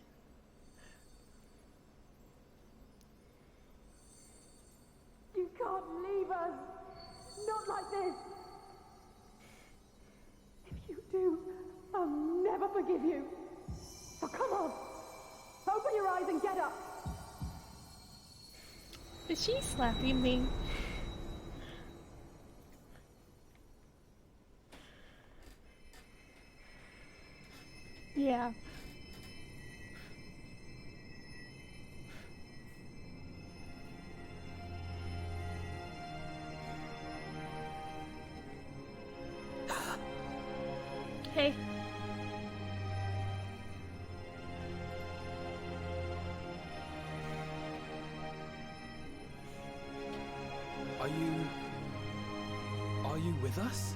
Speaker 17: You can't leave us! Not like this! If you do, I'll never forgive you! So come on! Open your eyes and get up!
Speaker 1: Is she slapping me? Yeah. Hey.
Speaker 20: Are you with us?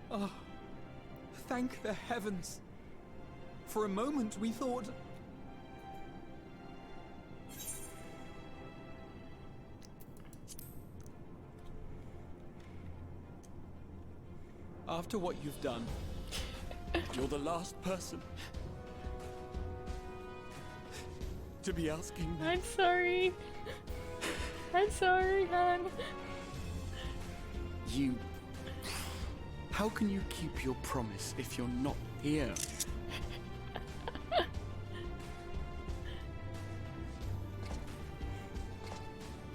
Speaker 24: Oh, thank the heavens. For a moment we thought... After what you've done, you're the last person to be asking me.
Speaker 1: I'm sorry. I'm sorry, hon.
Speaker 20: You... How can you keep your promise if you're not here?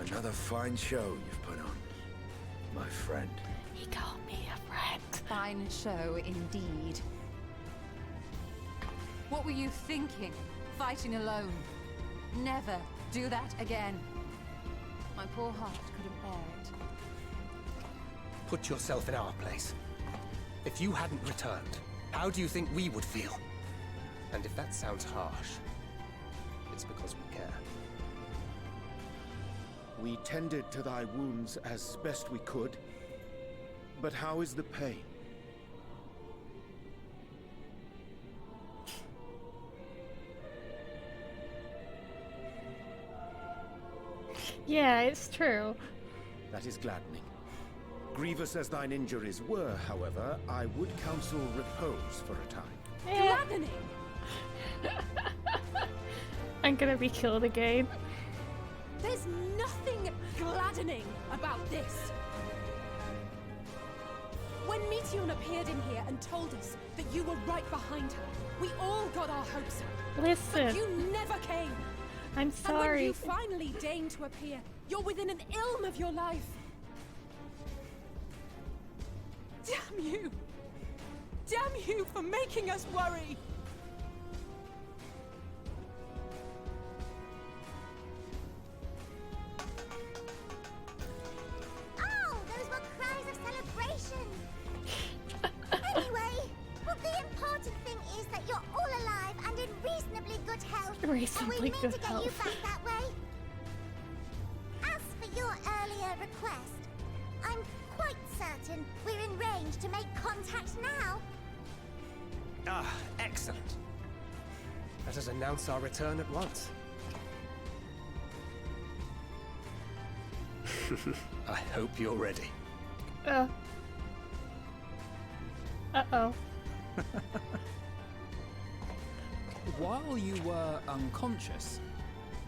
Speaker 22: Another fine show you've put on, my friend.
Speaker 1: He called me a friend.
Speaker 17: Fine show indeed. What were you thinking? Fighting alone? Never do that again. My poor heart couldn't bear it.
Speaker 18: Put yourself in our place. If you hadn't returned, how do you think we would feel? And if that sounds harsh, it's because we care.
Speaker 23: We tended to thy wounds as best we could. But how is the pain?
Speaker 1: Yeah, it's true.
Speaker 23: That is gladdening. Grievous as thine injuries were, however, I would counsel repose for a time.
Speaker 2: Gladdening!
Speaker 1: I'm gonna be killed again.
Speaker 2: There's nothing gladdening about this. When Meteion appeared in here and told us that you were right behind her, we all got our hopes up.
Speaker 1: Listen.
Speaker 2: But you never came.
Speaker 1: I'm sorry.
Speaker 2: And when you finally deign to appear, you're within an ilm of your life. Damn you! Damn you for making us worry!
Speaker 7: Oh, those were cries of celebration! Anyway, well, the important thing is that you're all alive and in reasonably good health. And we
Speaker 1: Reasonably
Speaker 7: mean
Speaker 1: good
Speaker 7: to get
Speaker 1: health.
Speaker 7: you back that way. As for your earlier request, I'm quite certain we're in range to make contact now.
Speaker 18: Ah, excellent. Let us announce our return at once. I hope you're ready.
Speaker 1: Uh-oh.
Speaker 24: While you were unconscious,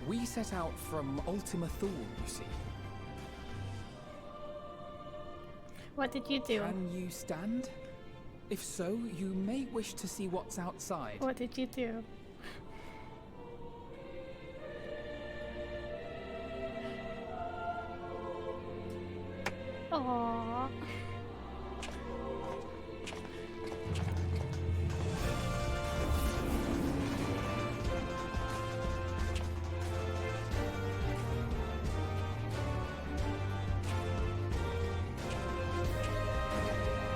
Speaker 24: we set out from Ultima Thule, you see.
Speaker 1: What did you do?
Speaker 24: Can you stand? If so, you may wish to see what's outside.
Speaker 1: What did you do? Aww.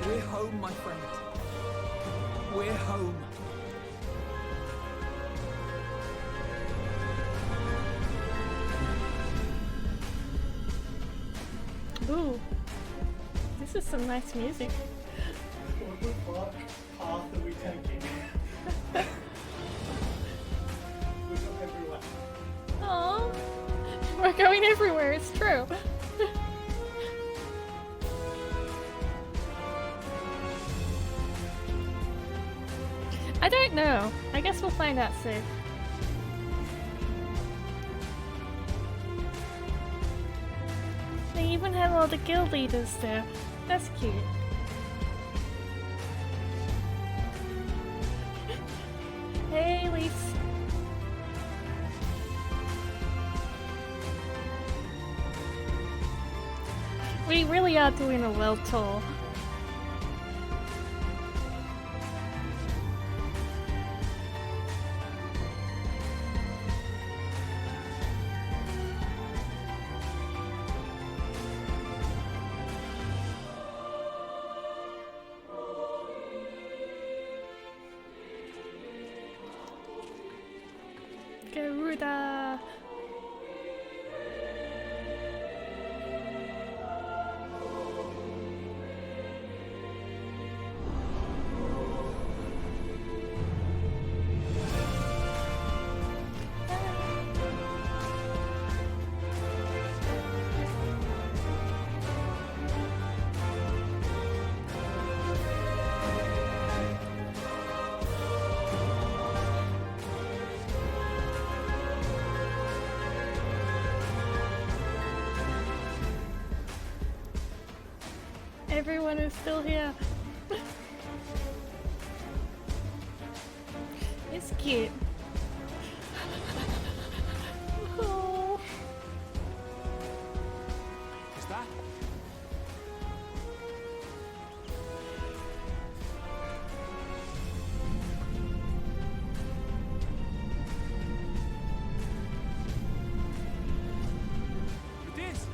Speaker 24: We're home, my friend. We're home.
Speaker 1: Ooh. This is some nice music.
Speaker 12: What the fuck path are we taking?
Speaker 1: going everywhere, it's true. I don't know. I guess we'll find out soon. They even have all the guild leaders there. That's cute. Hey, Lise. We really are doing a world tour. Garuda. Everyone is still here. It's cute. Oh.
Speaker 20: Is that? It is!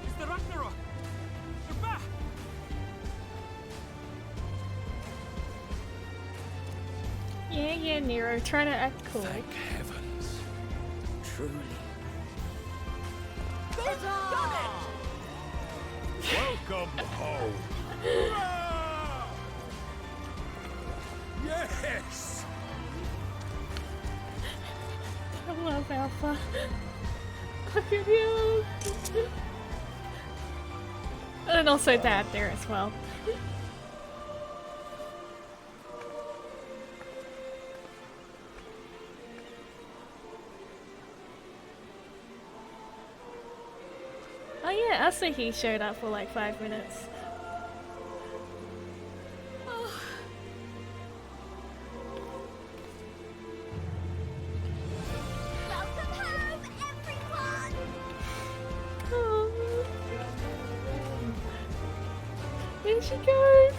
Speaker 20: It's the Ragnarok! They're back!
Speaker 1: Yeah, Nero, trying to act cool.
Speaker 22: Thank heavens. Truly.
Speaker 11: They've done it!
Speaker 5: Welcome home.
Speaker 11: Yes!
Speaker 1: I love Alpha. Look at you. And also Dad there as well. Oh yeah, Asahi showed up for like 5 minutes. Oh. There she goes!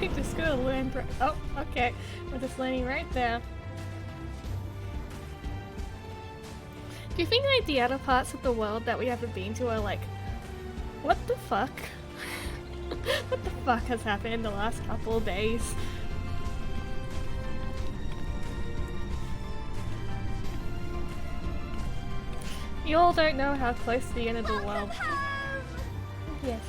Speaker 1: We just gotta learn. Oh, okay. We're just learning right there. Do you think like the other parts of the world that we haven't been to are like, what the fuck? What the fuck has happened in the last couple of days? You all don't know how close to the end of the world. Yes.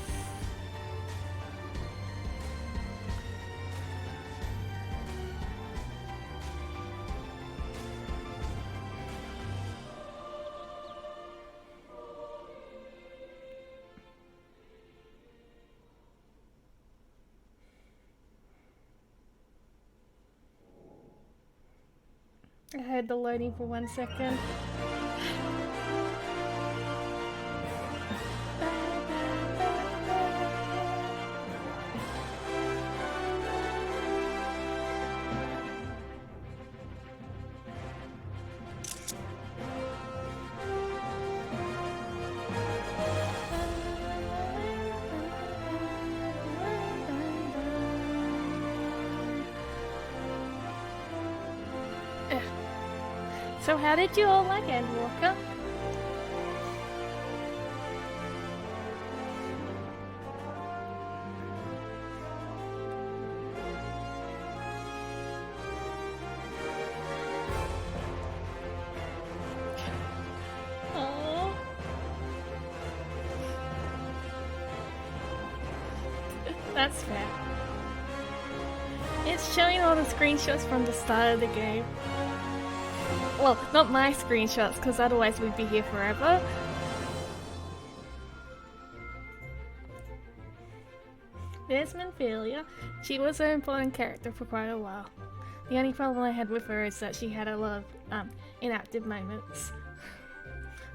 Speaker 1: I heard the loading for 1 second. So how did you all like Endwalker? Oh. That's fair. It's showing all the screenshots from the start of the game. Well, not my screenshots, because otherwise we'd be here forever. There's Minfilia. She was an important character for quite a while. The only problem I had with her is that she had a lot of inactive moments.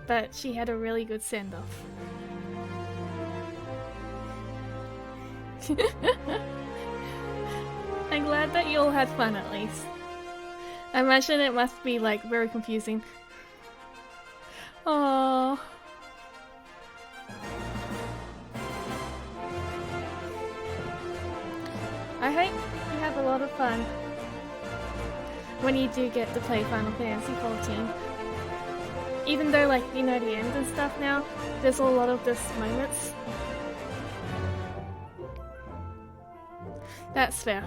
Speaker 1: But she had a really good send-off. I'm glad that you all had fun at least. I imagine it must be like very confusing. Aww. I hope you have a lot of fun when you do get to play Final Fantasy XIV. Even though, like, you know the end and stuff now, there's a lot of these moments. That's fair.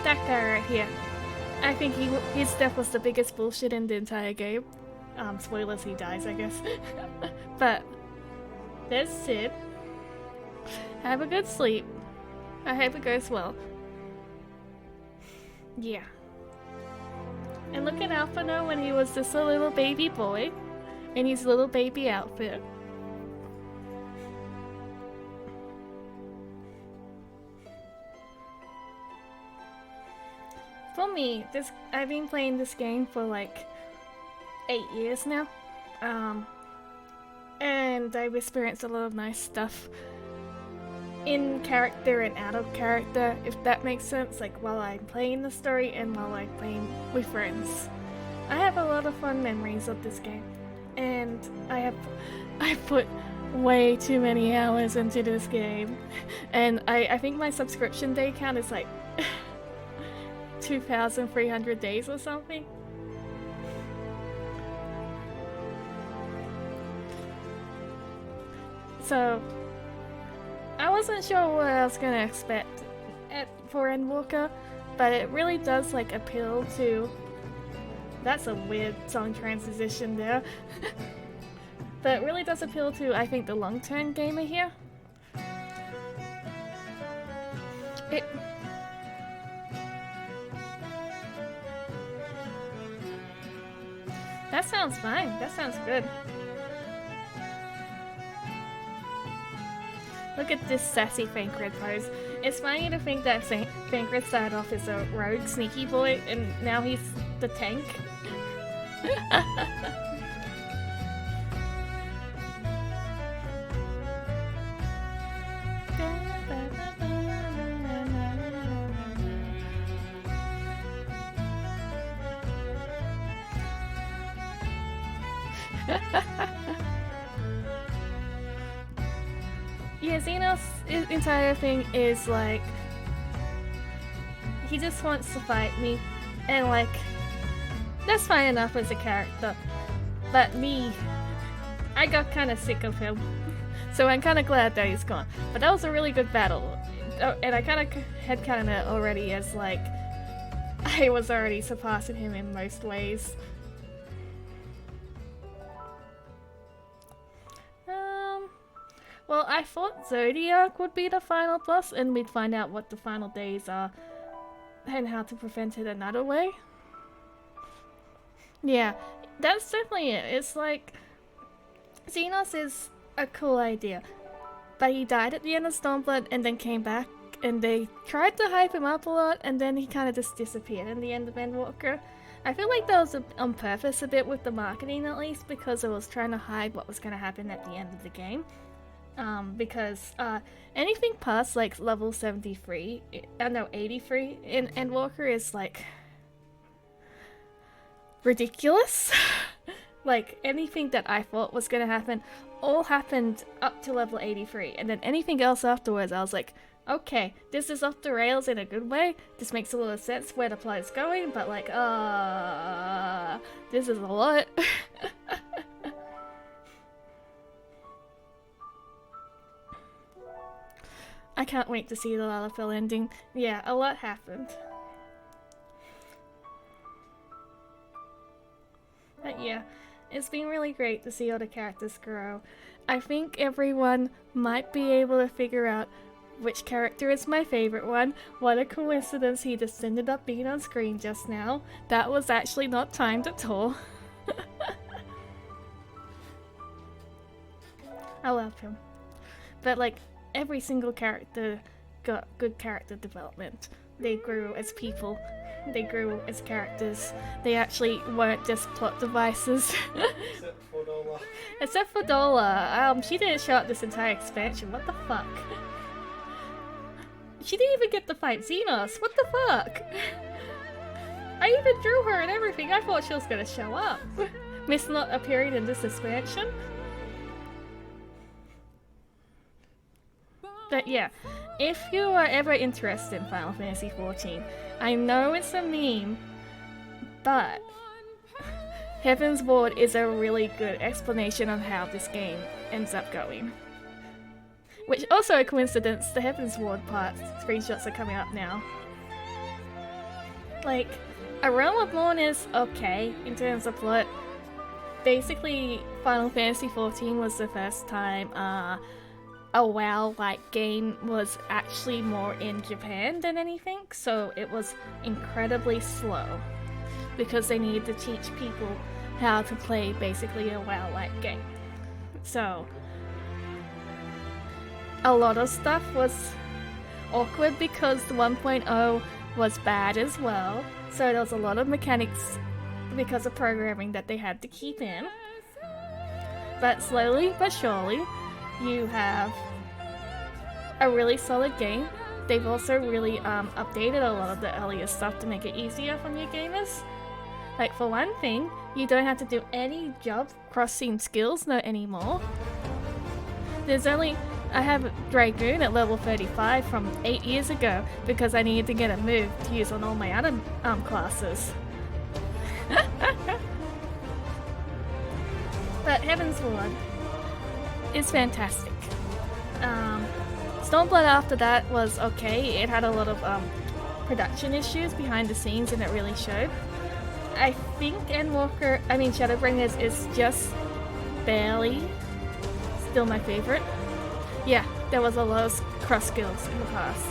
Speaker 1: That guy right here. I think his death was the biggest bullshit in the entire game. Spoilers, he dies, I guess. But there's Sid. Have a good sleep. I hope it goes well. Yeah. And look at Alphino when he was just a little baby boy in his little baby outfit. For me, I've been playing this game for like 8 years now. And I've experienced a lot of nice stuff in character and out of character, if that makes sense, like while I'm playing the story and while I'm playing with friends. I have a lot of fun memories of this game, and I put way too many hours into this game, and I think my subscription day count is like 2,300 days or something. So I wasn't sure what I was gonna expect for Endwalker, but it really does like appeal to. That's a weird song transition there. But it really does appeal to, I think, the long-term gamer here. That sounds fine. That sounds good. Look at this sassy Thancred pose. It's funny to think that Thancred started off as a rogue, sneaky boy, and now he's the tank. Yeah, Xenos' entire thing is like, he just wants to fight me, and like, that's fine enough as a character, but me, I got kind of sick of him, so I'm kind of glad that he's gone. But that was a really good battle, and I kind of had kind of already as like, I was already surpassing him in most ways. Well, I thought Zodiac would be the final boss, and we'd find out what the final days are and how to prevent it another way. Yeah, that's definitely it. It's like, Xenos is a cool idea, but he died at the end of Stormblood and then came back, and they tried to hype him up a lot, and then he kind of just disappeared in the end of Endwalker. I feel like that was on purpose a bit with the marketing, at least, because it was trying to hide what was going to happen at the end of the game. Because anything past like level 73, no, 83 in Endwalker is like ridiculous. Like anything that I thought was gonna happen all happened up to level 83, and then anything else afterwards I was like, okay, this is off the rails in a good way. This makes a lot of sense where the plot is going, but like, this is a lot. I can't wait to see the Lalafell ending. Yeah, a lot happened. But yeah, it's been really great to see all the characters grow. I think everyone might be able to figure out which character is my favorite one. What a coincidence he just ended up being on screen just now. That was actually not timed at all. I love him. But like, every single character got good character development. They grew as people. They grew as characters. They actually weren't just plot devices.
Speaker 12: Except for Dola.
Speaker 1: Except for Dola. She didn't show up this entire expansion. What the fuck? She didn't even get to fight Xenos. What the fuck? I even drew her and everything. I thought she was gonna show up. Miss not appearing in this expansion. But yeah, if you are ever interested in Final Fantasy XIV, I know it's a meme, but Heaven's Ward is a really good explanation of how this game ends up going. Which also a coincidence, the Heaven's Ward part screenshots are coming up now. Like, A Realm of Morn is okay in terms of plot. Basically, Final Fantasy XIV was the first time a WoW-like game was actually more in Japan than anything, so it was incredibly slow because they needed to teach people how to play basically a WoW-like game. So a lot of stuff was awkward because the 1.0 was bad as well, so there was a lot of mechanics because of programming that they had to keep in. But slowly but surely, you have a really solid game. They've also really updated a lot of the earlier stuff to make it easier for new gamers. Like, for one thing, you don't have to do any job crossing skills anymore. There's only... I have Dragoon at level 35 from 8 years ago because I needed to get a move to use on all my other classes. But Heaven's Ward is fantastic. Stormblood after that was okay. It had a lot of production issues behind the scenes and it really showed. I think Shadowbringers is just barely still my favorite. Yeah, there was a lot of cross skills in the past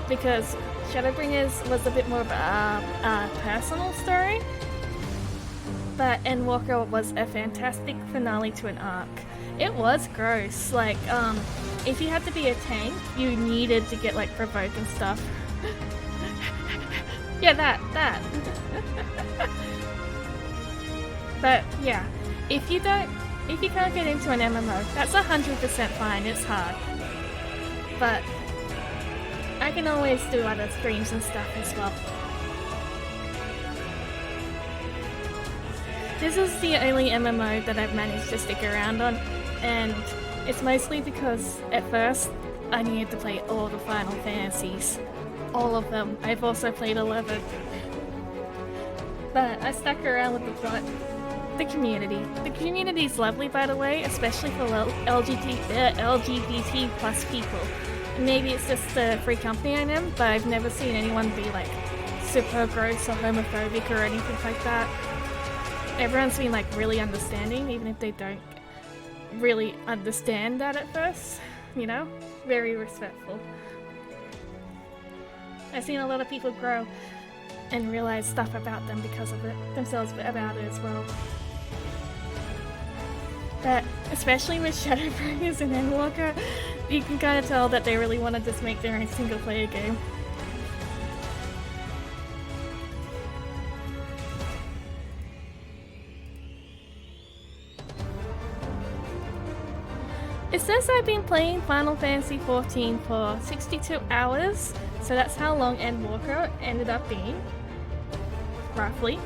Speaker 1: because Shadowbringers was a bit more of a personal story, but Endwalker was a fantastic finale to an arc. It was gross. Like, if you had to be a tank, you needed to get like provoke and stuff. Yeah, that. But yeah, if you can't get into an MMO, that's 100% fine. It's hard, but I can always do other streams and stuff as well. This is the only MMO that I've managed to stick around on, and it's mostly because at first I needed to play all the Final Fantasies. All of them. I've also played 11. But I stuck around with the plot. The community. The community is lovely, by the way, especially for LGBT plus people. Maybe it's just the free company I am, but I've never seen anyone be like super gross or homophobic or anything like that. Everyone's been like really understanding, even if they don't really understand that at first, you know? Very respectful. I've seen a lot of people grow and realize stuff about them because of it, themselves about it as well. But especially with Shadowbringers and Endwalker, you can kind of tell that they really want to just make their own single player game. It says I've been playing Final Fantasy XIV for 62 hours, so that's how long Endwalker ended up being, roughly.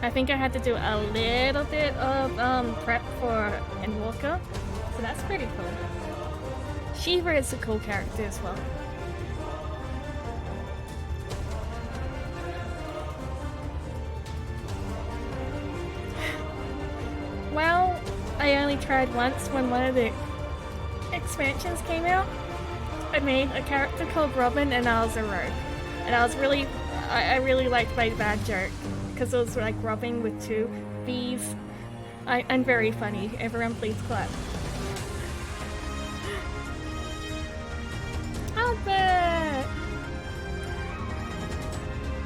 Speaker 1: I think I had to do a little bit of prep for Endwalker, so that's pretty cool. Shiva is a cool character as well. tried once when one of the expansions came out. I made a character called Robin and I was a rogue. And I was really, I really liked my bad joke because it was like Robin with 2 B's. I'm very funny. Everyone please clap. Albert!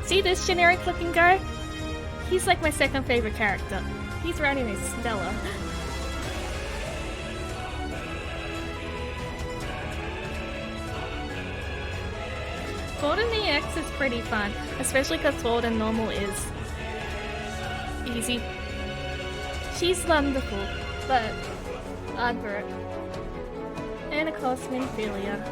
Speaker 1: See this generic looking guy? He's like my second favorite character. He's riding a Stella. Sword and EX is pretty fun, especially because Sword and normal is easy. She's wonderful, but Albert. And of course Minfilia.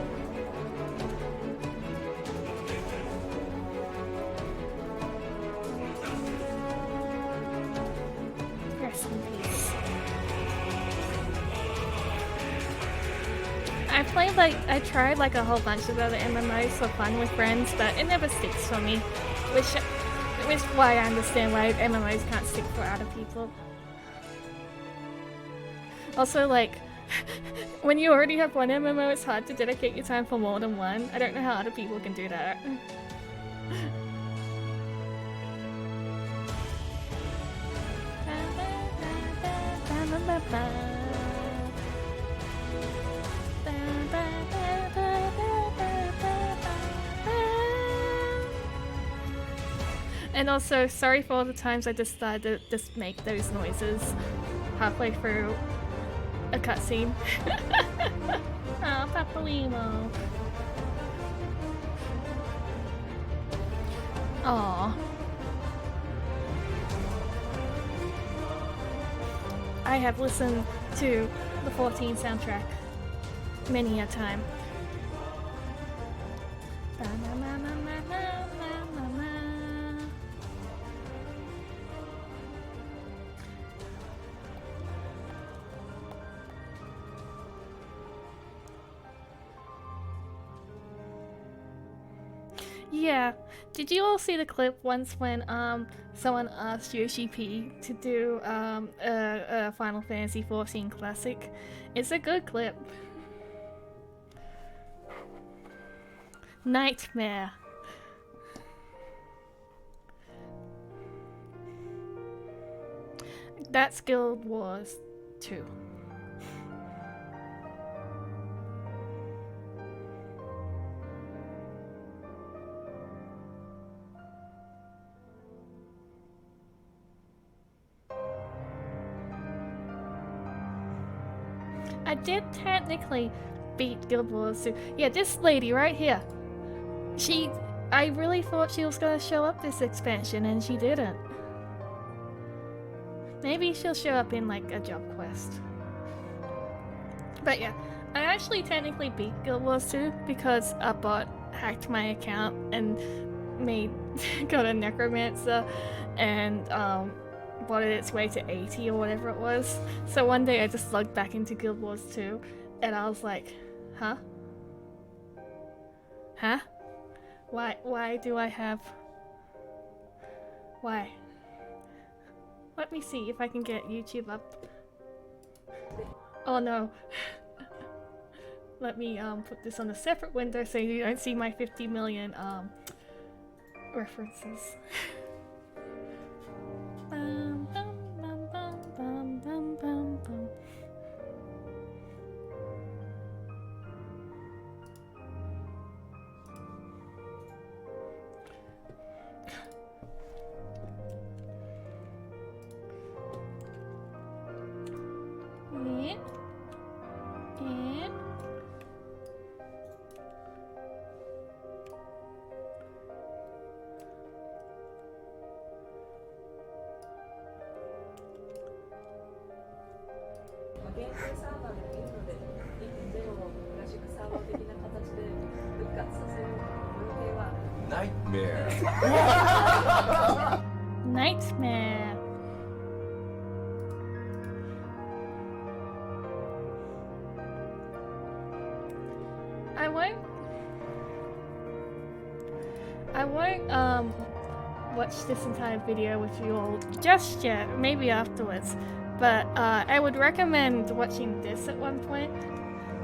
Speaker 1: Rest in peace. I tried like a whole bunch of other MMOs for fun with friends, but it never sticks for me. Which is why I understand why MMOs can't stick for other people. Also, like, when you already have one MMO, it's hard to dedicate your time for more than one. I don't know how other people can do that. And also, sorry for all the times I just decided to just make those noises halfway through a cutscene. Ah, oh, Papalymo. Aww. I have listened to the 14 soundtrack many a time. Yeah. Did you all see the clip once when someone asked Yoshi P to do a Final Fantasy XIV classic? It's a good clip. Nightmare. That's Guild Wars 2. I did technically beat Guild Wars 2. Yeah, this lady right here. I really thought she was gonna show up this expansion and she didn't. Maybe she'll show up in like a job quest. But yeah, I actually technically beat Guild Wars 2 because a bot hacked my account and got a necromancer and botted its way to 80 or whatever it was. So one day I just logged back into Guild Wars 2 and I was like, huh? Huh? Why do I have... Why? Let me see if I can get YouTube up. Oh no. Let me put this on a separate window so you don't see my 50 million references. Bum, bum, bum, bum, bum, bum, bum, bum.
Speaker 14: Nightmare.
Speaker 1: Nightmare. I won't watch this entire video with you all just yet, maybe afterwards. But I would recommend watching this at one point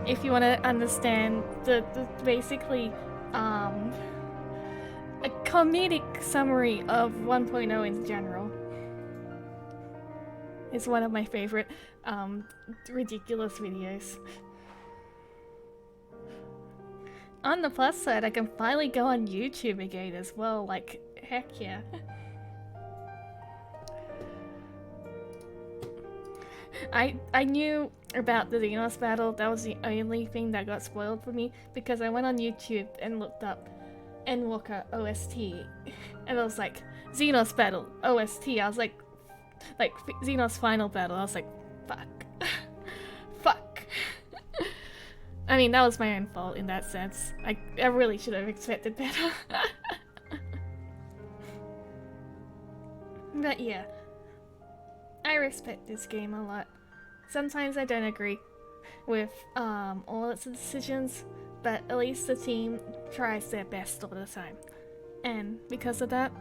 Speaker 1: if you want to understand the basically a comedic summary of 1.0 in general. It's one of my favorite ridiculous videos. On the plus side, I can finally go on YouTube again as well, like, heck yeah. I knew about the Xenos battle. That was the only thing that got spoiled for me, because I went on YouTube and looked up Endwalker OST, and I was like, Xenos battle OST. I was like Xenos final battle. I was like, fuck. Fuck. I mean, that was my own fault in that sense. I really should have expected better. But yeah, I respect this game a lot. Sometimes I don't agree with all its decisions, but at least the team tries their best all the time. And because of that,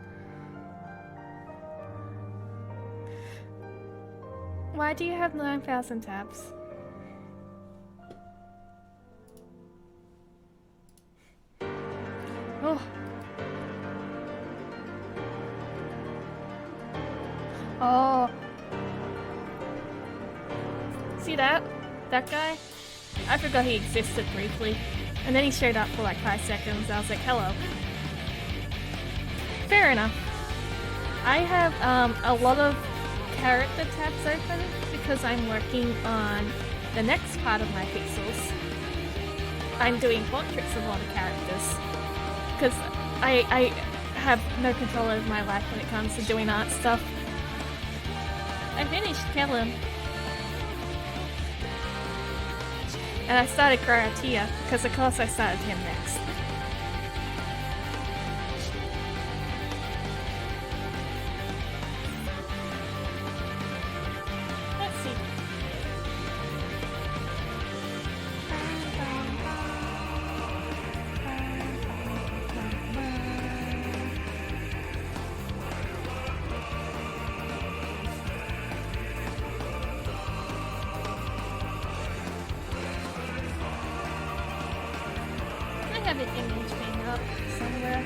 Speaker 1: why do you have 9,000 tabs? Oh. Oh. See that? That guy? I forgot he existed briefly. And then he showed up for like 5 seconds. I was like, hello. Fair enough. I have a lot of character tabs open because I'm working on the next part of my pixels. I'm doing portraits of all the characters. Because I have no control over my life when it comes to doing art stuff. I finished Kellen. And I started Garatia, because of course I started him next. Let's see. I have an image being up somewhere.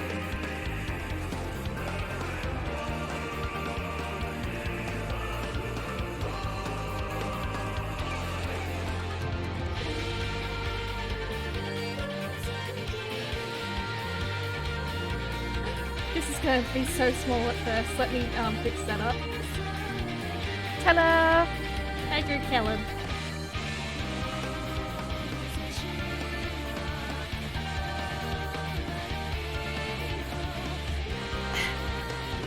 Speaker 1: This is going to be so small at first. Let me fix that up. Ta-da! I drew Kellen.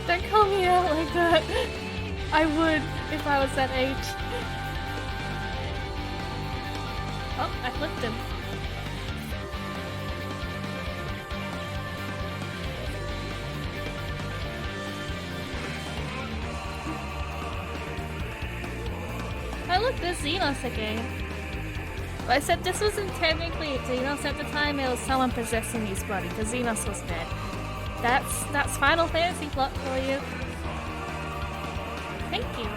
Speaker 1: Don't call me out like that. I would if I was that age. Oh, I flipped him. Oh look, there's Xenos again. But I said this wasn't technically Xenos at the time, it was someone possessing his body, because Xenos was dead. That's Final Fantasy plot for you. Thank you.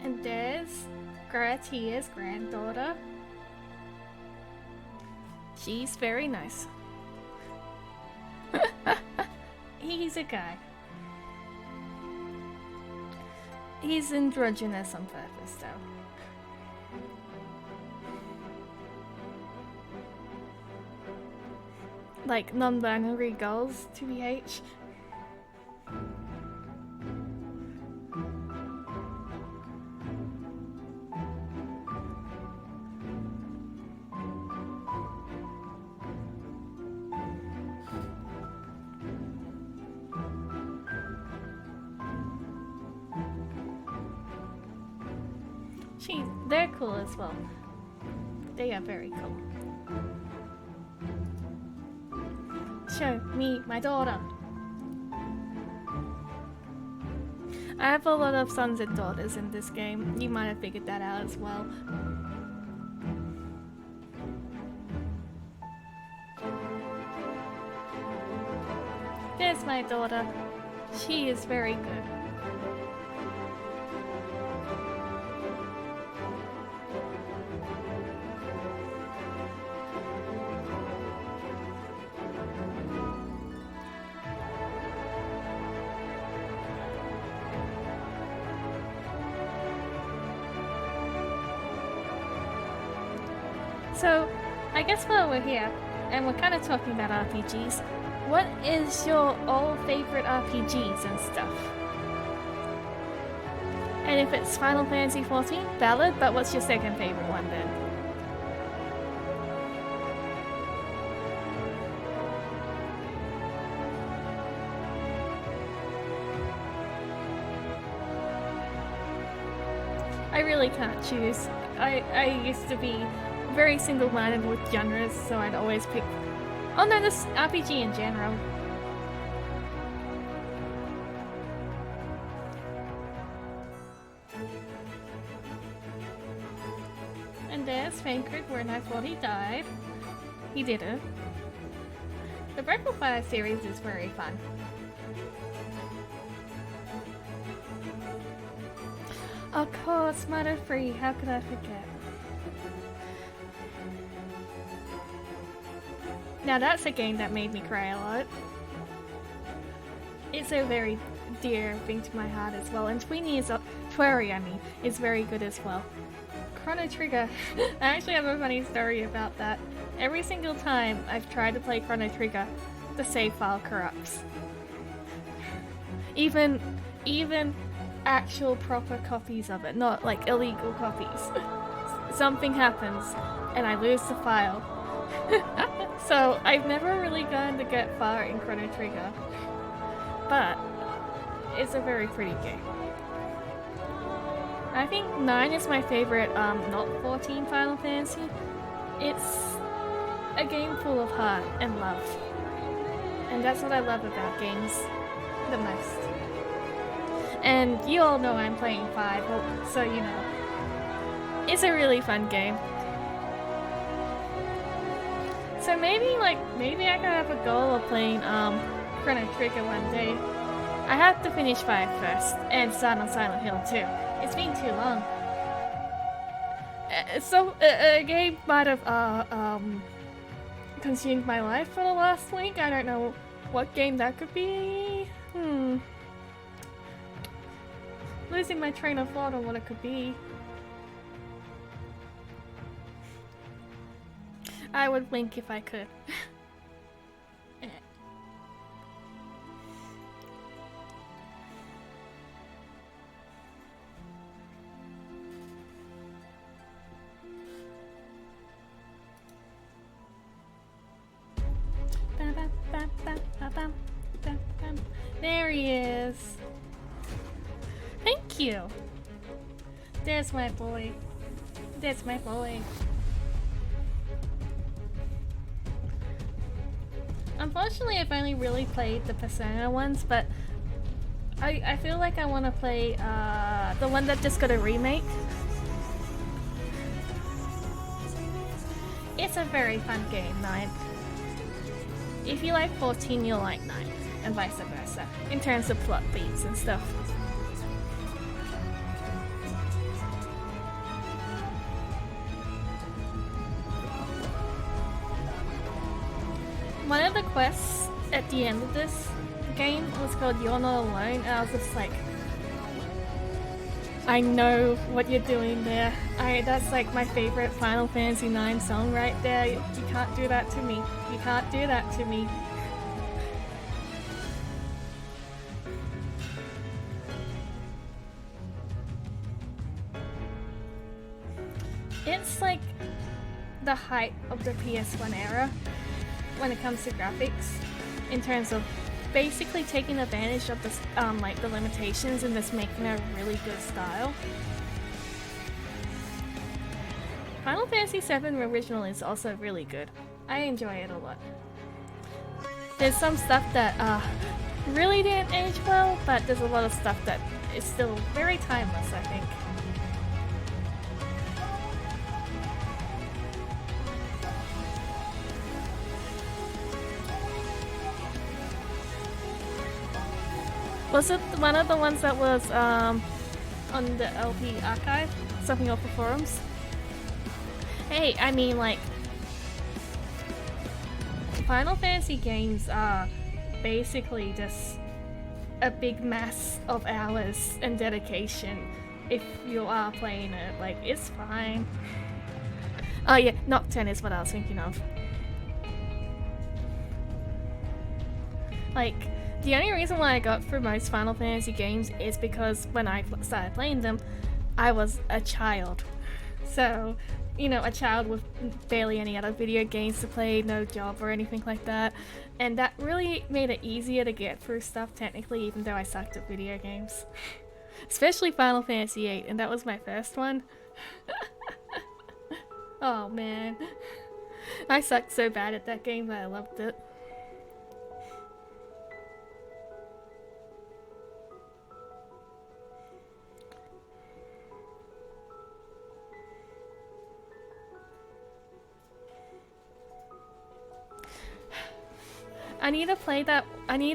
Speaker 1: And there's Gratia's granddaughter. She's very nice. He's a guy. He's androgynous on purpose, though. Like non-binary girls, TBH. They're cool as well. They are very cool. show me my daughter. I have a lot of sons and daughters in this game. You might have figured that out as well. There's my daughter. She is very good. So, I guess while we're here, and we're kind of talking about RPGs, what is your all favorite RPGs and stuff? And if it's Final Fantasy XIV, valid, but what's your second favorite one then? I really can't choose. I used to be very single-minded with genres, so I'd always pick... Oh no, this RPG in general. And there's Fankard, where I thought he died. He didn't. The Breath of Fire series is very fun. Of course, Mother Free, how could I forget? Now that's a game that made me cry a lot. It's a very dear thing to my heart as well, and Tweary is very good as well. Chrono Trigger, I actually have a funny story about that. Every single time I've tried to play Chrono Trigger, the save file corrupts. Even actual proper copies of it, not like illegal copies. Something happens and I lose the file. So I've never really gone to get far in Chrono Trigger, but it's a very pretty game. I think 9 is my favorite, not 14 Final Fantasy. It's a game full of heart and love, and that's what I love about games the most. And you all know I'm playing 5, so you know. It's a really fun game. So maybe I could have a goal of playing Chrono Trigger one day. I have to finish 5 first and start on Silent Hill 2. It's been too long. So a game might have consumed my life for the last week. I don't know what game that could be. Losing my train of thought on what it could be. I would blink if I could. There he is. Thank you. There's my boy. There's my boy. Unfortunately, I've only really played the Persona ones, but I feel like I want to play the one that just got a remake. It's a very fun game, 9. If you like 14, you'll like 9, and vice versa, in terms of plot beats and stuff. One of the quests at the end of this game was called You're Not Alone, and I was just like, I know what you're doing there. That's like my favorite Final Fantasy IX song right there. You can't do that to me. You can't do that to me. It's like the height of the PS1 era when it comes to graphics, in terms of basically taking advantage of the like the limitations and just making a really good style. Final Fantasy VII Original is also really good. I enjoy it a lot. there's some stuff that really didn't age well, but there's a lot of stuff that is still very timeless, I think. Was it one of the ones that was on the LP archive? Something off the forums? Hey, I mean, like, Final Fantasy games are basically just a big mass of hours and dedication if you are playing it. Like, it's fine. Oh yeah, Nocturne is what I was thinking of. Like, the only reason why I got through most Final Fantasy games is because when I started playing them, I was a child. So, you know, a child with barely any other video games to play, no job or anything like that. And that really made it easier to get through stuff technically, even though I sucked at video games. Especially Final Fantasy VIII, and that was my first one. Oh man. I sucked so bad at that game, but I loved it. I need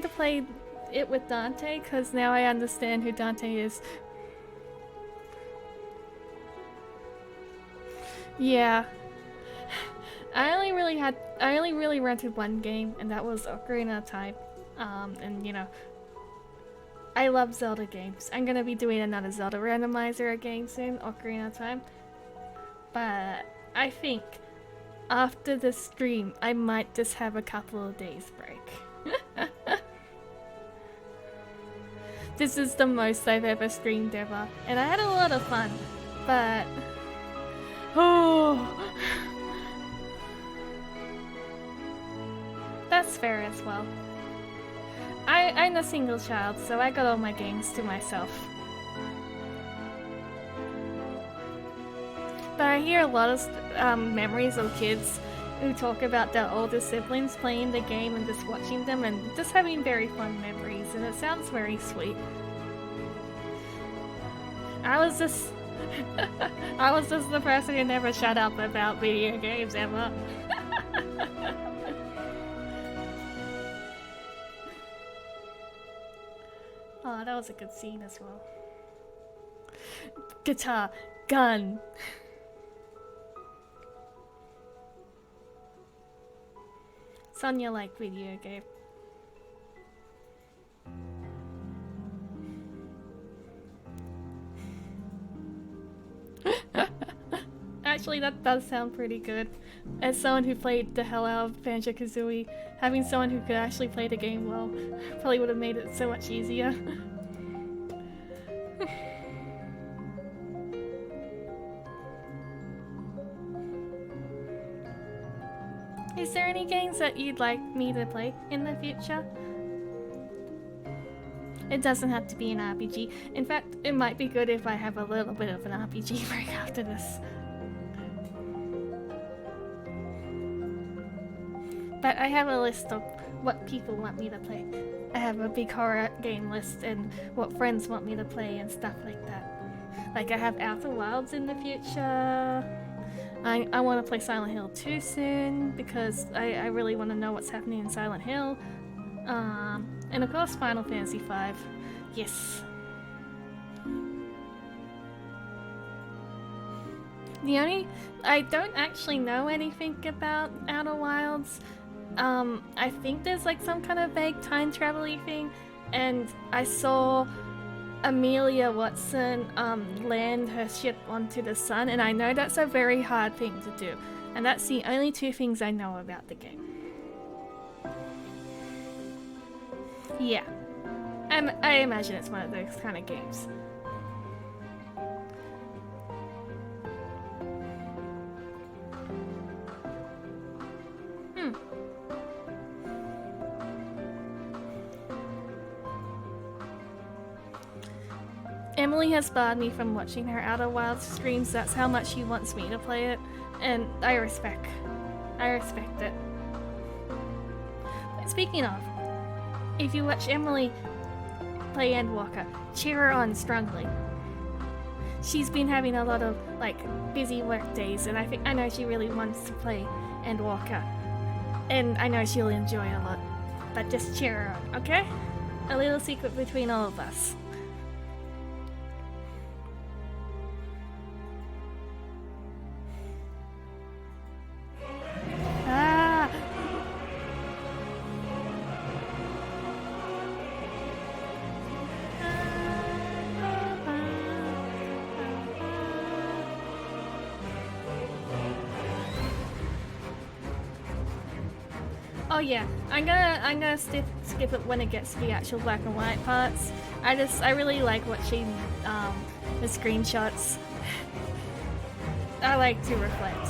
Speaker 1: to play it with Dante, because now I understand who Dante is. Yeah. I only really rented one game, and that was Ocarina of Time. And you know, I love Zelda games. I'm gonna be doing another Zelda randomizer game soon, Ocarina of Time. But I think after the stream, I might just have a couple of days break. This is the most I've ever streamed ever, and I had a lot of fun, but oh, that's fair as well. I'm a single child, so I got all my games to myself. But I hear a lot of memories of kids who talk about their older siblings playing the game and just watching them and just having very fun memories, and it sounds very sweet. I was just the person who never shut up about video games ever. Oh, that was a good scene as well. Guitar, gun. Sonya like video game. Actually, that does sound pretty good. As someone who played the hell out of Banjo-Kazooie, having someone who could actually play the game well probably would have made it so much easier. Is there any games that you'd like me to play in the future? It doesn't have to be an RPG. In fact, it might be good if I have a little bit of an RPG break after this. But I have a list of what people want me to play. I have a big horror game list and what friends want me to play and stuff like that. Like I have Outer Wilds in the future. I want to play Silent Hill 2 soon because I really want to know what's happening in Silent Hill. And of course Final Fantasy V. Yes. I don't actually know anything about Outer Wilds. I think there's like some kind of vague time travel-y thing, and I saw Amelia Watson land her ship onto the sun, and I know that's a very hard thing to do, and that's the only two things I know about the game. Yeah, I imagine it's one of those kind of games. Emily has barred me from watching her Outer Wilds streams. That's how much she wants me to play it, and I respect it. Speaking of, if you watch Emily play Endwalker, cheer her on strongly. She's been having a lot of like busy work days, and I know she really wants to play Endwalker, and I know she'll enjoy a lot. But just cheer her on, okay? A little secret between all of us. Ah. Oh yeah, I'm gonna skip it when it gets to the actual black and white parts. I really like watching the screenshots. I like to reflect.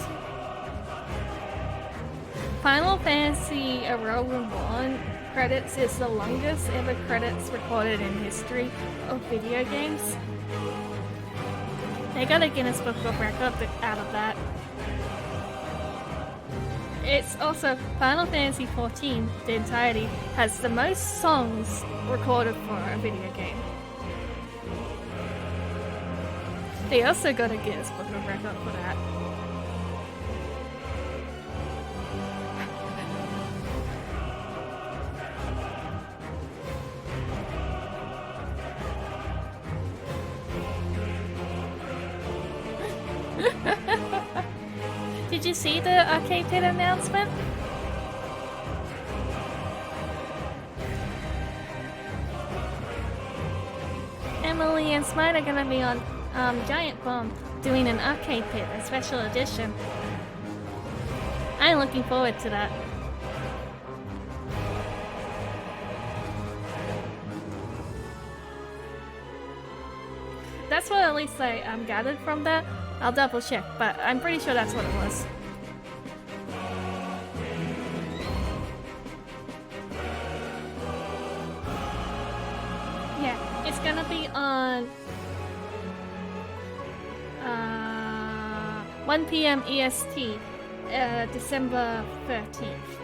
Speaker 1: Final Fantasy A Realm Reborn credits is the longest ever credits recorded in history of video games. They got a Guinness Book of Records out of that. It's also Final Fantasy XIV, the entirety, has the most songs recorded for a video game. They also got a Guinness Book of Records for that. Did you see the arcade pit announcement? Emily and Smite are gonna be on Giant Bomb doing an arcade pit, a special edition. I'm looking forward to that. That's what at least I gathered from that. I'll double check, but I'm pretty sure that's what it was. Yeah, it's gonna be on 1 PM EST, December 13th.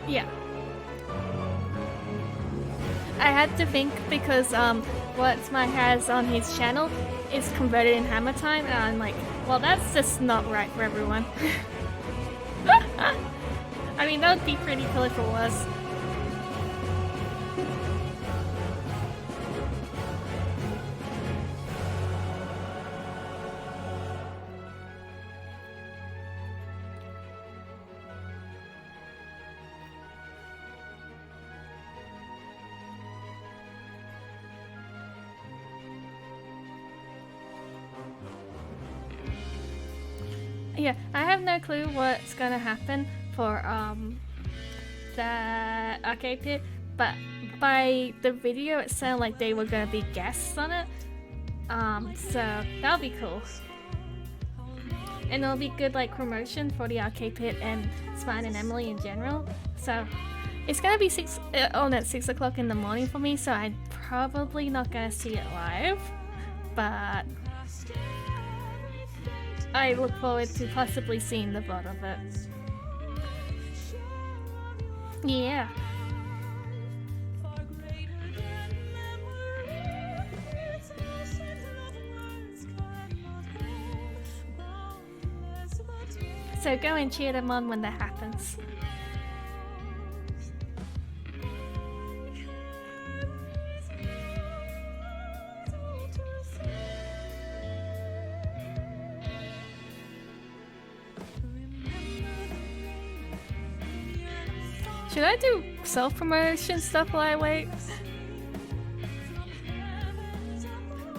Speaker 1: Yeah. I had to think because what Smite has on his channel is converted in Hammer Time, and I'm like, well, that's just not right for everyone. I mean, that would be pretty cool if it was. Yeah, I have no clue what's gonna happen for the arcade pit, but by the video it sounded like they were gonna be guests on it. So that'll be cool. And it'll be good like promotion for the arcade pit and Spine and Emily in general. So it's gonna be 6 o'clock in the morning for me, so I'm probably not gonna see it live, but I look forward to possibly seeing the VOD of it. Yeah. So go and cheer them on when that happens. Should I do self-promotion stuff while I wait?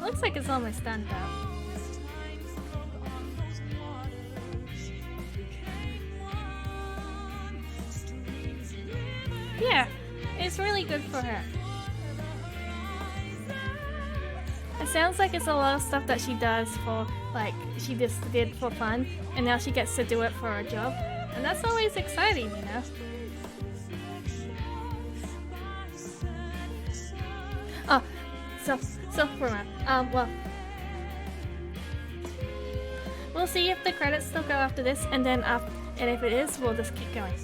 Speaker 1: Looks like it's almost done though. Yeah, it's really good for her. It sounds like it's a lot of stuff that she does for, like, she just did for fun, and now she gets to do it for a job. And that's always exciting, you know? Oh, self-promo. Well, we'll see if the credits still go after this, and then and if it is, we'll just keep going.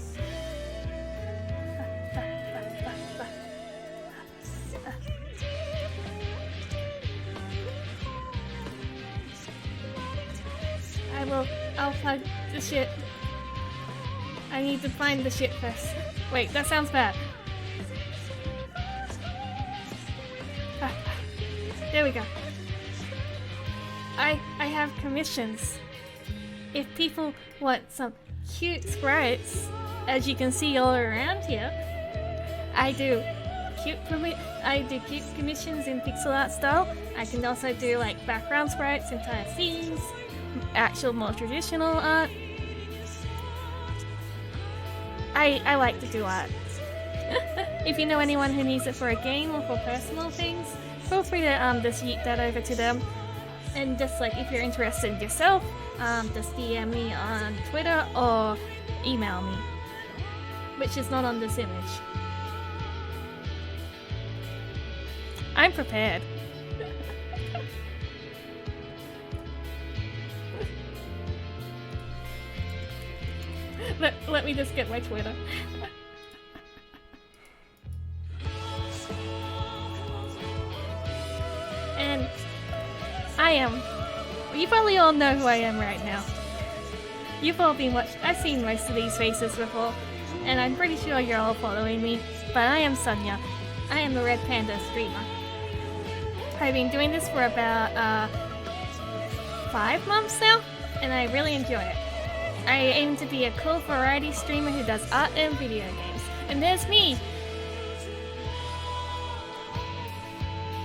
Speaker 1: I'll plug the shit. I need to find the shit first. Wait, that sounds bad. Ah, there we go. I have commissions. If people want some cute sprites, as you can see all around here, I do cute commissions in pixel art style. I can also do like background sprites, entire scenes, actual more traditional art. I like to do art. If you know anyone who needs it for a game or for personal things, feel free to just yeet that over to them. And just like if you're interested yourself, just DM me on Twitter or email me, which is not on this image. I'm prepared. Let me just get my Twitter. And I am. You probably all know who I am right now. You've all been watching. I've seen most of these faces before, and I'm pretty sure you're all following me. But I am Sonia. I am the Red Panda streamer. I've been doing this for about 5 months now, and I really enjoy it. I aim to be a cool variety streamer who does art and video games. And there's me!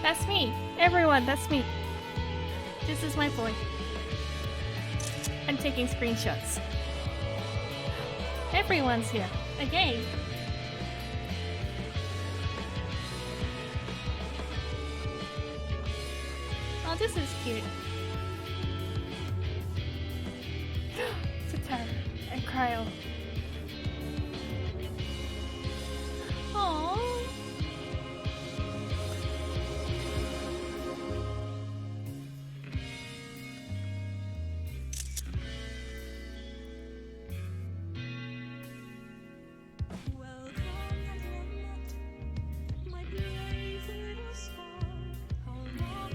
Speaker 1: That's me! Everyone, that's me! This is my boy. I'm taking screenshots. Everyone's here. Again. Oh, this is cute. Tatara and Cryo. Aww.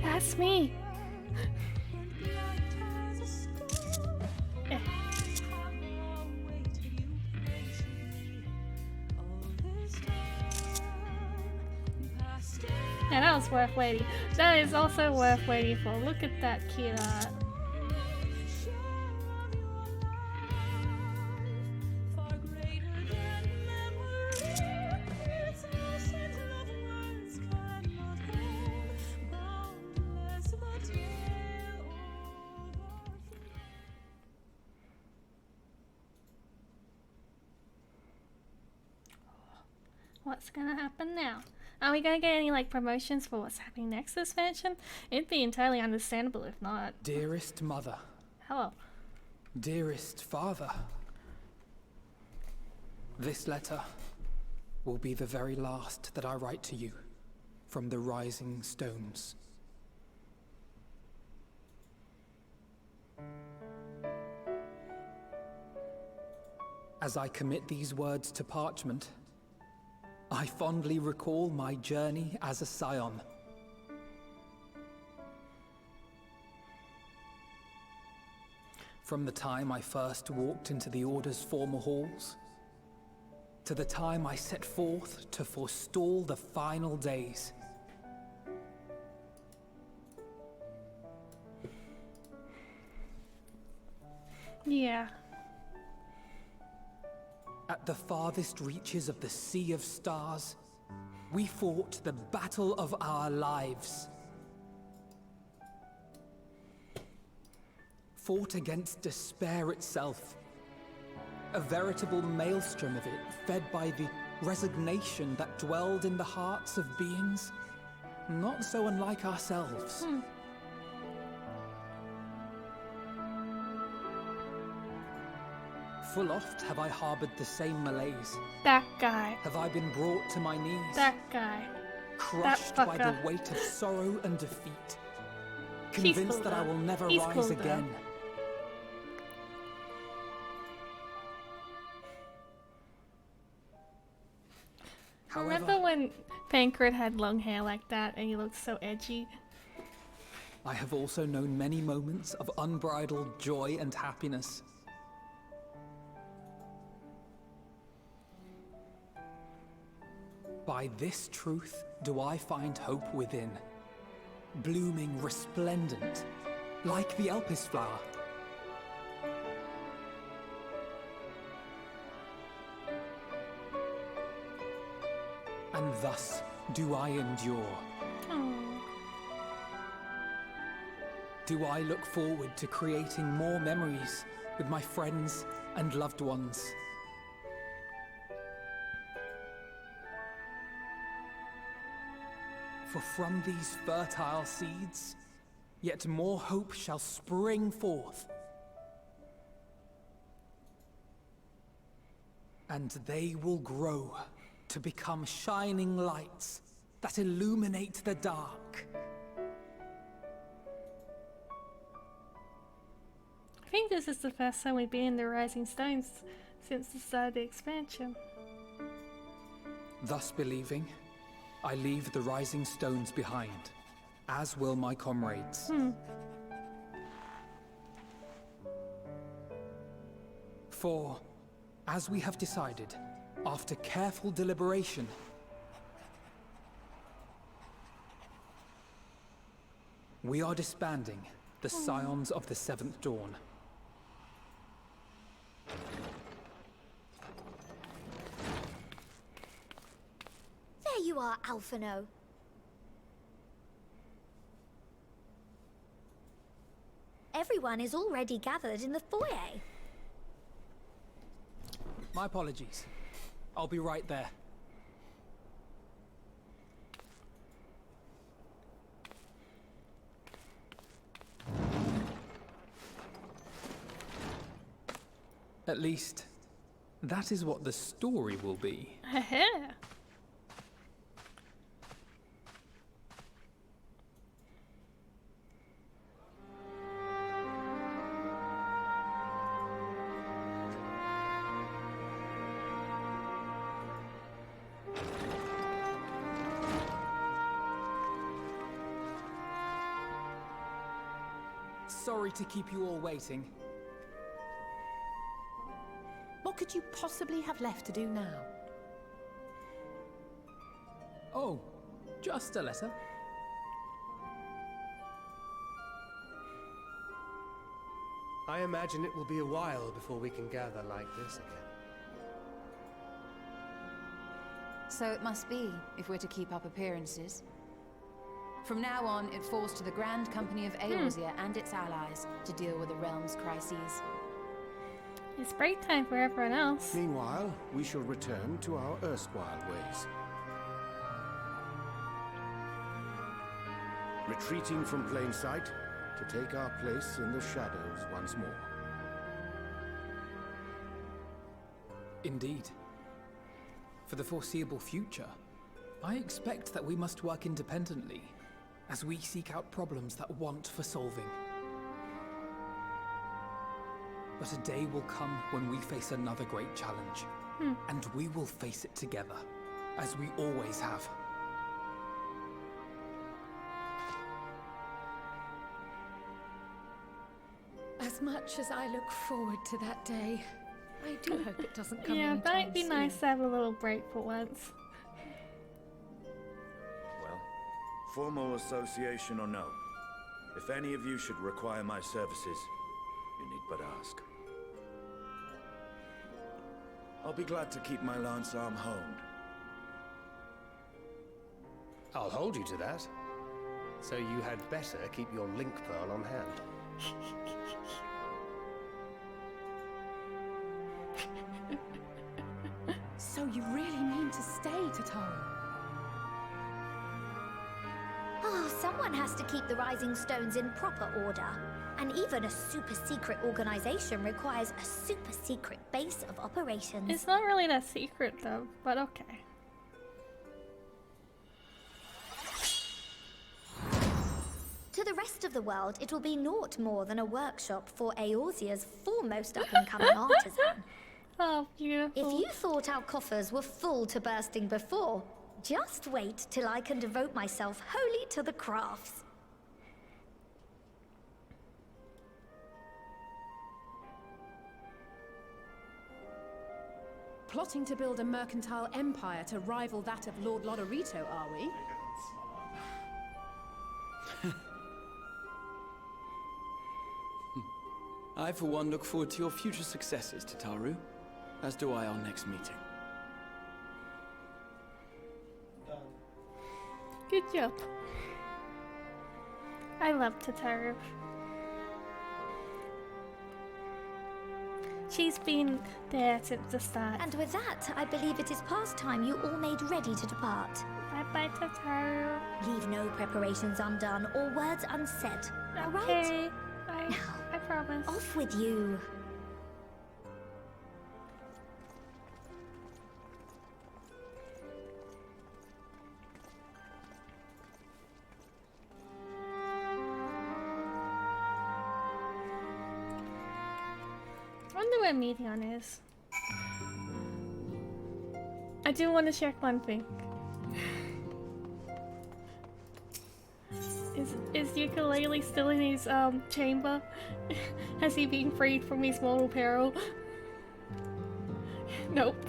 Speaker 1: That's me. Yeah, that was worth waiting. That is also worth waiting for. Look at that cute art. What's gonna happen now? Are we gonna get any like promotions for what's happening next this expansion? It'd be entirely understandable if not.
Speaker 24: Dearest mother.
Speaker 1: Hello.
Speaker 24: Dearest father. This letter will be the very last that I write to you from the Rising Stones. As I commit these words to parchment, I fondly recall my journey as a scion. From the time I first walked into the Order's former halls, to the time I set forth to forestall the final days.
Speaker 1: Yeah.
Speaker 24: At the farthest reaches of the Sea of Stars, we fought the battle of our lives. Fought against despair itself. A veritable maelstrom of it, fed by the resignation that dwelled in the hearts of beings not so unlike ourselves. Full oft have I harbored the same malaise.
Speaker 1: That guy.
Speaker 24: Have I been brought to my knees.
Speaker 1: That guy.
Speaker 24: Crushed
Speaker 1: that
Speaker 24: by the weight of sorrow and defeat.
Speaker 1: He's
Speaker 24: Convinced
Speaker 1: cool,
Speaker 24: that I
Speaker 1: though.
Speaker 24: will never
Speaker 1: He's
Speaker 24: rise
Speaker 1: cool, though.
Speaker 24: again.
Speaker 1: Remember when Pancred had long hair like that and he looked so edgy?
Speaker 24: I have also known many moments of unbridled joy and happiness. By this truth do I find hope within, blooming resplendent, like the Elpis flower. And thus do I endure. Do I look forward to creating more memories with my friends and loved ones. For from these fertile seeds, yet more hope shall spring forth. And they will grow to become shining lights that illuminate the dark.
Speaker 1: I think this is the first time we've been in the Rising Stones since the start of the expansion.
Speaker 24: Thus believing, I leave the Rising Stones behind, as will my comrades. For, as we have decided, after careful deliberation, we are disbanding the Scions of the Seventh Dawn.
Speaker 7: There you are, Alphino. Everyone is already gathered in the foyer.
Speaker 24: My apologies. I'll be right there. At least, that is what the story will be. Sorry to keep you all waiting.
Speaker 2: What could you possibly have left to do now?
Speaker 24: Oh, just a letter.
Speaker 18: I imagine it will be a while before we can gather like this again.
Speaker 17: So it must be, if we're to keep up appearances. From now on, it falls to the Grand Company of Eorzea and its allies to deal with the realm's crises.
Speaker 1: It's break time for everyone else.
Speaker 23: Meanwhile, we shall return to our erstwhile ways. Retreating from plain sight to take our place in the shadows once more.
Speaker 24: Indeed. For the foreseeable future, I expect that we must work independently as we seek out problems that want for solving. But a day will come when we face another great challenge, and we will face it together, as we always have.
Speaker 2: As much as I look forward to that day, I do hope it doesn't come
Speaker 1: Yeah,
Speaker 2: anytime
Speaker 1: that'd be
Speaker 2: soon.
Speaker 1: nice to have a little break for once.
Speaker 6: Well, formal association or no, if any of you should require my services, you need but ask. I'll be glad to keep my lance arm honed.
Speaker 18: I'll hold you to that. So you had better keep your link pearl on hand.
Speaker 2: So you really mean to stay, Tataru?
Speaker 7: Oh, someone has to keep the Rising Stones in proper order. And even a super-secret organization requires a super-secret base of operations.
Speaker 1: It's not really that secret though, but okay.
Speaker 7: To the rest of the world, it will be naught more than a workshop for Eorzea's foremost up-and-coming artisan.
Speaker 1: Oh, beautiful.
Speaker 7: If you thought our coffers were full to bursting before, just wait till I can devote myself wholly to the crafts.
Speaker 2: Plotting to build a mercantile empire to rival that of Lord Lodorito, are we?
Speaker 20: I, for one, look forward to your future successes, Tataru. As do I our next meeting.
Speaker 1: Good job. I love Tataru. She's been there since the start.
Speaker 14: And with that, I believe it is past time you all made ready to depart.
Speaker 1: Bye-bye, Tataru.
Speaker 14: Leave no preparations undone or words unsaid. All right?
Speaker 1: Okay. I promise.
Speaker 14: Off with you.
Speaker 1: I wonder where Meteon is. I do want to check one thing. Is Ukulele still in his chamber? Has he been freed from his mortal peril? Nope.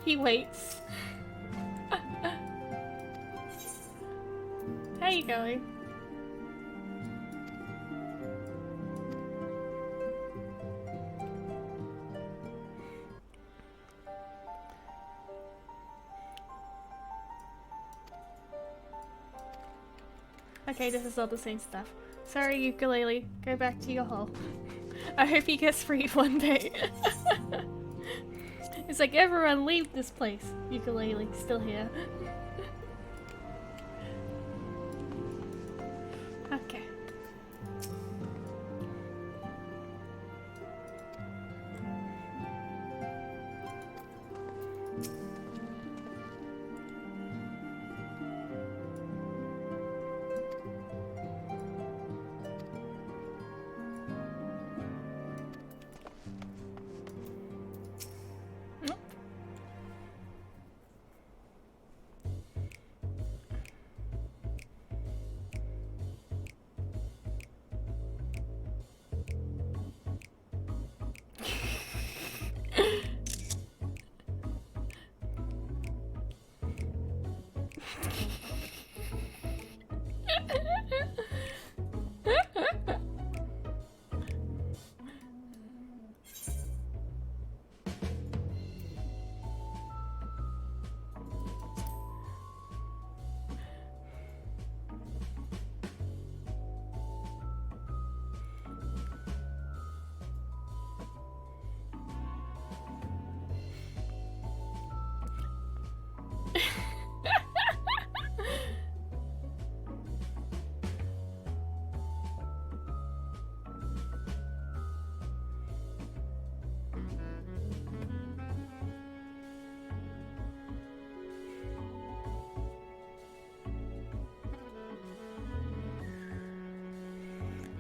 Speaker 1: He waits. How you going? Okay, this is all the same stuff. Sorry, Ukulele. Go back to your hole. I hope he gets freed one day. It's like, everyone leave this place. Ukulele, still here. Okay.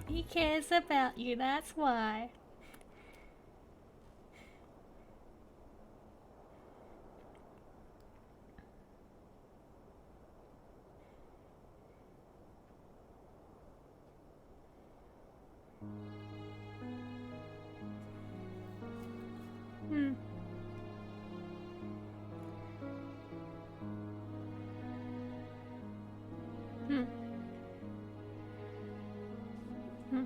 Speaker 1: He cares about you, that's why. Hmm. Hmm. Hmm.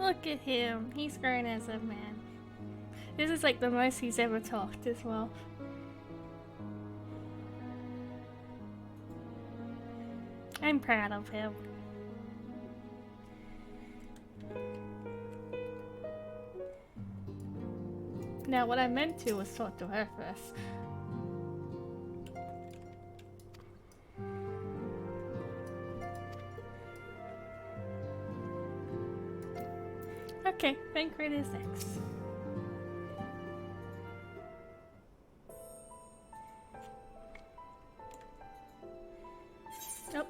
Speaker 1: Look at him. He's grown as a man. This is like the most he's ever talked as well. I'm proud of him. Now, what I meant to was talk to her first. Okay, Banquet is next. Oh.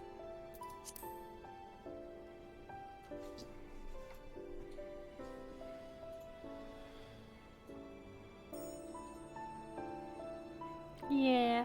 Speaker 1: Yeah.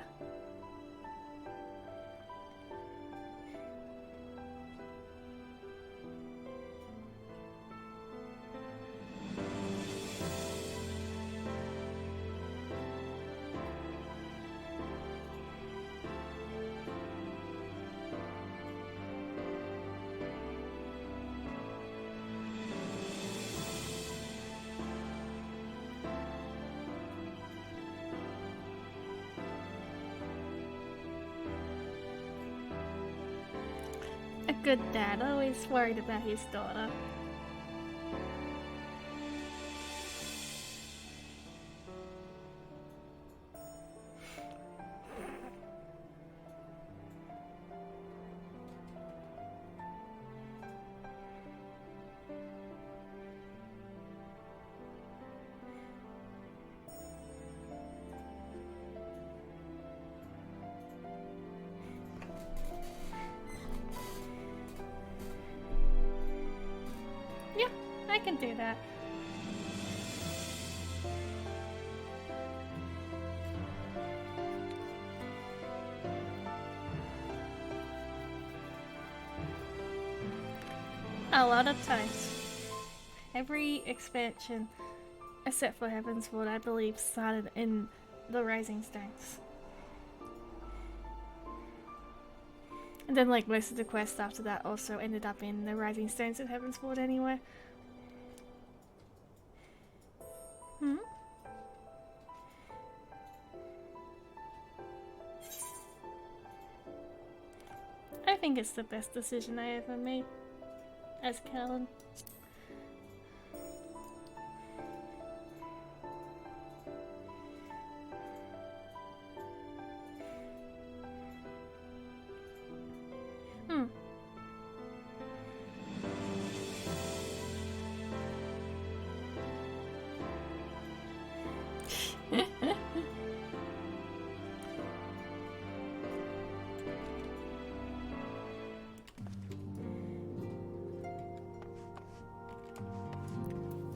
Speaker 1: A good dad, always worried about his daughter. Yeah, I can do that. A lot of times. Every expansion, except for Heavensward, I believe, started in the Rising Stones. And then, like, most of the quests after that also ended up in the Rising Stones of Heavensward anyway. Hmm? I think it's the best decision I ever made as Callan. Hmm.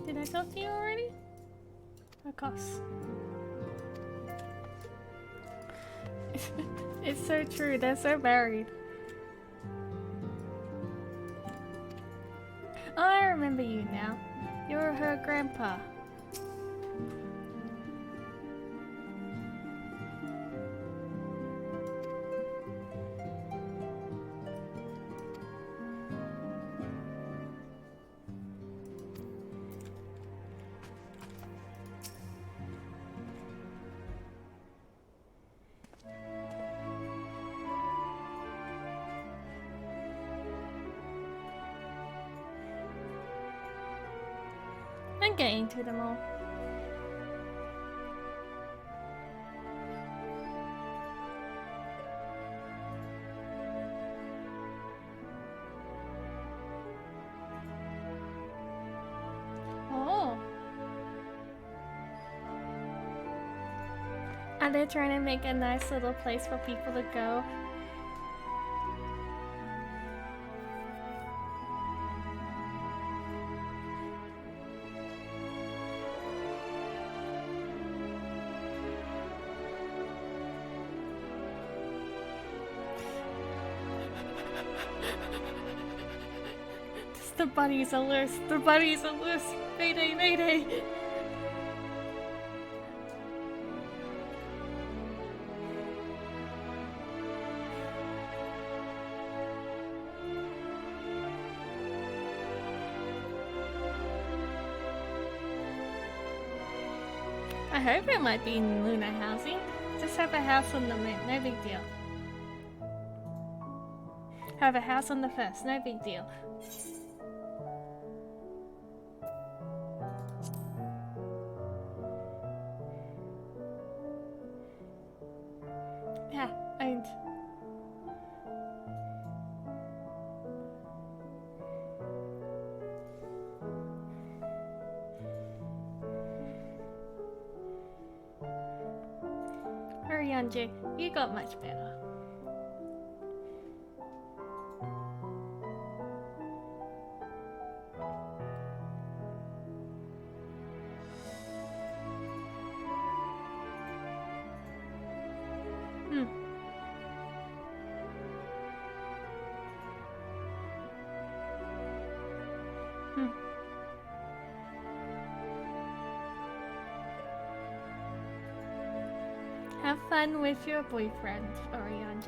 Speaker 1: Did I talk to you already? Of course. It's so true, they're so married. Oh, I remember you now. You're her grandpa. I'm getting to them all. Oh. Are they trying to make a nice little place for people to go? The bunnies are loose. The bunnies are loose. Mayday, mayday. I hope it might be in lunar housing. Just have a house on the moon, no big deal. Have a house on the first, no big deal. Yeah, and Arianje, you got much better. Have fun with your boyfriend, Oriander.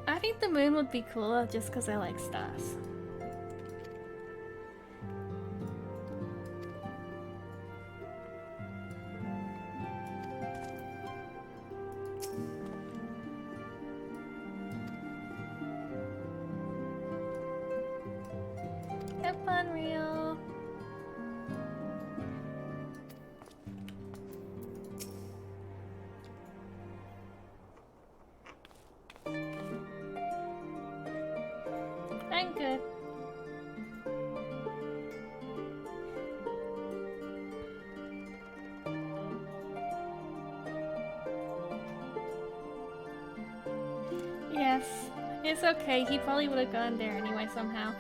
Speaker 1: I think the moon would be cooler just because I like stars. Have fun, Rio. I'm good. Yes, it's okay. He probably would have gone there anyway somehow.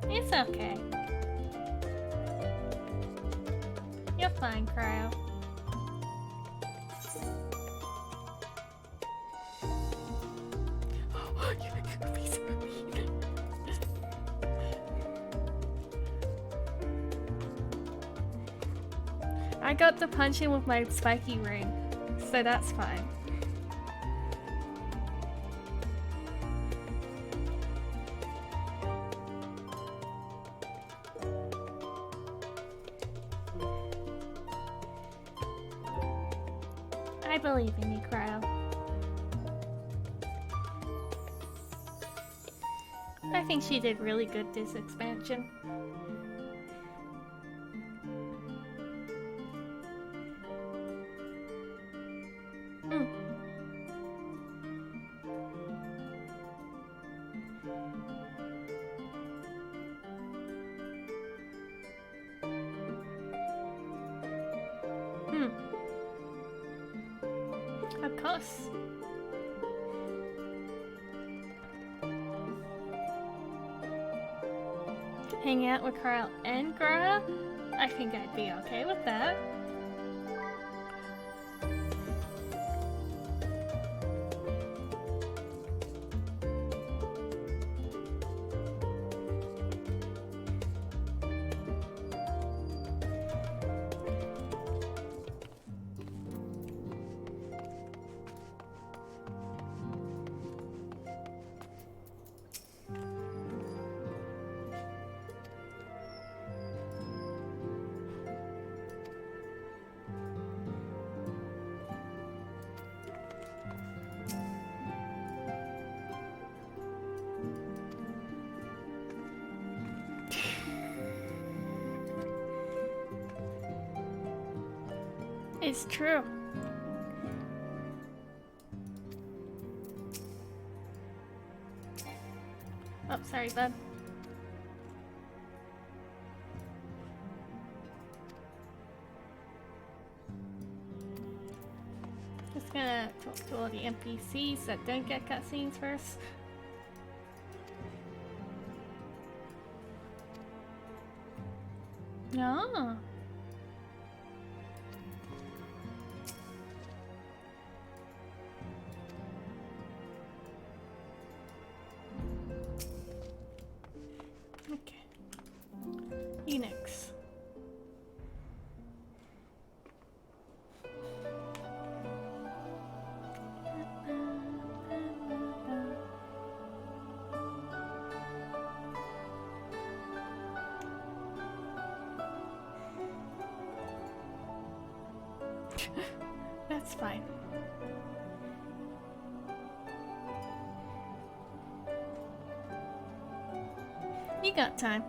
Speaker 1: It's okay. You're fine, Cryo. I got to punch him with my spiky ring, so that's fine. I believe in you, Cryo. I think she did really good this expansion. Of course. Hang out with Carl and Graha? I think I'd be okay with that. It's true. Oh, sorry, bud. Just gonna talk to all the NPCs that don't get cutscenes first. No. That's fine. You got time.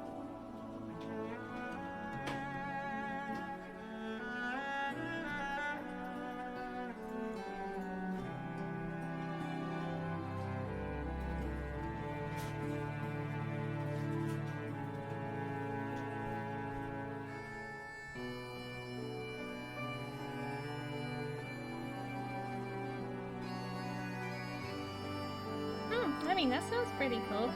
Speaker 1: I mean, that sounds pretty cool.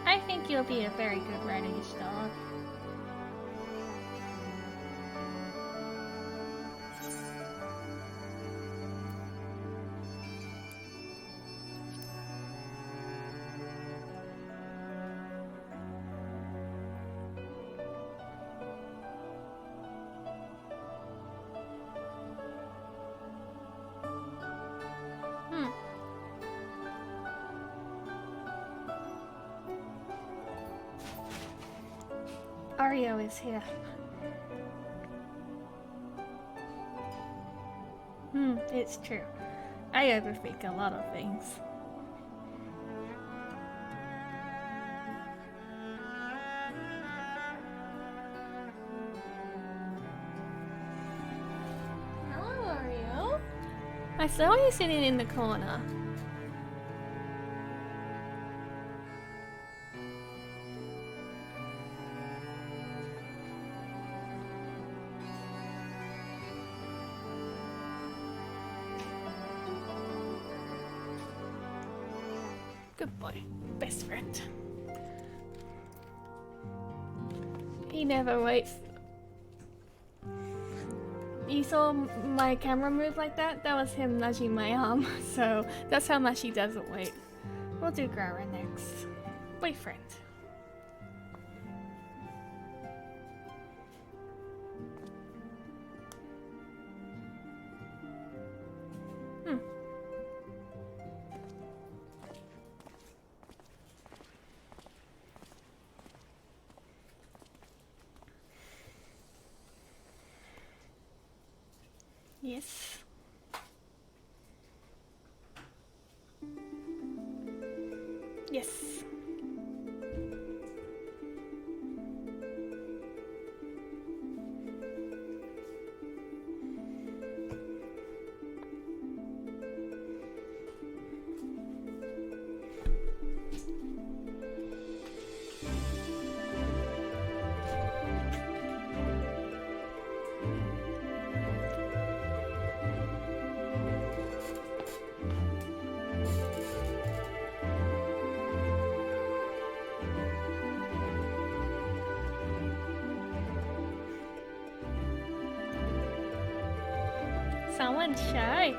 Speaker 1: I think you'll be a very good Renegade dog. Ario is here. It's true. I overthink a lot of things. Hello, Ario. I saw you sitting in the corner. Good boy. Best friend. He never waits. You saw my camera move like that? That was him nudging my arm. So that's how much he doesn't wait. We'll do Grara next. Boyfriend. Yes. Yes. Someone's shy.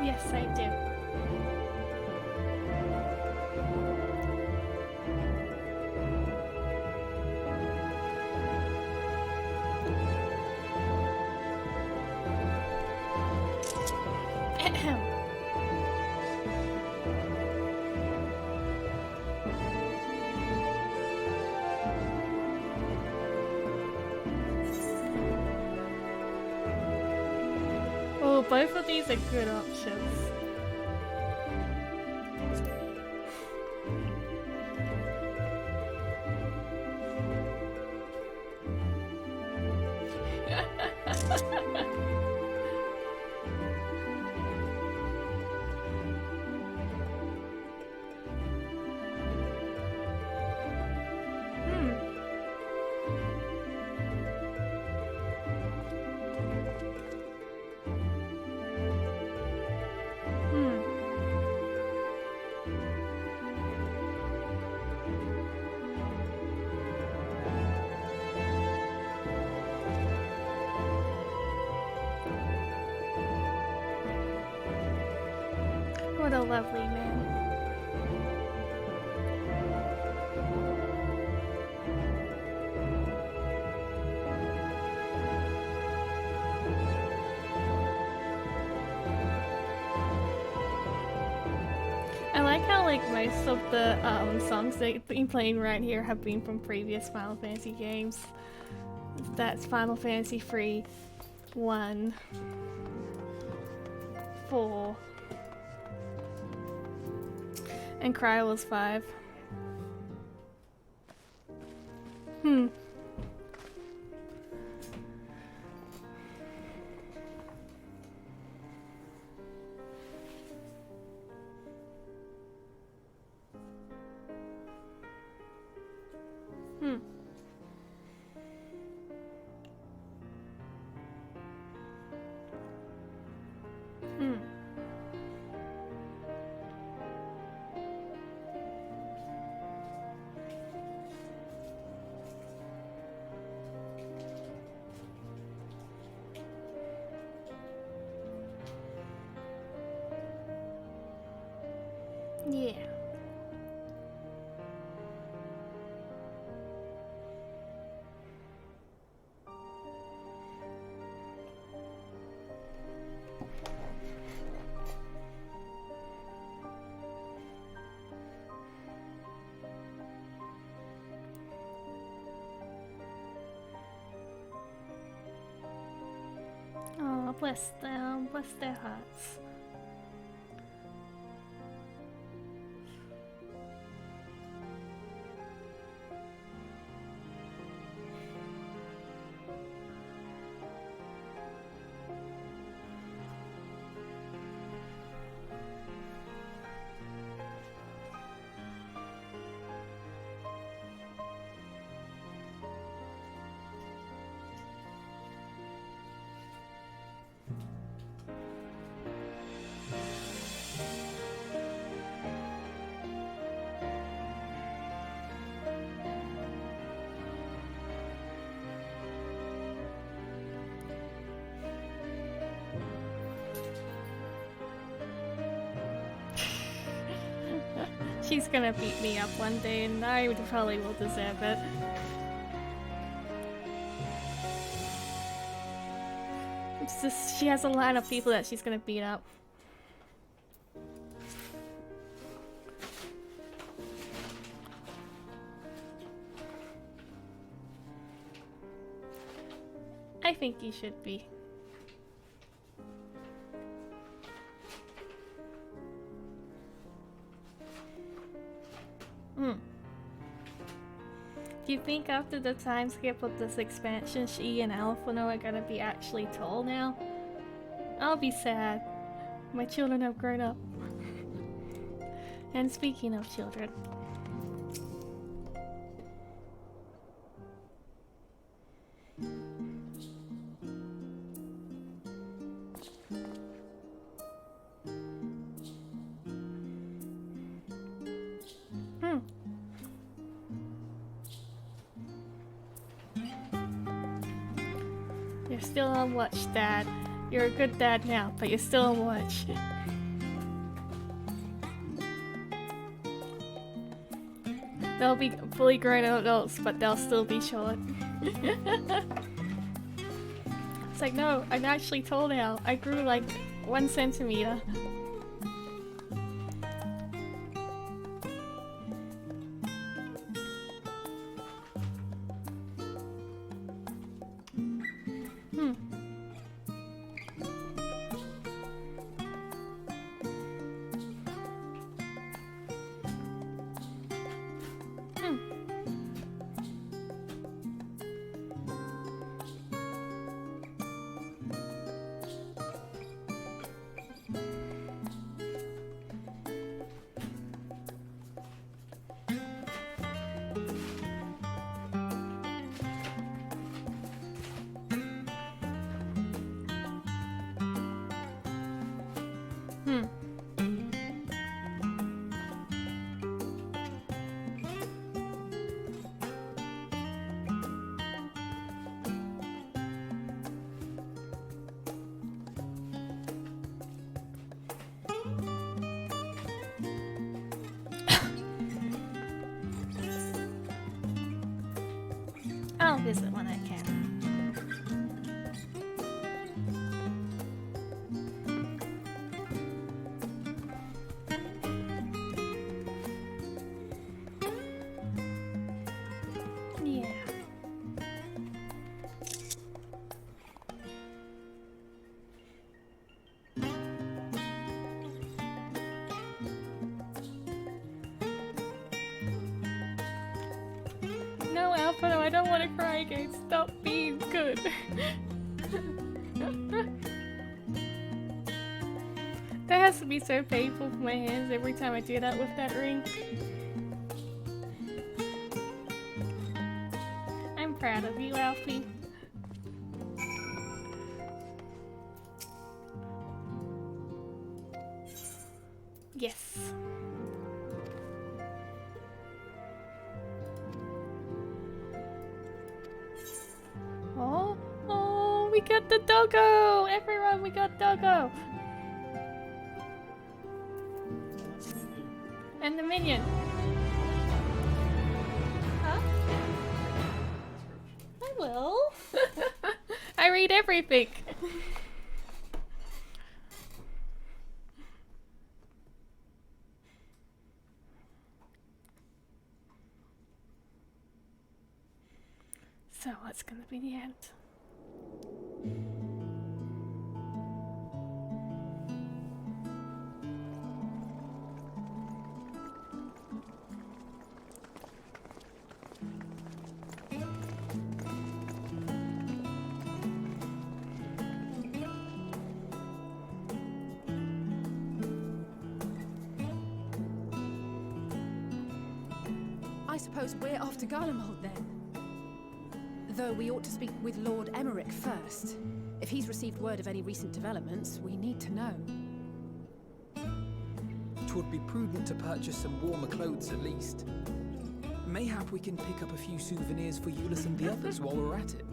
Speaker 1: Yes, I do. Both of these are good options. What a lovely man. I like how like most of the songs they've been playing right here have been from previous Final Fantasy games. That's Final Fantasy 3, 1, 4, and Cry was 5. Hmm. Hmm. Hmm. Yeah. Oh, bless them, bless their hearts. She's gonna beat me up one day, and I probably will deserve it. It's just, she has a line of people that she's gonna beat up. I think you should be. Do you think after the time skip of this expansion, she and Alphino are gonna be actually tall now? I'll be sad. My children have grown up. And speaking of children. You're still on watch, Dad. You're a good dad now, but you're still on watch. They'll be fully grown adults, but they'll still be short. It's like, no, I'm actually tall now. I grew like 1 centimeter. I'll visit when I can. Yeah. No, Alpha, I don't want to cry again. Stop being good. That has to be so painful for my hands every time I do that with that ring. I'm proud of you, Alfie. Yes. Oh, we got the doggo! Everyone, we got doggo! And the minion. Huh? I will. I read everything. So what's gonna be the end?
Speaker 2: I suppose we're off to Garlemald then. Though we ought to speak with Lord Emmerich first. If he's received word of any recent developments, we need to know.
Speaker 24: It would be prudent to purchase some warmer clothes at least. Mayhap we can pick up a few souvenirs for Euless and the others while we're at it.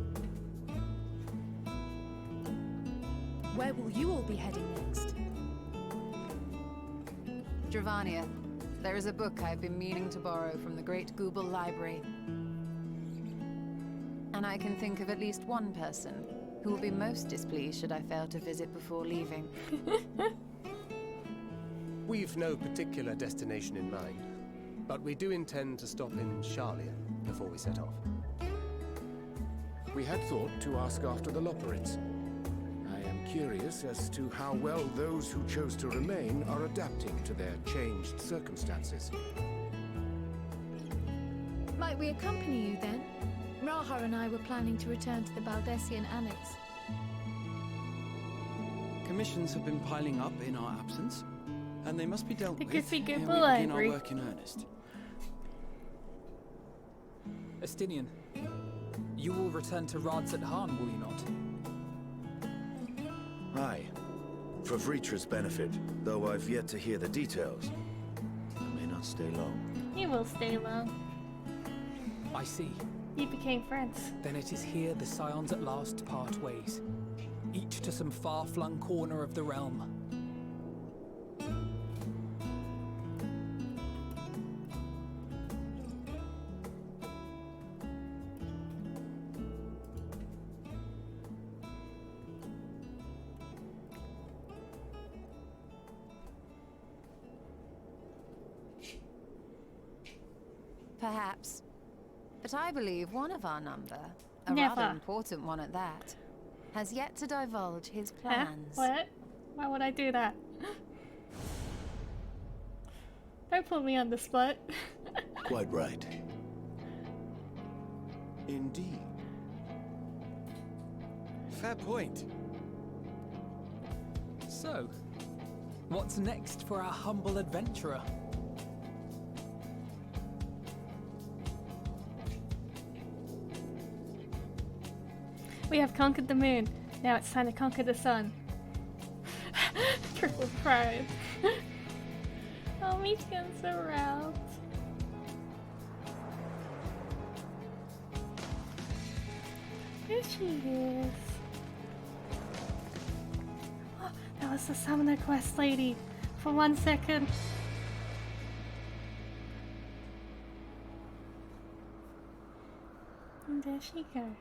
Speaker 2: Where will you all be heading next?
Speaker 17: Dravania. There is a book I've been meaning to borrow from the Great Google Library. And I can think of at least one person who will be most displeased should I fail to visit before leaving.
Speaker 18: We've no particular destination in mind, but we do intend to stop in Charlia before we set off.
Speaker 23: We had thought to ask after the Loperids. I am curious as to how well those who chose to remain are adapting to their changed circumstances.
Speaker 8: Might we accompany you then? Raha and I were planning to return to the Baldessian Annex.
Speaker 20: Commissions have been piling up in our absence, and they must be dealt with
Speaker 1: Because we
Speaker 20: ere
Speaker 1: get
Speaker 20: we
Speaker 1: the
Speaker 20: begin
Speaker 1: library.
Speaker 20: our work in earnest.
Speaker 24: Estinian, you will return to Radsat Han, will you not?
Speaker 6: Aye. For Vritra's benefit, though I've yet to hear the details. I may not stay long.
Speaker 1: You will stay long.
Speaker 24: I see.
Speaker 1: You became friends.
Speaker 24: Then it is here the Scions at last part ways. Each to some far-flung corner of the realm.
Speaker 17: Perhaps. But I believe one of our number, a
Speaker 1: Never.
Speaker 17: rather important one at that, has yet to divulge his plans.
Speaker 1: What? Why would I do that? Don't put me on the spot.
Speaker 6: Quite right.
Speaker 23: Indeed.
Speaker 20: Fair point.
Speaker 24: So, what's next for our humble adventurer?
Speaker 1: We have conquered the moon. Now it's time to conquer the sun. Triple pride. Oh, Meteon's around. Here she is. Oh, that was the Summoner Quest lady for 1 second. And there she goes.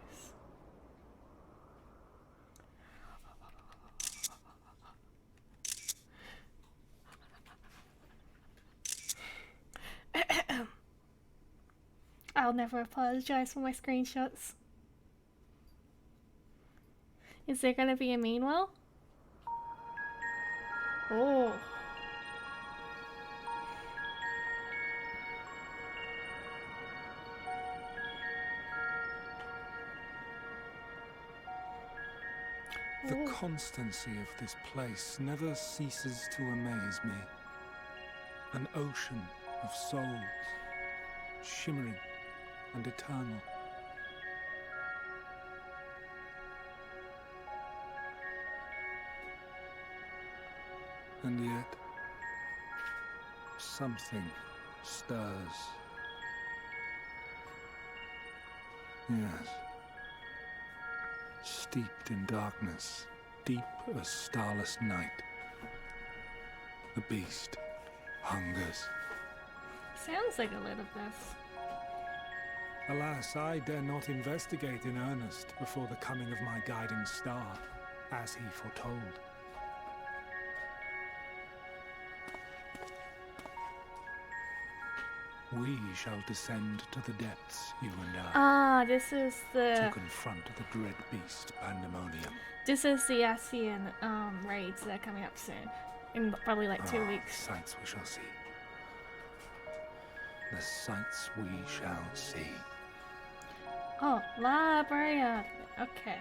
Speaker 1: I'll never apologize for my screenshots. Is there gonna be a meanwhile? Oh.
Speaker 4: The constancy of this place never ceases to amaze me. An ocean of souls, shimmering and eternal. And yet, something stirs. Yes. Steeped in darkness, deep as starless night. The beast hungers.
Speaker 1: Sounds like a little bit.
Speaker 4: Alas, I dare not investigate in earnest before the coming of my guiding star, as he foretold. We shall descend to the depths, you and I.
Speaker 1: Ah, this is the...
Speaker 4: To confront the dread beast Pandemonium.
Speaker 1: This is the ASEAN raids that are coming up soon. In probably like 2 weeks.
Speaker 4: Sights we shall see. The sights we shall see.
Speaker 1: Oh, librarian. Okay.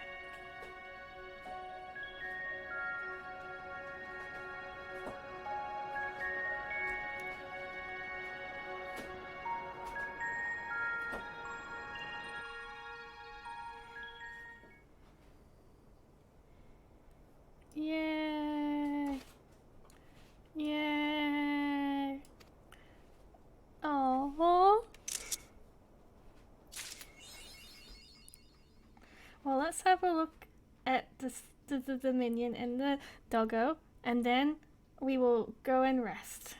Speaker 1: Yay! Yay! Oh. Well, let's have a look at the Dominion and the doggo, and then we will go and rest.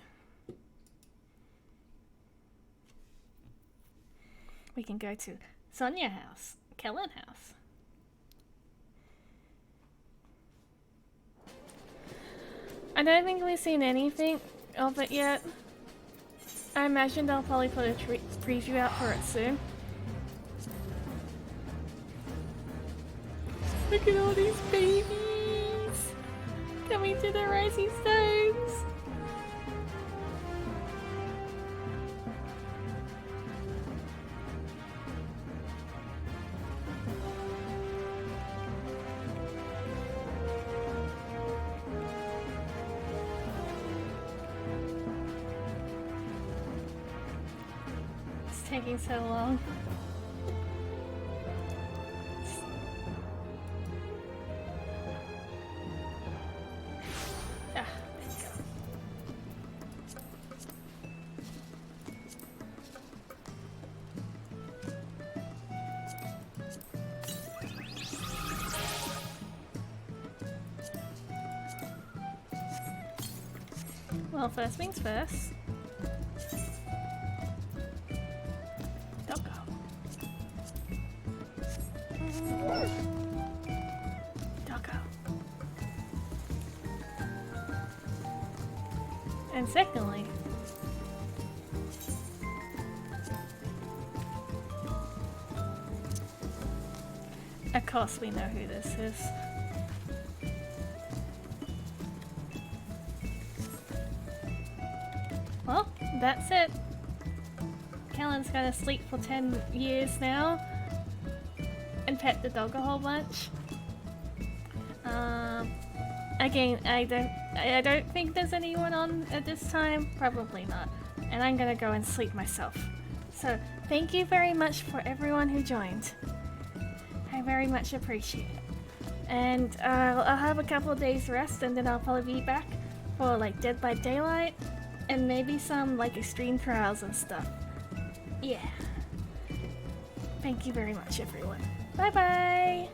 Speaker 1: We can go to Sonia House, Kellen House. I don't think we've seen anything of it yet. I imagine they'll probably put a preview out for it soon. Look at all these babies coming to the Rising Stones. It's taking so long. Well, first things first. Doggo. Doggo. And secondly, of course we know who this is. Well, that's it. Kellen's gonna sleep for 10 years now and pet the dog a whole bunch. Again, I don't think there's anyone on at this time. Probably not. And I'm gonna go and sleep myself. So thank you very much for everyone who joined. I very much appreciate it. And I'll have a couple of days rest, and then I'll probably be back for like Dead by Daylight, and maybe some like extreme trials and stuff. Yeah. Thank you very much, everyone. Bye bye!